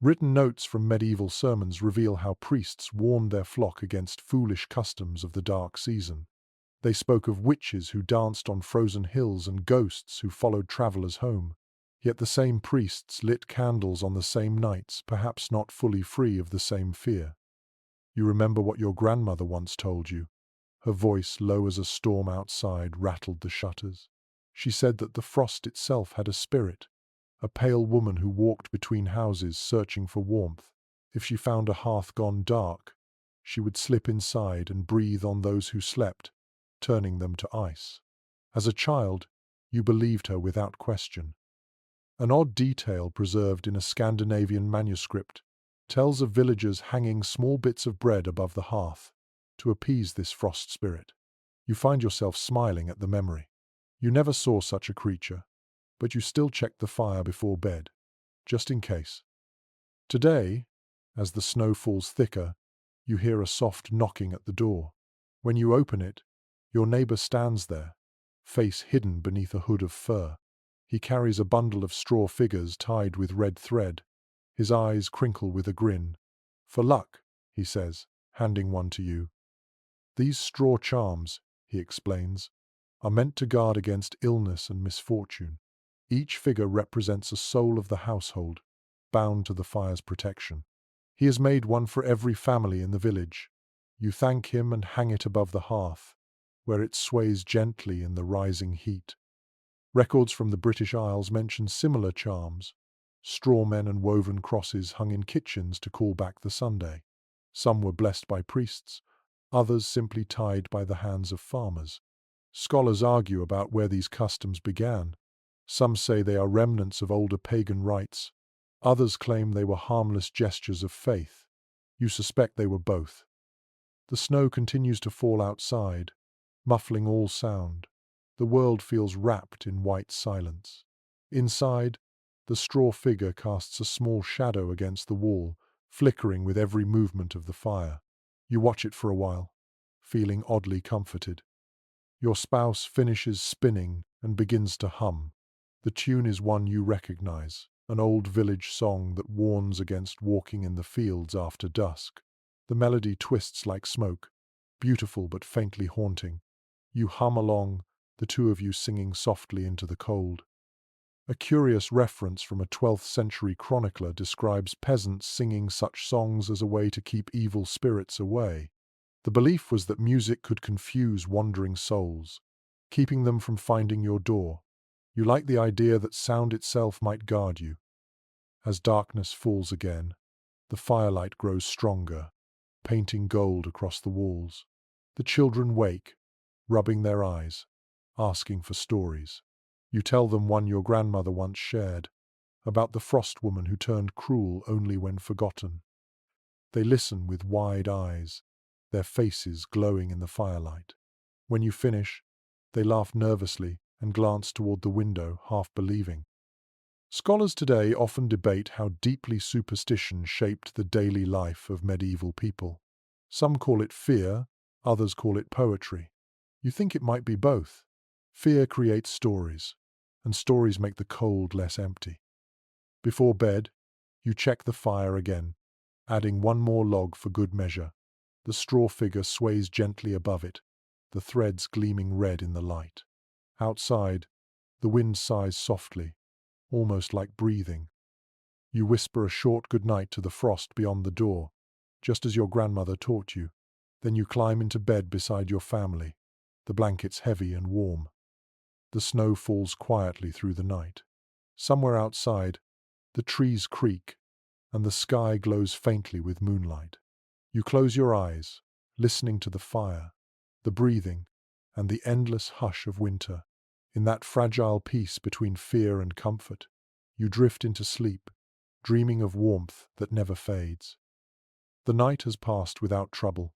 Written notes from medieval sermons reveal how priests warned their flock against foolish customs of the dark season. They spoke of witches who danced on frozen hills and ghosts who followed travelers home. Yet the same priests lit candles on the same nights, perhaps not fully free of the same fear. You remember what your grandmother once told you. Her voice, low as a storm outside, rattled the shutters. She said that the frost itself had a spirit, a pale woman who walked between houses searching for warmth. If she found a hearth gone dark, she would slip inside and breathe on those who slept, turning them to ice. As a child, you believed her without question. An odd detail preserved in a Scandinavian manuscript tells of villagers hanging small bits of bread above the hearth to appease this frost spirit. You find yourself smiling at the memory. You never saw such a creature, but you still check the fire before bed, just in case. Today, as the snow falls thicker, you hear a soft knocking at the door. When you open it, your neighbor stands there, face hidden beneath a hood of fur. He carries a bundle of straw figures tied with red thread. His eyes crinkle with a grin. "For luck," he says, handing one to you. "These straw charms," he explains, "are meant to guard against illness and misfortune. Each figure represents a soul of the household, bound to the fire's protection. He has made one for every family in the village. You thank him and hang it above the hearth, where it sways gently in the rising heat." Records from the British Isles mention similar charms, straw men and woven crosses hung in kitchens to call back the Sunday. Some were blessed by priests, others simply tied by the hands of farmers. Scholars argue about where these customs began. Some say they are remnants of older pagan rites. Others claim they were harmless gestures of faith. You suspect they were both. The snow continues to fall outside, muffling all sound. The world feels wrapped in white silence. Inside, the straw figure casts a small shadow against the wall, flickering with every movement of the fire. You watch it for a while, feeling oddly comforted. Your spouse finishes spinning and begins to hum. The tune is one you recognize, an old village song that warns against walking in the fields after dusk. The melody twists like smoke, beautiful but faintly haunting. You hum along, the two of you singing softly into the cold. A curious reference from a 12th century chronicler describes peasants singing such songs as a way to keep evil spirits away. The belief was that music could confuse wandering souls, keeping them from finding your door. You like the idea that sound itself might guard you. As darkness falls again, the firelight grows stronger, painting gold across the walls. The children wake, rubbing their eyes, asking for stories. You tell them one your grandmother once shared, about the frost woman who turned cruel only when forgotten. They listen with wide eyes, their faces glowing in the firelight. When you finish, they laugh nervously and glance toward the window, half believing. Scholars today often debate how deeply superstition shaped the daily life of medieval people. Some call it fear, others call it poetry. You think it might be both. Fear creates stories, and stories make the cold less empty. Before bed, you check the fire again, adding one more log for good measure. The straw figure sways gently above it, the threads gleaming red in the light. Outside, the wind sighs softly, almost like breathing. You whisper a short goodnight to the frost beyond the door, just as your grandmother taught you. Then you climb into bed beside your family, the blankets heavy and warm. The snow falls quietly through the night. Somewhere outside, the trees creak, and the sky glows faintly with moonlight. You close your eyes, listening to the fire, the breathing, and the endless hush of winter. In that fragile peace between fear and comfort, you drift into sleep, dreaming of warmth that never fades. The night has passed without trouble,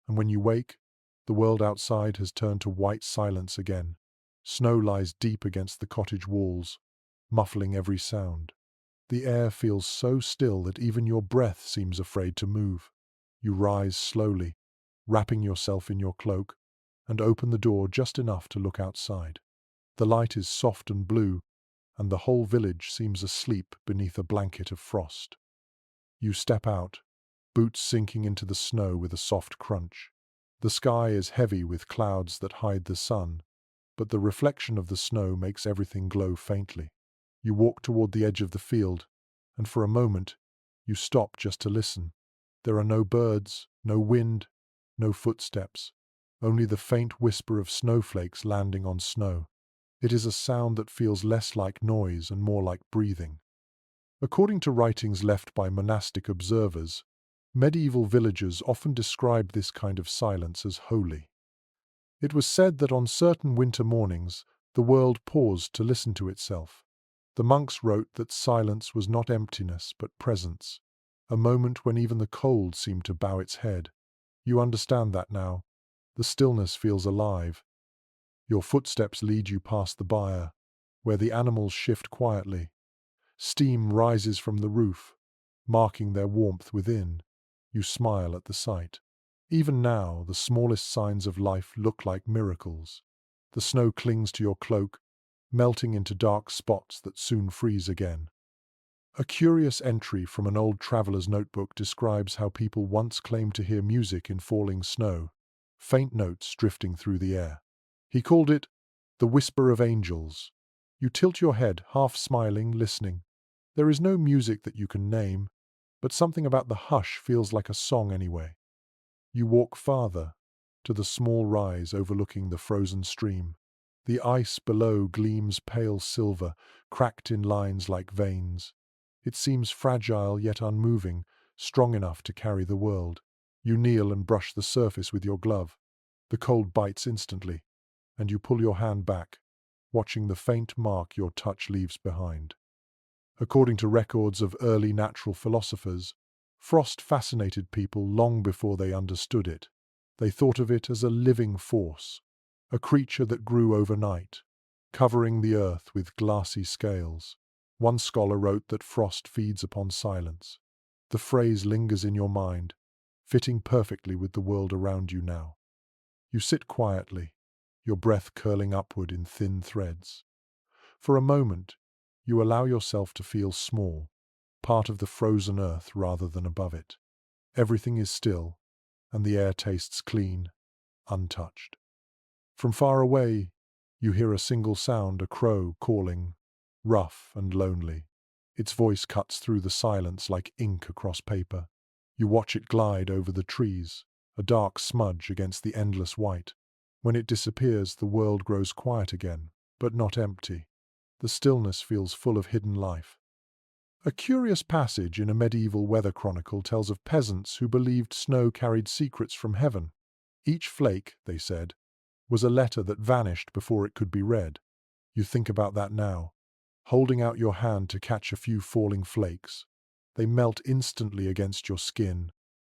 and when you wake, the world outside has turned to white silence again. Snow lies deep against the cottage walls, muffling every sound. The air feels so still that even your breath seems afraid to move. You rise slowly, wrapping yourself in your cloak, and open the door just enough to look outside. The light is soft and blue, and the whole village seems asleep beneath a blanket of frost. You step out, boots sinking into the snow with a soft crunch. The sky is heavy with clouds that hide the sun, but the reflection of the snow makes everything glow faintly. You walk toward the edge of the field, and for a moment, you stop just to listen. There are no birds, no wind, no footsteps, only the faint whisper of snowflakes landing on snow. It is a sound that feels less like noise and more like breathing. According to writings left by monastic observers, medieval villagers often described this kind of silence as holy. It was said that on certain winter mornings, the world paused to listen to itself. The monks wrote that silence was not emptiness but presence, a moment when even the cold seemed to bow its head. You understand that now. The stillness feels alive. Your footsteps lead you past the byre, where the animals shift quietly. Steam rises from the roof, marking their warmth within. You smile at the sight. Even now, the smallest signs of life look like miracles. The snow clings to your cloak, melting into dark spots that soon freeze again. A curious entry from an old traveler's notebook describes how people once claimed to hear music in falling snow, faint notes drifting through the air. He called it the whisper of angels. You tilt your head, half smiling, listening. There is no music that you can name, but something about the hush feels like a song anyway. You walk farther, to the small rise overlooking the frozen stream. The ice below gleams pale silver, cracked in lines like veins. It seems fragile yet unmoving, strong enough to carry the world. You kneel and brush the surface with your glove. The cold bites instantly, and you pull your hand back, watching the faint mark your touch leaves behind. According to records of early natural philosophers, frost fascinated people long before they understood it. They thought of it as a living force, a creature that grew overnight, covering the earth with glassy scales. One scholar wrote that frost feeds upon silence. The phrase lingers in your mind, fitting perfectly with the world around you now. You sit quietly, your breath curling upward in thin threads. For a moment, you allow yourself to feel small, part of the frozen earth rather than above it. Everything is still, and the air tastes clean, untouched. From far away, you hear a single sound, a crow calling, rough and lonely. Its voice cuts through the silence like ink across paper. You watch it glide over the trees, a dark smudge against the endless white. When it disappears, the world grows quiet again, but not empty. The stillness feels full of hidden life. A curious passage in a medieval weather chronicle tells of peasants who believed snow carried secrets from heaven. Each flake, they said, was a letter that vanished before it could be read. You think about that now, holding out your hand to catch a few falling flakes. They melt instantly against your skin,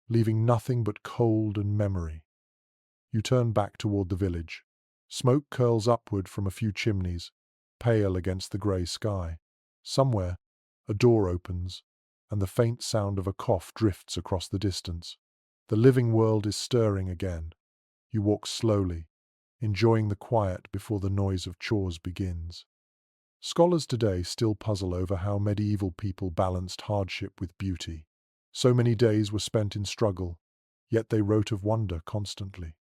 leaving nothing but cold and memory. You turn back toward the village. Smoke curls upward from a few chimneys, pale against the grey sky. Somewhere, a door opens, and the faint sound of a cough drifts across the distance. The living world is stirring again. You walk slowly, enjoying the quiet before the noise of chores begins. Scholars today still puzzle over how medieval people balanced hardship with beauty. So many days were spent in struggle, yet they wrote of wonder constantly.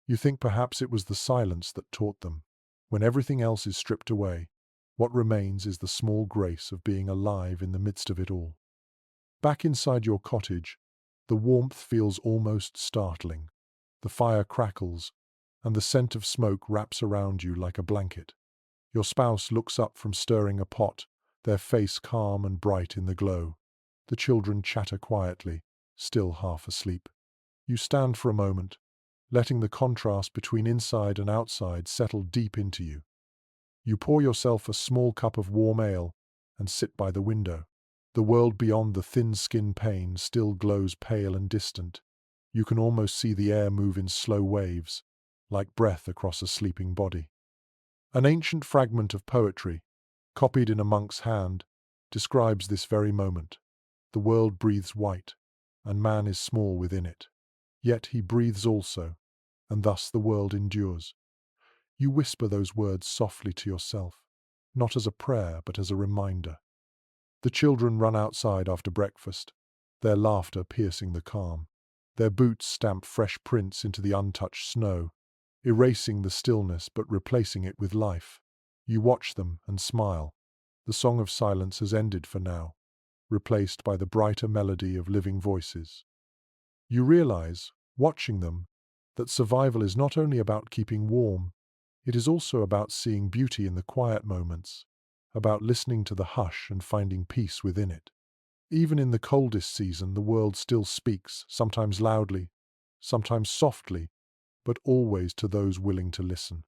You think perhaps it was the silence that taught them. When everything else is stripped away, what remains is the small grace of being alive in the midst of it all. Back inside your cottage, the warmth feels almost startling. The fire crackles, and the scent of smoke wraps around you like a blanket. Your spouse looks up from stirring a pot, their face calm and bright in the glow. The children chatter quietly, still half asleep. You stand for a moment, letting the contrast between inside and outside settle deep into you. You pour yourself a small cup of warm ale and sit by the window. The world beyond the thin skin pane still glows pale and distant. You can almost see the air move in slow waves, like breath across a sleeping body. An ancient fragment of poetry, copied in a monk's hand, describes this very moment. The world breathes white, and man is small within it. Yet he breathes also, and thus the world endures. You whisper those words softly to yourself, not as a prayer but as a reminder. The children run outside after breakfast, their laughter piercing the calm. Their boots stamp fresh prints into the untouched snow, erasing the stillness but replacing it with life. You watch them and smile. The song of silence has ended for now, replaced by the brighter melody of living voices. You realize, watching them, that survival is not only about keeping warm, it is also about seeing beauty in the quiet moments, about listening to the hush and finding peace within it. Even in the coldest season, the world still speaks, sometimes loudly, sometimes softly, but always to those willing to listen.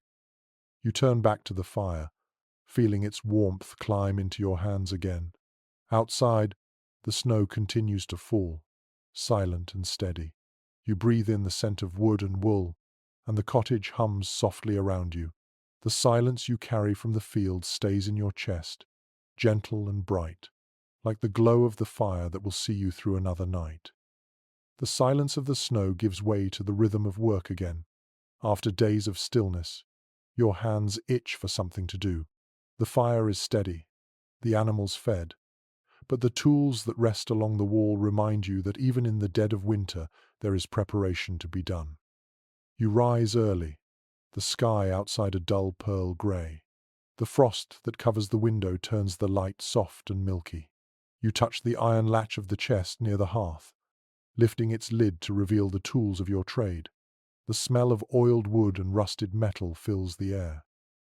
You turn back to the fire, feeling its warmth climb into your hands again. Outside, the snow continues to fall, silent and steady. You breathe in the scent of wood and wool, and the cottage hums softly around you. The silence you carry from the field stays in your chest, gentle and bright, like the glow of the fire that will see you through another night. The silence of the snow gives way to the rhythm of work again. After days of stillness, your hands itch for something to do. The fire is steady, the animals fed, but the tools that rest along the wall remind you that even in the dead of winter there is preparation to be done. You rise early, the sky outside a dull pearl grey. The frost that covers the window turns the light soft and milky. You touch the iron latch of the chest near the hearth, lifting its lid to reveal the tools of your trade. The smell of oiled wood and rusted metal fills the air.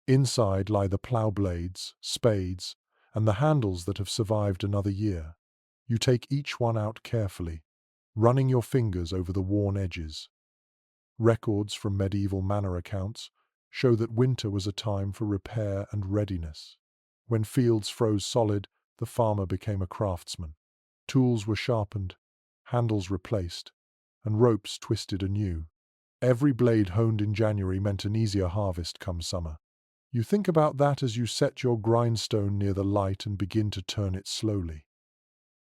Inside lie the plough blades, spades, and the handles that have survived another year. You take each one out carefully, running your fingers over the worn edges. Records from medieval manor accounts show that winter was a time for repair and readiness. When fields froze solid, the farmer became a craftsman. Tools were sharpened, handles replaced, and ropes twisted anew. Every blade honed in January meant an easier harvest come summer. You think about that as you set your grindstone near the light and begin to turn it slowly.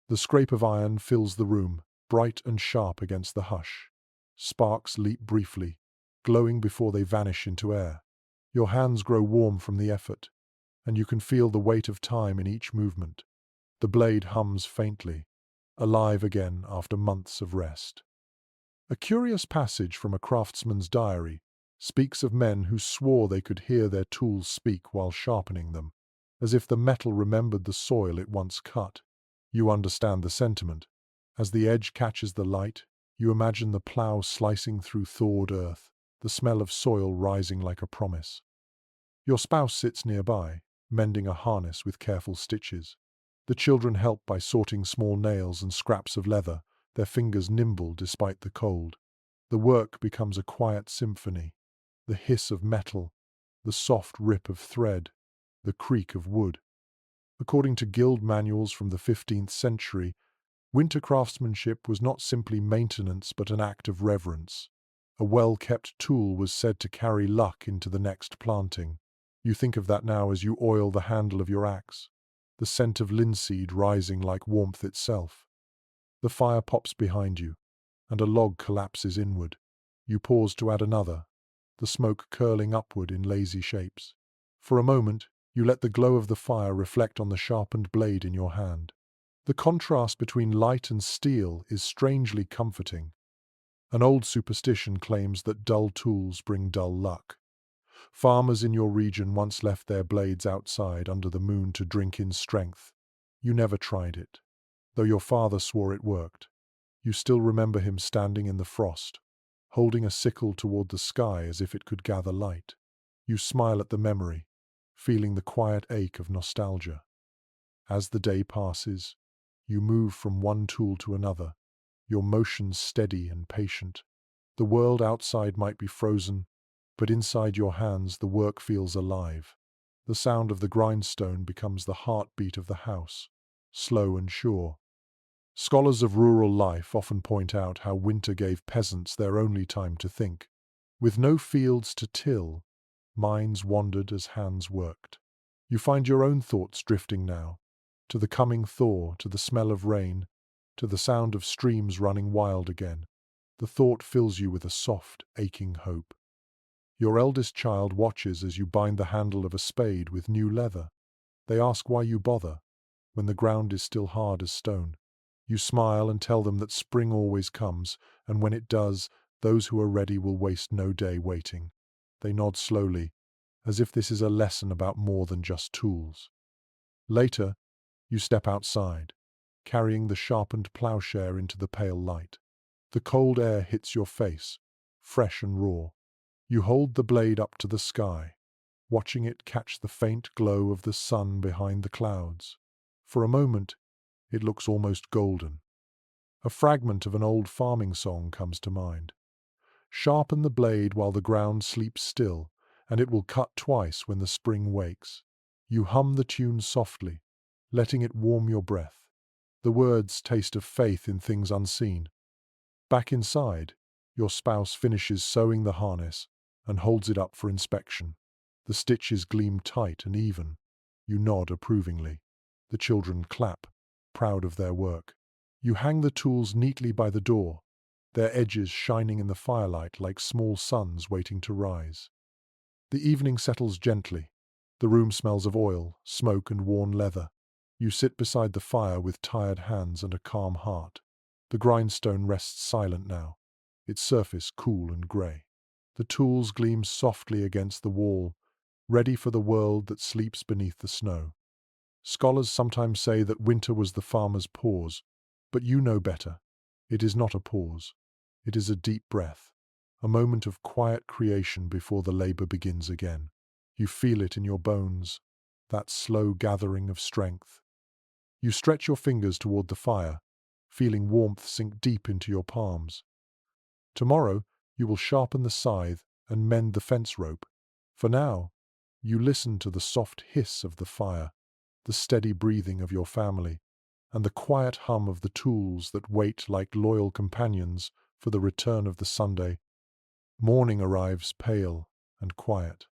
The scrape of iron fills the room, bright and sharp against the hush. Sparks leap briefly, glowing before they vanish into air. Your hands grow warm from the effort, and you can feel the weight of time in each movement. The blade hums faintly, alive again after months of rest. A curious passage from a craftsman's diary speaks of men who swore they could hear their tools speak while sharpening them. as if the metal remembered the soil it once cut. You understand the sentiment. As the edge catches the light, you imagine the plow slicing through thawed earth, the smell of soil rising like a promise. Your spouse sits nearby, mending a harness with careful stitches. The children help by sorting small nails and scraps of leather, their fingers nimble despite the cold. The work becomes a quiet symphony. The hiss of metal, the soft rip of thread, the creak of wood. According to guild manuals from the 15th century, winter craftsmanship was not simply maintenance but an act of reverence. A well-kept tool was said to carry luck into the next planting. You think of that now as you oil the handle of your axe, the scent of linseed rising like warmth itself. The fire pops behind you, and a log collapses inward. You pause to add another, the smoke curling upward in lazy shapes. For a moment, you let the glow of the fire reflect on the sharpened blade in your hand. The contrast between light and steel is strangely comforting. An old superstition claims that dull tools bring dull luck. Farmers in your region once left their blades outside under the moon to drink in strength. You never tried it, though your father swore it worked. You still remember him standing in the frost, holding a sickle toward the sky as if it could gather light. You smile at the memory, feeling the quiet ache of nostalgia. As the day passes, you move from one tool to another, your motions steady and patient. The world outside might be frozen, but inside your hands the work feels alive. The sound of the grindstone becomes the heartbeat of the house, slow and sure. Scholars of rural life often point out how winter gave peasants their only time to think. With no fields to till, minds wandered as hands worked. You find your own thoughts drifting now, to the coming thaw, to the smell of rain, to the sound of streams running wild again. The thought fills you with a soft, aching hope. Your eldest child watches as you bind the handle of a spade with new leather. They ask why you bother, when the ground is still hard as stone. You smile and tell them that spring always comes, and when it does, those who are ready will waste no day waiting. They nod slowly, as if this is a lesson about more than just tools. Later, you step outside, carrying the sharpened plowshare into the pale light. The cold air hits your face, fresh and raw. You hold the blade up to the sky, watching it catch the faint glow of the sun behind the clouds. For a moment, it looks almost golden. A fragment of an old farming song comes to mind. Sharpen the blade while the ground sleeps still, and it will cut twice when the spring wakes. You hum the tune softly, letting it warm your breath. The words taste of faith in things unseen. Back inside, your spouse finishes sewing the harness and holds it up for inspection. The stitches gleam tight and even. You nod approvingly. The children clap, proud of their work. You hang the tools neatly by the door, their edges shining in the firelight like small suns waiting to rise. The evening settles gently. The room smells of oil, smoke, and worn leather. You sit beside the fire with tired hands and a calm heart. The grindstone rests silent now, its surface cool and grey. The tools gleam softly against the wall, ready for the world that sleeps beneath the snow. Scholars sometimes say that winter was the farmer's pause, but you know better. It is not a pause. It is a deep breath, a moment of quiet creation before the labor begins again. You feel it in your bones, that slow gathering of strength. You stretch your fingers toward the fire, feeling warmth sink deep into your palms. Tomorrow, you will sharpen the scythe and mend the fence rope. For now, you listen to the soft hiss of the fire, the steady breathing of your family, and the quiet hum of the tools that wait like loyal companions for the return of the Sunday. Morning arrives pale and quiet.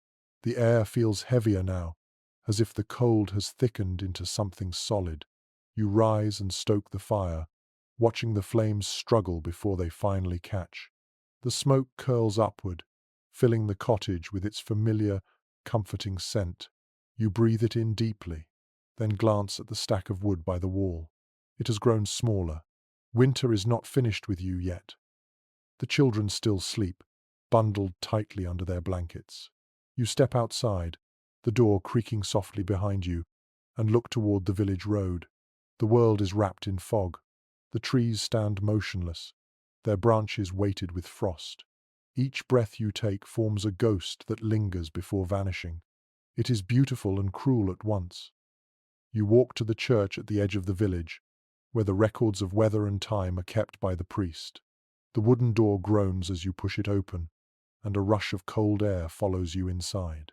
The air feels heavier now, as if the cold has thickened into something solid. You rise and stoke the fire, watching the flames struggle before they finally catch. The smoke curls upward, filling the cottage with its familiar, comforting scent. You breathe it in deeply, then glance at the stack of wood by the wall. It has grown smaller. Winter is not finished with you yet. The children still sleep, bundled tightly under their blankets. You step outside, the door creaking softly behind you, and look toward the village road. The world is wrapped in fog. The trees stand motionless, their branches weighted with frost. Each breath you take forms a ghost that lingers before vanishing. It is beautiful and cruel at once. You walk to the church at the edge of the village, where the records of weather and time are kept by the priest. The wooden door groans as you push it open, and a rush of cold air follows you inside.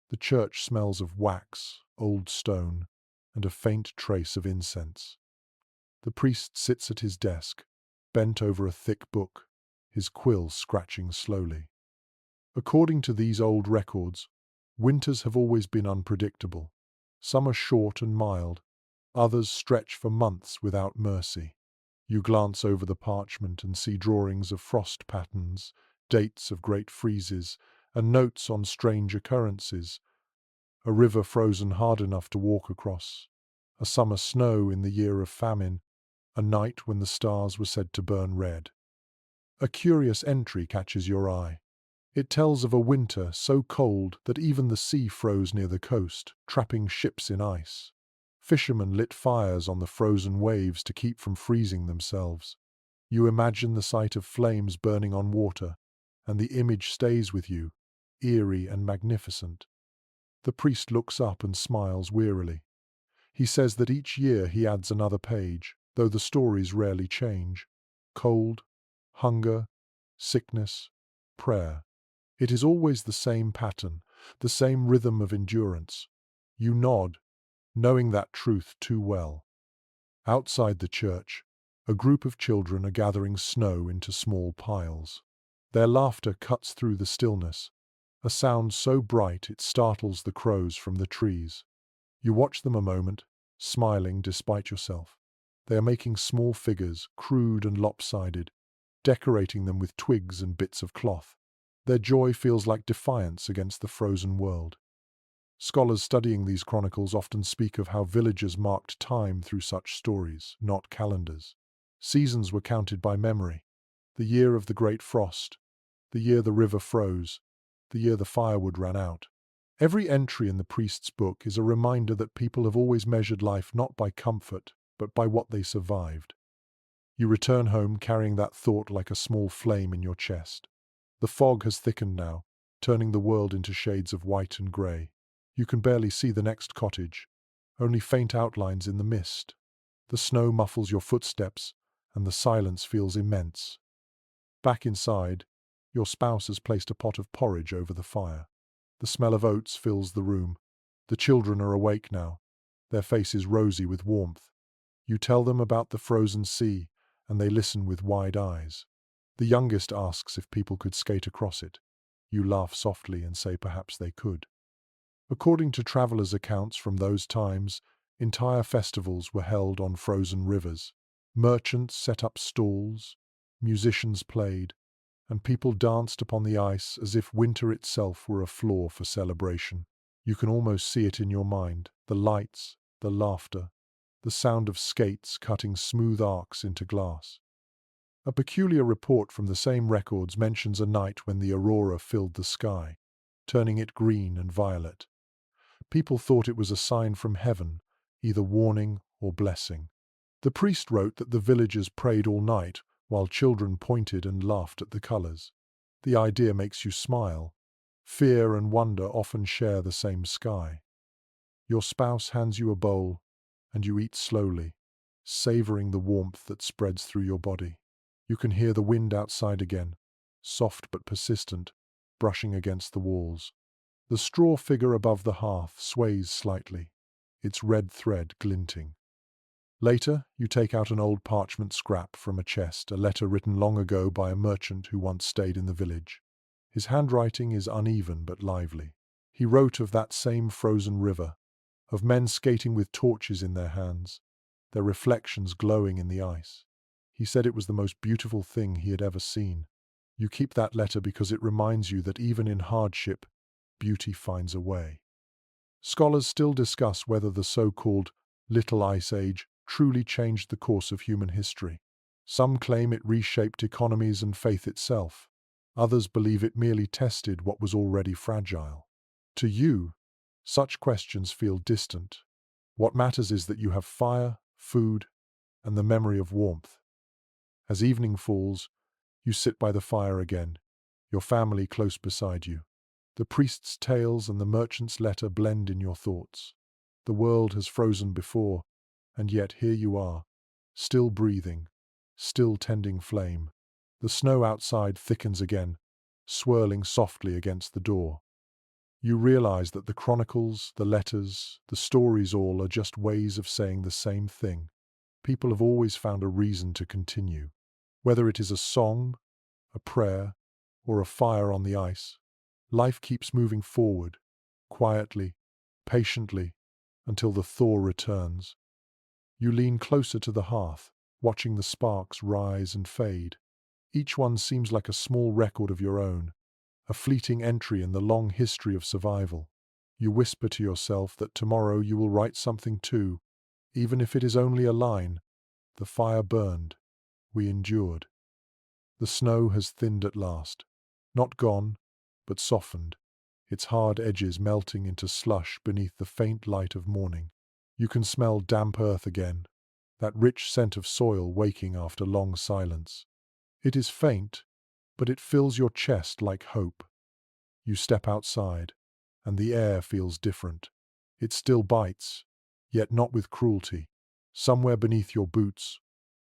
The church smells of wax, old stone, and a faint trace of incense. The priest sits at his desk, bent over a thick book, his quill scratching slowly. According to these old records, winters have always been unpredictable. Some are short and mild, others stretch for months without mercy. You glance over the parchment and see drawings of frost patterns, dates of great freezes, and notes on strange occurrences. A river frozen hard enough to walk across, a summer snow in the year of famine, a night when the stars were said to burn red. A curious entry catches your eye. It tells of a winter so cold that even the sea froze near the coast, trapping ships in ice. Fishermen lit fires on the frozen waves to keep from freezing themselves. You imagine the sight of flames burning on water, and the image stays with you, eerie and magnificent. The priest looks up and smiles wearily. He says that each year he adds another page, though the stories rarely change. Cold, hunger, sickness, prayer. It is always the same pattern, the same rhythm of endurance. You nod, knowing that truth too well. Outside the church, a group of children are gathering snow into small piles. Their laughter cuts through the stillness, a sound so bright it startles the crows from the trees. You watch them a moment, smiling despite yourself. They are making small figures, crude and lopsided, decorating them with twigs and bits of cloth. Their joy feels like defiance against the frozen world. Scholars studying these chronicles often speak of how villagers marked time through such stories, not calendars. Seasons were counted by memory. The year of the great frost, the year the river froze, the year the firewood ran out. Every entry in the priest's book is a reminder that people have always measured life not by comfort, but by what they survived. You return home carrying that thought like a small flame in your chest. The fog has thickened now, turning the world into shades of white and grey. You can barely see the next cottage, only faint outlines in the mist. The snow muffles your footsteps, and the silence feels immense. Back inside, your spouse has placed a pot of porridge over the fire. The smell of oats fills the room. The children are awake now, their faces rosy with warmth. You tell them about the frozen sea, and they listen with wide eyes. The youngest asks if people could skate across it. You laugh softly and say perhaps they could. According to travelers' accounts from those times, entire festivals were held on frozen rivers. Merchants set up stalls, musicians played, and people danced upon the ice as if winter itself were a floor for celebration. You can almost see it in your mind, the lights, the laughter, the sound of skates cutting smooth arcs into glass. A peculiar report from the same records mentions a night when the aurora filled the sky, turning it green and violet. People thought it was a sign from heaven, either warning or blessing. The priest wrote that the villagers prayed all night, while children pointed and laughed at the colors. The idea makes you smile. Fear and wonder often share the same sky. Your spouse hands you a bowl, and you eat slowly, savoring the warmth that spreads through your body. You can hear the wind outside again, soft but persistent, brushing against the walls. The straw figure above the hearth sways slightly, its red thread glinting. Later, you take out an old parchment scrap from a chest, a letter written long ago by a merchant who once stayed in the village. His handwriting is uneven but lively. He wrote of that same frozen river, of men skating with torches in their hands, their reflections glowing in the ice. He said it was the most beautiful thing he had ever seen. You keep that letter because it reminds you that even in hardship, beauty finds a way. Scholars still discuss whether the so-called Little Ice Age truly changed the course of human history. Some claim it reshaped economies and faith itself. Others believe it merely tested what was already fragile. To you, such questions feel distant. What matters is that you have fire, food, and the memory of warmth. As evening falls, you sit by the fire again, your family close beside you. The priest's tales and the merchant's letter blend in your thoughts. The world has frozen before, and yet here you are, still breathing, still tending flame. The snow outside thickens again, swirling softly against the door. You realize that the chronicles, the letters, the stories all are just ways of saying the same thing. People have always found a reason to continue. Whether it is a song, a prayer, or a fire on the ice, life keeps moving forward, quietly, patiently, until the thaw returns. You lean closer to the hearth, watching the sparks rise and fade. Each one seems like a small record of your own, a fleeting entry in the long history of survival. You whisper to yourself that tomorrow you will write something too, even if it is only a line. The fire burned. We endured. The snow has thinned at last. Not gone, but softened, its hard edges melting into slush beneath the faint light of morning. You can smell damp earth again, that rich scent of soil waking after long silence. It is faint, but it fills your chest like hope. You step outside, and the air feels different. It still bites, yet not with cruelty. Somewhere beneath your boots,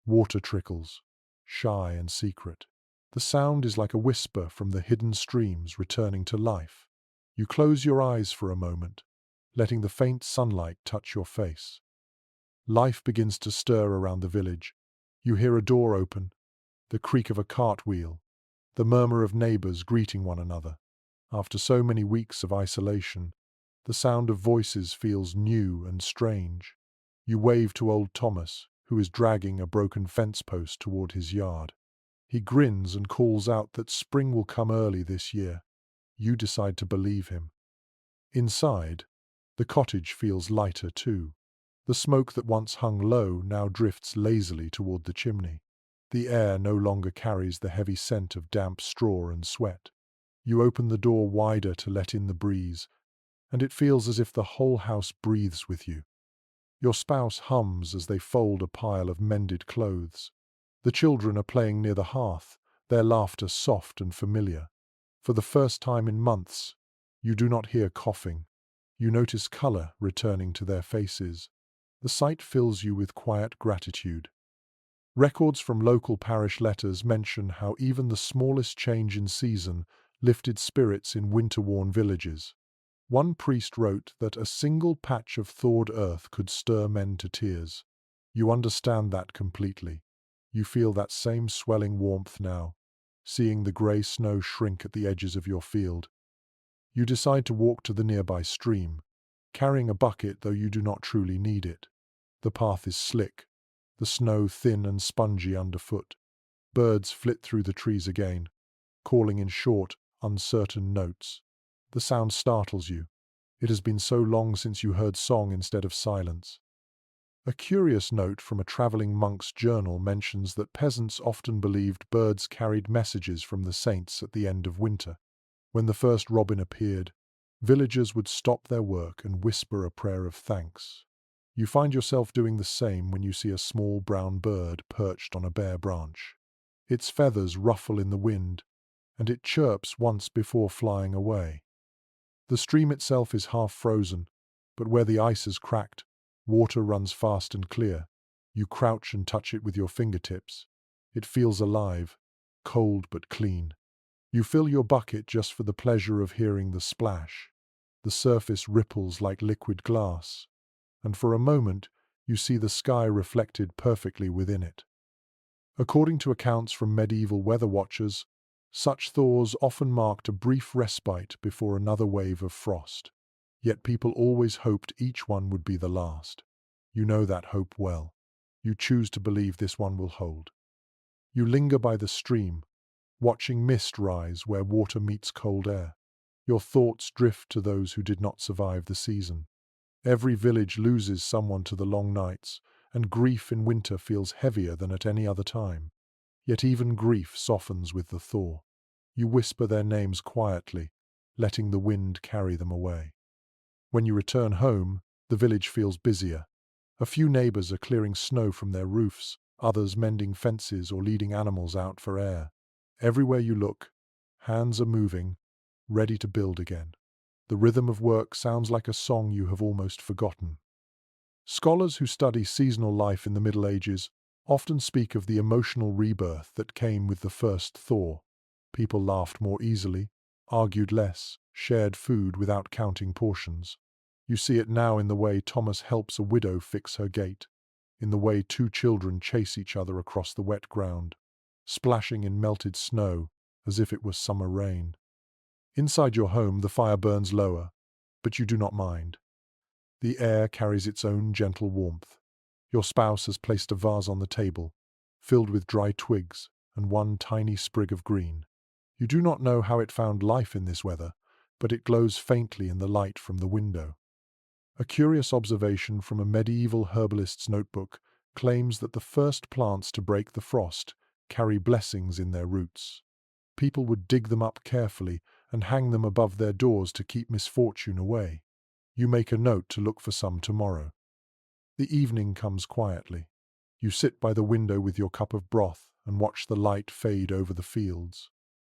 water trickles, shy and secret. The sound is like a whisper from the hidden streams returning to life. You close your eyes for a moment, letting the faint sunlight touch your face. Life begins to stir around the village. You hear a door open, the creak of a cartwheel, the murmur of neighbors greeting one another. After so many weeks of isolation, the sound of voices feels new and strange. You wave to old Thomas, who is dragging a broken fence post toward his yard. He grins and calls out that spring will come early this year. You decide to believe him. Inside, the cottage feels lighter too. The smoke that once hung low now drifts lazily toward the chimney. The air no longer carries the heavy scent of damp straw and sweat. You open the door wider to let in the breeze, and it feels as if the whole house breathes with you. Your spouse hums as they fold a pile of mended clothes. The children are playing near the hearth, their laughter soft and familiar. For the first time in months, you do not hear coughing. You notice color returning to their faces. The sight fills you with quiet gratitude. Records from local parish letters mention how even the smallest change in season lifted spirits in winter-worn villages. One priest wrote that a single patch of thawed earth could stir men to tears. You understand that completely. You feel that same swelling warmth now, seeing the grey snow shrink at the edges of your field. You decide to walk to the nearby stream, carrying a bucket though you do not truly need it. The path is slick, the snow thin and spongy underfoot. Birds flit through the trees again, calling in short, uncertain notes. The sound startles you. It has been so long since you heard song instead of silence. A curious note from a traveling monk's journal mentions that peasants often believed birds carried messages from the saints at the end of winter. When the first robin appeared, villagers would stop their work and whisper a prayer of thanks. You find yourself doing the same when you see a small brown bird perched on a bare branch. Its feathers ruffle in the wind, and it chirps once before flying away. The stream itself is half frozen, but where the ice is cracked, water runs fast and clear. You crouch and touch it with your fingertips. It feels alive, cold but clean. You fill your bucket just for the pleasure of hearing the splash. The surface ripples like liquid glass, and for a moment you see the sky reflected perfectly within it. According to accounts from medieval weather watchers, such thaws often marked a brief respite before another wave of frost. Yet people always hoped each one would be the last. You know that hope well. You choose to believe this one will hold. You linger by the stream, watching mist rise where water meets cold air. Your thoughts drift to those who did not survive the season. Every village loses someone to the long nights, and grief in winter feels heavier than at any other time. Yet even grief softens with the thaw. You whisper their names quietly, letting the wind carry them away. When you return home, The village feels busier. A few neighbors are clearing snow from their roofs, others mending fences or leading animals out for air. Everywhere you look, hands are moving, ready to build again. The rhythm of work sounds like a song you have almost forgotten. Scholars who study seasonal life in the Middle Ages often speak of the emotional rebirth that came with the first thaw. People laughed more easily, argued less, shared food without counting portions. You see it now in the way Thomas helps a widow fix her gate, in the way two children chase each other across the wet ground, splashing in melted snow as if it was summer rain. Inside your home, the fire burns lower, but you do not mind. The air carries its own gentle warmth. Your spouse has placed a vase on the table, filled with dry twigs and one tiny sprig of green. You do not know how it found life in this weather, but it glows faintly in the light from the window. A curious observation from a medieval herbalist's notebook claims that the first plants to break the frost carry blessings in their roots. People would dig them up carefully and hang them above their doors to keep misfortune away. You make a note to look for some tomorrow. The evening comes quietly. You sit by the window with your cup of broth and watch the light fade over the fields.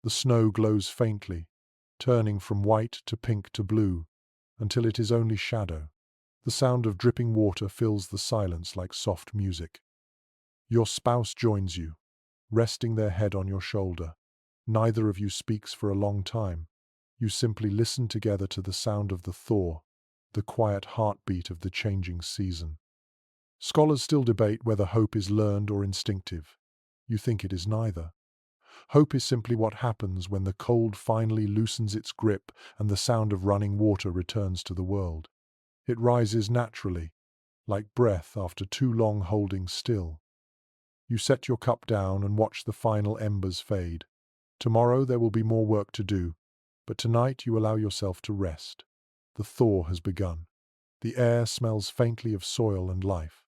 The snow glows faintly, turning from white to pink to blue, until it is only shadow. The sound of dripping water fills the silence like soft music. Your spouse joins you, resting their head on your shoulder. Neither of you speaks for a long time. You simply listen together to the sound of the thaw, the quiet heartbeat of the changing season. Scholars still debate whether hope is learned or instinctive. You think it is neither. Hope is simply what happens when the cold finally loosens its grip and the sound of running water returns to the world. It rises naturally, like breath after too long holding still. You set your cup down and watch the final embers fade. Tomorrow there will be more work to do, but tonight you allow yourself to rest. The thaw has begun. The air smells faintly of soil and life.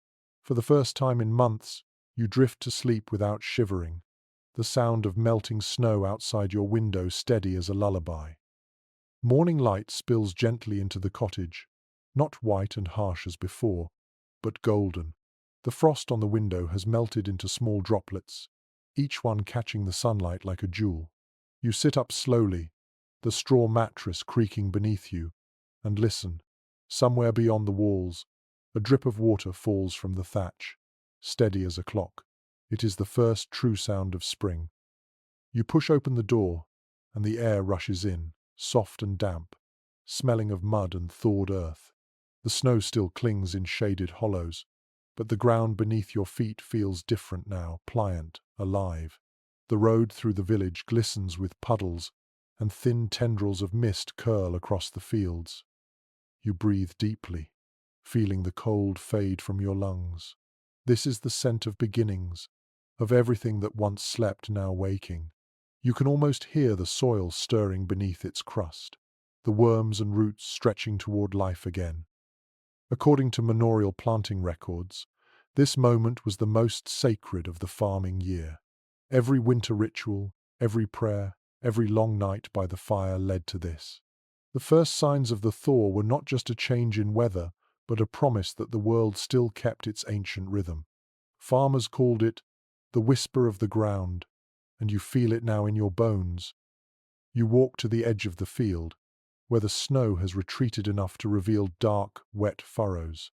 For the first time in months, you drift to sleep without shivering, the sound of melting snow outside your window steady as a lullaby. Morning light spills gently into the cottage, not white and harsh as before, but golden. The frost on the window has melted into small droplets, each one catching the sunlight like a jewel. You sit up slowly, the straw mattress creaking beneath you, and listen. Somewhere beyond the walls, a drip of water falls from the thatch, steady as a clock. It is the first true sound of spring. You push open the door, and the air rushes in, soft and damp, smelling of mud and thawed earth. The snow still clings in shaded hollows, but the ground beneath your feet feels different now, pliant, alive. The road through the village glistens with puddles, and thin tendrils of mist curl across the fields. You breathe deeply, feeling the cold fade from your lungs. This is the scent of beginnings, of everything that once slept now waking. You can almost hear the soil stirring beneath its crust, the worms and roots stretching toward life again. According to manorial planting records, this moment was the most sacred of the farming year. Every winter ritual, every prayer, every long night by the fire led to this. The first signs of the thaw were not just a change in weather, but a promise that the world still kept its ancient rhythm. Farmers called it the whisper of the ground, and you feel it now in your bones. You walk to the edge of the field, where the snow has retreated enough to reveal dark, wet furrows.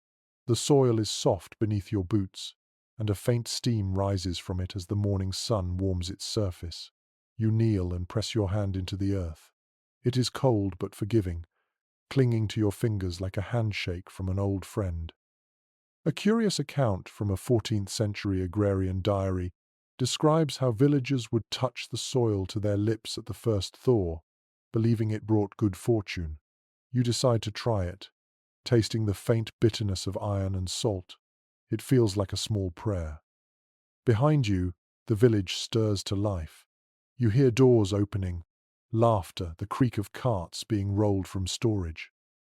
The soil is soft beneath your boots, and a faint steam rises from it as the morning sun warms its surface. You kneel and press your hand into the earth. It is cold but forgiving, clinging to your fingers like a handshake from an old friend. A curious account from a 14th century agrarian diary describes how villagers would touch the soil to their lips at the first thaw, believing it brought good fortune. You decide to try it, tasting the faint bitterness of iron and salt. It feels like a small prayer. Behind you, the village stirs to life. You hear doors opening, laughter, the creak of carts being rolled from storage.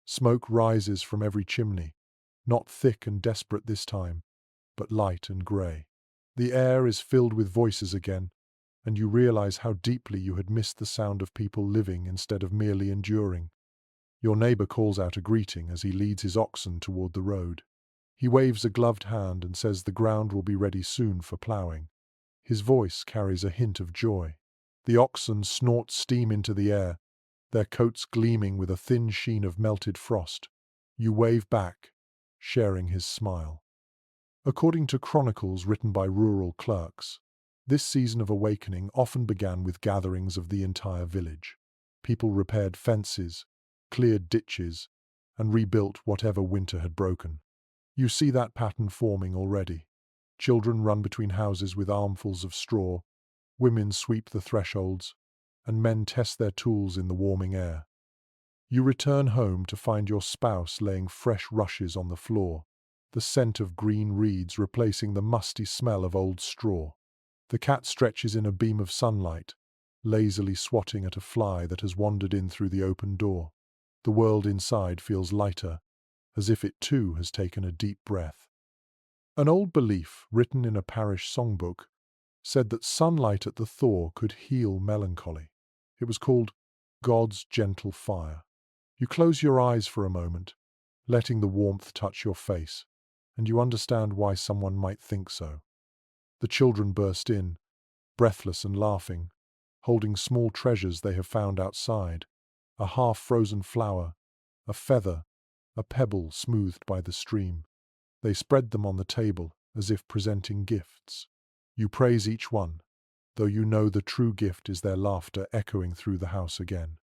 Smoke rises from every chimney, not thick and desperate this time, but light and grey. The air is filled with voices again, and you realize how deeply you had missed the sound of people living instead of merely enduring. Your neighbor calls out a greeting as he leads his oxen toward the road. He waves a gloved hand and says the ground will be ready soon for plowing. His voice carries a hint of joy. The oxen snort steam into the air, their coats gleaming with a thin sheen of melted frost. You wave back, sharing his smile. According to chronicles written by rural clerks, this season of awakening often began with gatherings of the entire village. People repaired fences, cleared ditches, and rebuilt whatever winter had broken. You see that pattern forming already. Children run between houses with armfuls of straw, women sweep the thresholds, and men test their tools in the warming air. You return home to find your spouse laying fresh rushes on the floor, the scent of green reeds replacing the musty smell of old straw. The cat stretches in a beam of sunlight, lazily swatting at a fly that has wandered in through the open door. The world inside feels lighter, as if it too has taken a deep breath. An old belief, written in a parish songbook, said that sunlight at the thaw could heal melancholy. It was called God's gentle fire. You close your eyes for a moment, letting the warmth touch your face, and you understand why someone might think so. The children burst in, breathless and laughing, holding small treasures they have found outside, a half-frozen flower, a feather, a pebble smoothed by the stream. They spread them on the table as if presenting gifts. You praise each one, though you know the true gift is their laughter echoing through the house again.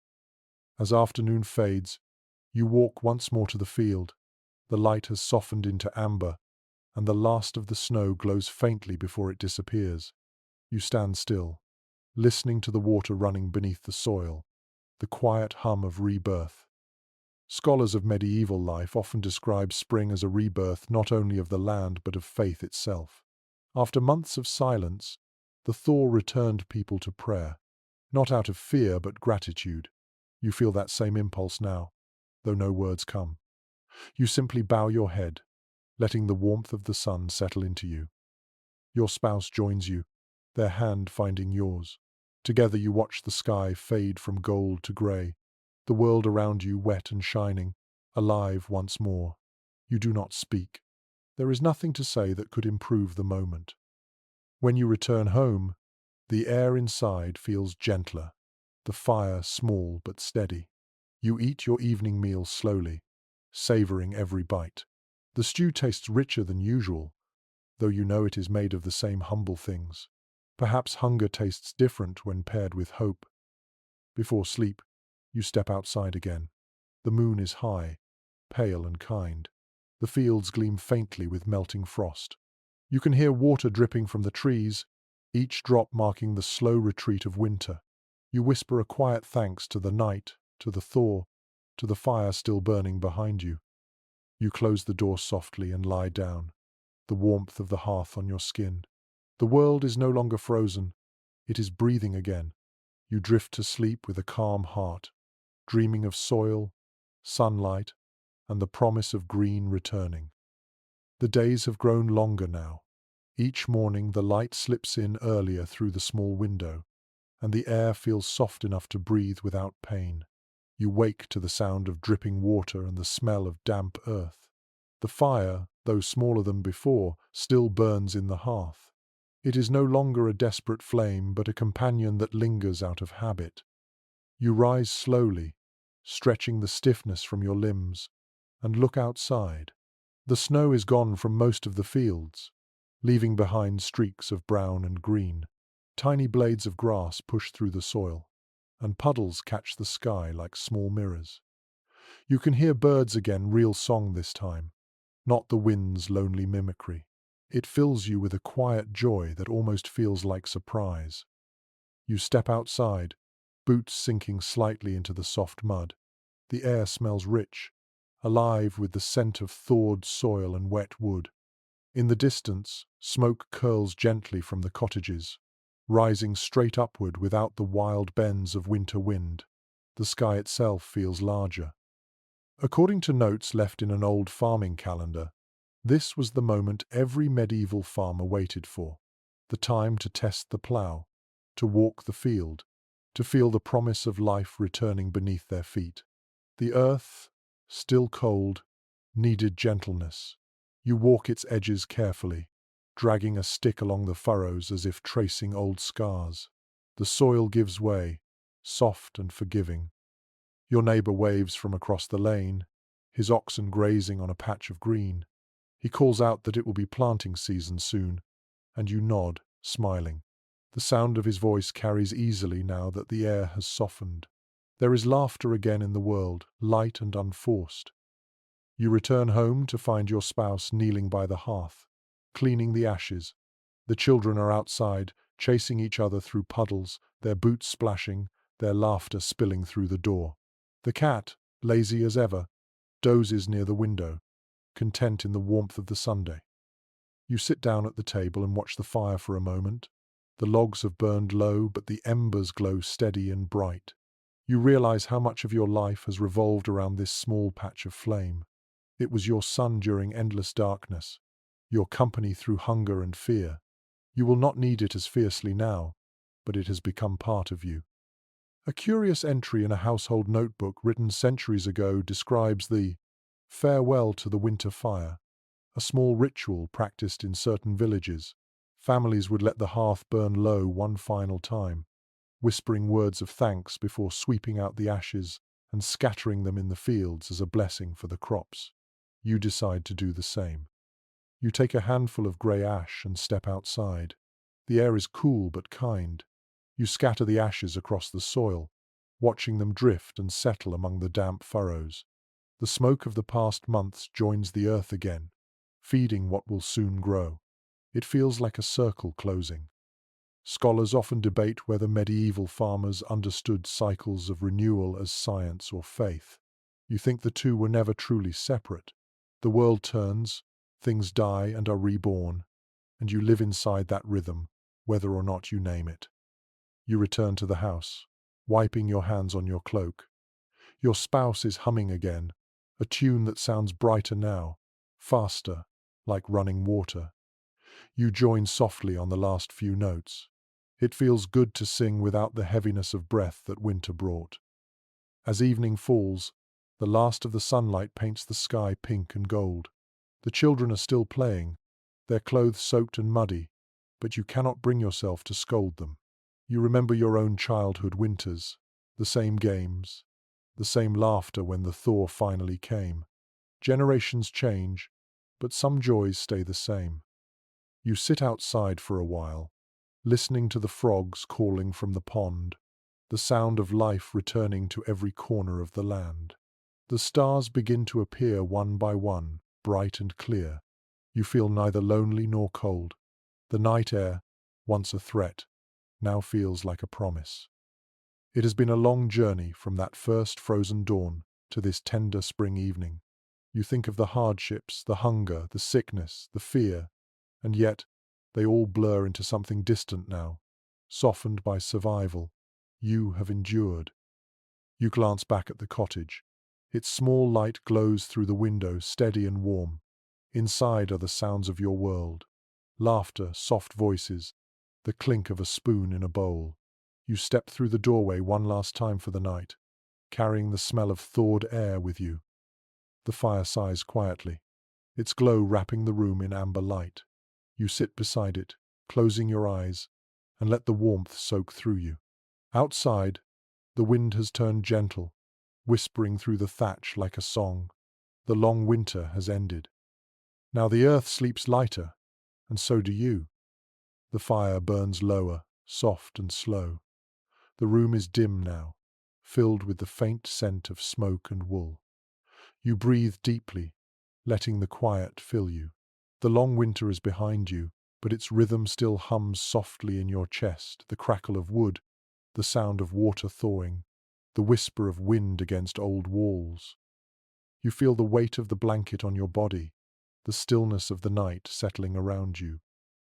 As afternoon fades, you walk once more to the field. The light has softened into amber, and the last of the snow glows faintly before it disappears. You stand still, listening to the water running beneath the soil, the quiet hum of rebirth. Scholars of medieval life often describe spring as a rebirth not only of the land but of faith itself. After months of silence, the thaw returned people to prayer, not out of fear but gratitude. You feel that same impulse now, though no words come. You simply bow your head, letting the warmth of the sun settle into you. Your spouse joins you, their hand finding yours. Together you watch the sky fade from gold to grey, the world around you wet and shining, alive once more. You do not speak. There is nothing to say that could improve the moment. When you return home, the air inside feels gentler, the fire small but steady. You eat your evening meal slowly, savouring every bite. The stew tastes richer than usual, though you know it is made of the same humble things. Perhaps hunger tastes different when paired with hope. Before sleep, you step outside again. The moon is high, pale and kind. The fields gleam faintly with melting frost. You can hear water dripping from the trees, each drop marking the slow retreat of winter. You whisper a quiet thanks to the night, to the thaw, to the fire still burning behind you. You close the door softly and lie down, the warmth of the hearth on your skin. The world is no longer frozen, it is breathing again. You drift to sleep with a calm heart, dreaming of soil, sunlight, and the promise of green returning. The days have grown longer now. Each morning the light slips in earlier through the small window, and the air feels soft enough to breathe without pain. You wake to the sound of dripping water and the smell of damp earth. The fire, though smaller than before, still burns in the hearth. It is no longer a desperate flame, but a companion that lingers out of habit. You rise slowly, stretching the stiffness from your limbs, and look outside. The snow is gone from most of the fields, leaving behind streaks of brown and green. Tiny blades of grass push through the soil, and puddles catch the sky like small mirrors. You can hear birds again, real song this time, not the wind's lonely mimicry. It fills you with a quiet joy that almost feels like surprise. You step outside, boots sinking slightly into the soft mud. The air smells rich, alive with the scent of thawed soil and wet wood. In the distance, smoke curls gently from the cottages, rising straight upward without the wild bends of winter wind. The sky itself feels larger. According to notes left in an old farming calendar, this was the moment every medieval farmer waited for, the time to test the plough, to walk the field, to feel the promise of life returning beneath their feet. The earth, still cold, needed gentleness. You walk its edges carefully, dragging a stick along the furrows as if tracing old scars. The soil gives way, soft and forgiving. Your neighbor waves from across the lane, his oxen grazing on a patch of green. He calls out that it will be planting season soon, and you nod, smiling. The sound of his voice carries easily now that the air has softened. There is laughter again in the world, light and unforced. You return home to find your spouse kneeling by the hearth, cleaning the ashes. The children are outside, chasing each other through puddles, their boots splashing, their laughter spilling through the door. The cat, lazy as ever, dozes near the window, content in the warmth of the Sunday. You sit down at the table and watch the fire for a moment. The logs have burned low, but the embers glow steady and bright. You realize how much of your life has revolved around this small patch of flame. It was your sun during endless darkness, your company through hunger and fear. You will not need it as fiercely now, but it has become part of you. A curious entry in a household notebook written centuries ago describes the farewell to the winter fire, a small ritual practiced in certain villages. Families would let the hearth burn low one final time, whispering words of thanks before sweeping out the ashes and scattering them in the fields as a blessing for the crops. You decide to do the same. You take a handful of grey ash and step outside. The air is cool but kind. You scatter the ashes across the soil, watching them drift and settle among the damp furrows. The smoke of the past months joins the earth again, feeding what will soon grow. It feels like a circle closing. Scholars often debate whether medieval farmers understood cycles of renewal as science or faith. You think the two were never truly separate. The world turns, things die and are reborn, and you live inside that rhythm, whether or not you name it. You return to the house, wiping your hands on your cloak. Your spouse is humming again, a tune that sounds brighter now, faster, like running water. You join softly on the last few notes. It feels good to sing without the heaviness of breath that winter brought. As evening falls, the last of the sunlight paints the sky pink and gold. The children are still playing, their clothes soaked and muddy, but you cannot bring yourself to scold them. You remember your own childhood winters, the same games, the same laughter when the thaw finally came. Generations change, but some joys stay the same. You sit outside for a while, listening to the frogs calling from the pond, the sound of life returning to every corner of the land. The stars begin to appear one by one, bright and clear. You feel neither lonely nor cold. The night air, once a threat, now feels like a promise. It has been a long journey from that first frozen dawn to this tender spring evening. You think of the hardships, the hunger, the sickness, the fear, and yet they all blur into something distant now, softened by survival. You have endured. You glance back at the cottage. Its small light glows through the window, steady and warm. Inside are the sounds of your world. Laughter, soft voices, the clink of a spoon in a bowl. You step through the doorway one last time for the night, carrying the smell of thawed air with you. The fire sighs quietly, its glow wrapping the room in amber light. You sit beside it, closing your eyes, and let the warmth soak through you. Outside, the wind has turned gentle, whispering through the thatch like a song. The long winter has ended. Now the earth sleeps lighter, and so do you. The fire burns lower, soft and slow. The room is dim now, filled with the faint scent of smoke and wool. You breathe deeply, letting the quiet fill you. The long winter is behind you, but its rhythm still hums softly in your chest, the crackle of wood, the sound of water thawing, the whisper of wind against old walls. You feel the weight of the blanket on your body, the stillness of the night settling around you.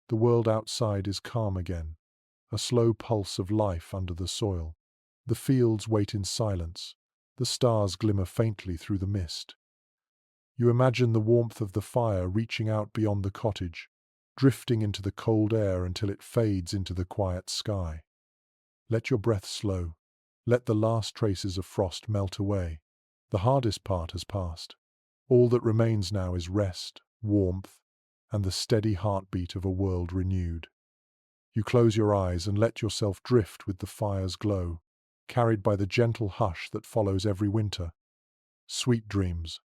The world outside is calm again, a slow pulse of life under the soil. The fields wait in silence, the stars glimmer faintly through the mist. You imagine the warmth of the fire reaching out beyond the cottage, drifting into the cold air until it fades into the quiet sky. Let your breath slow. Let the last traces of frost melt away. The hardest part has passed. All that remains now is rest, warmth, and the steady heartbeat of a world renewed. You close your eyes and let yourself drift with the fire's glow, carried by the gentle hush that follows every winter. Sweet dreams.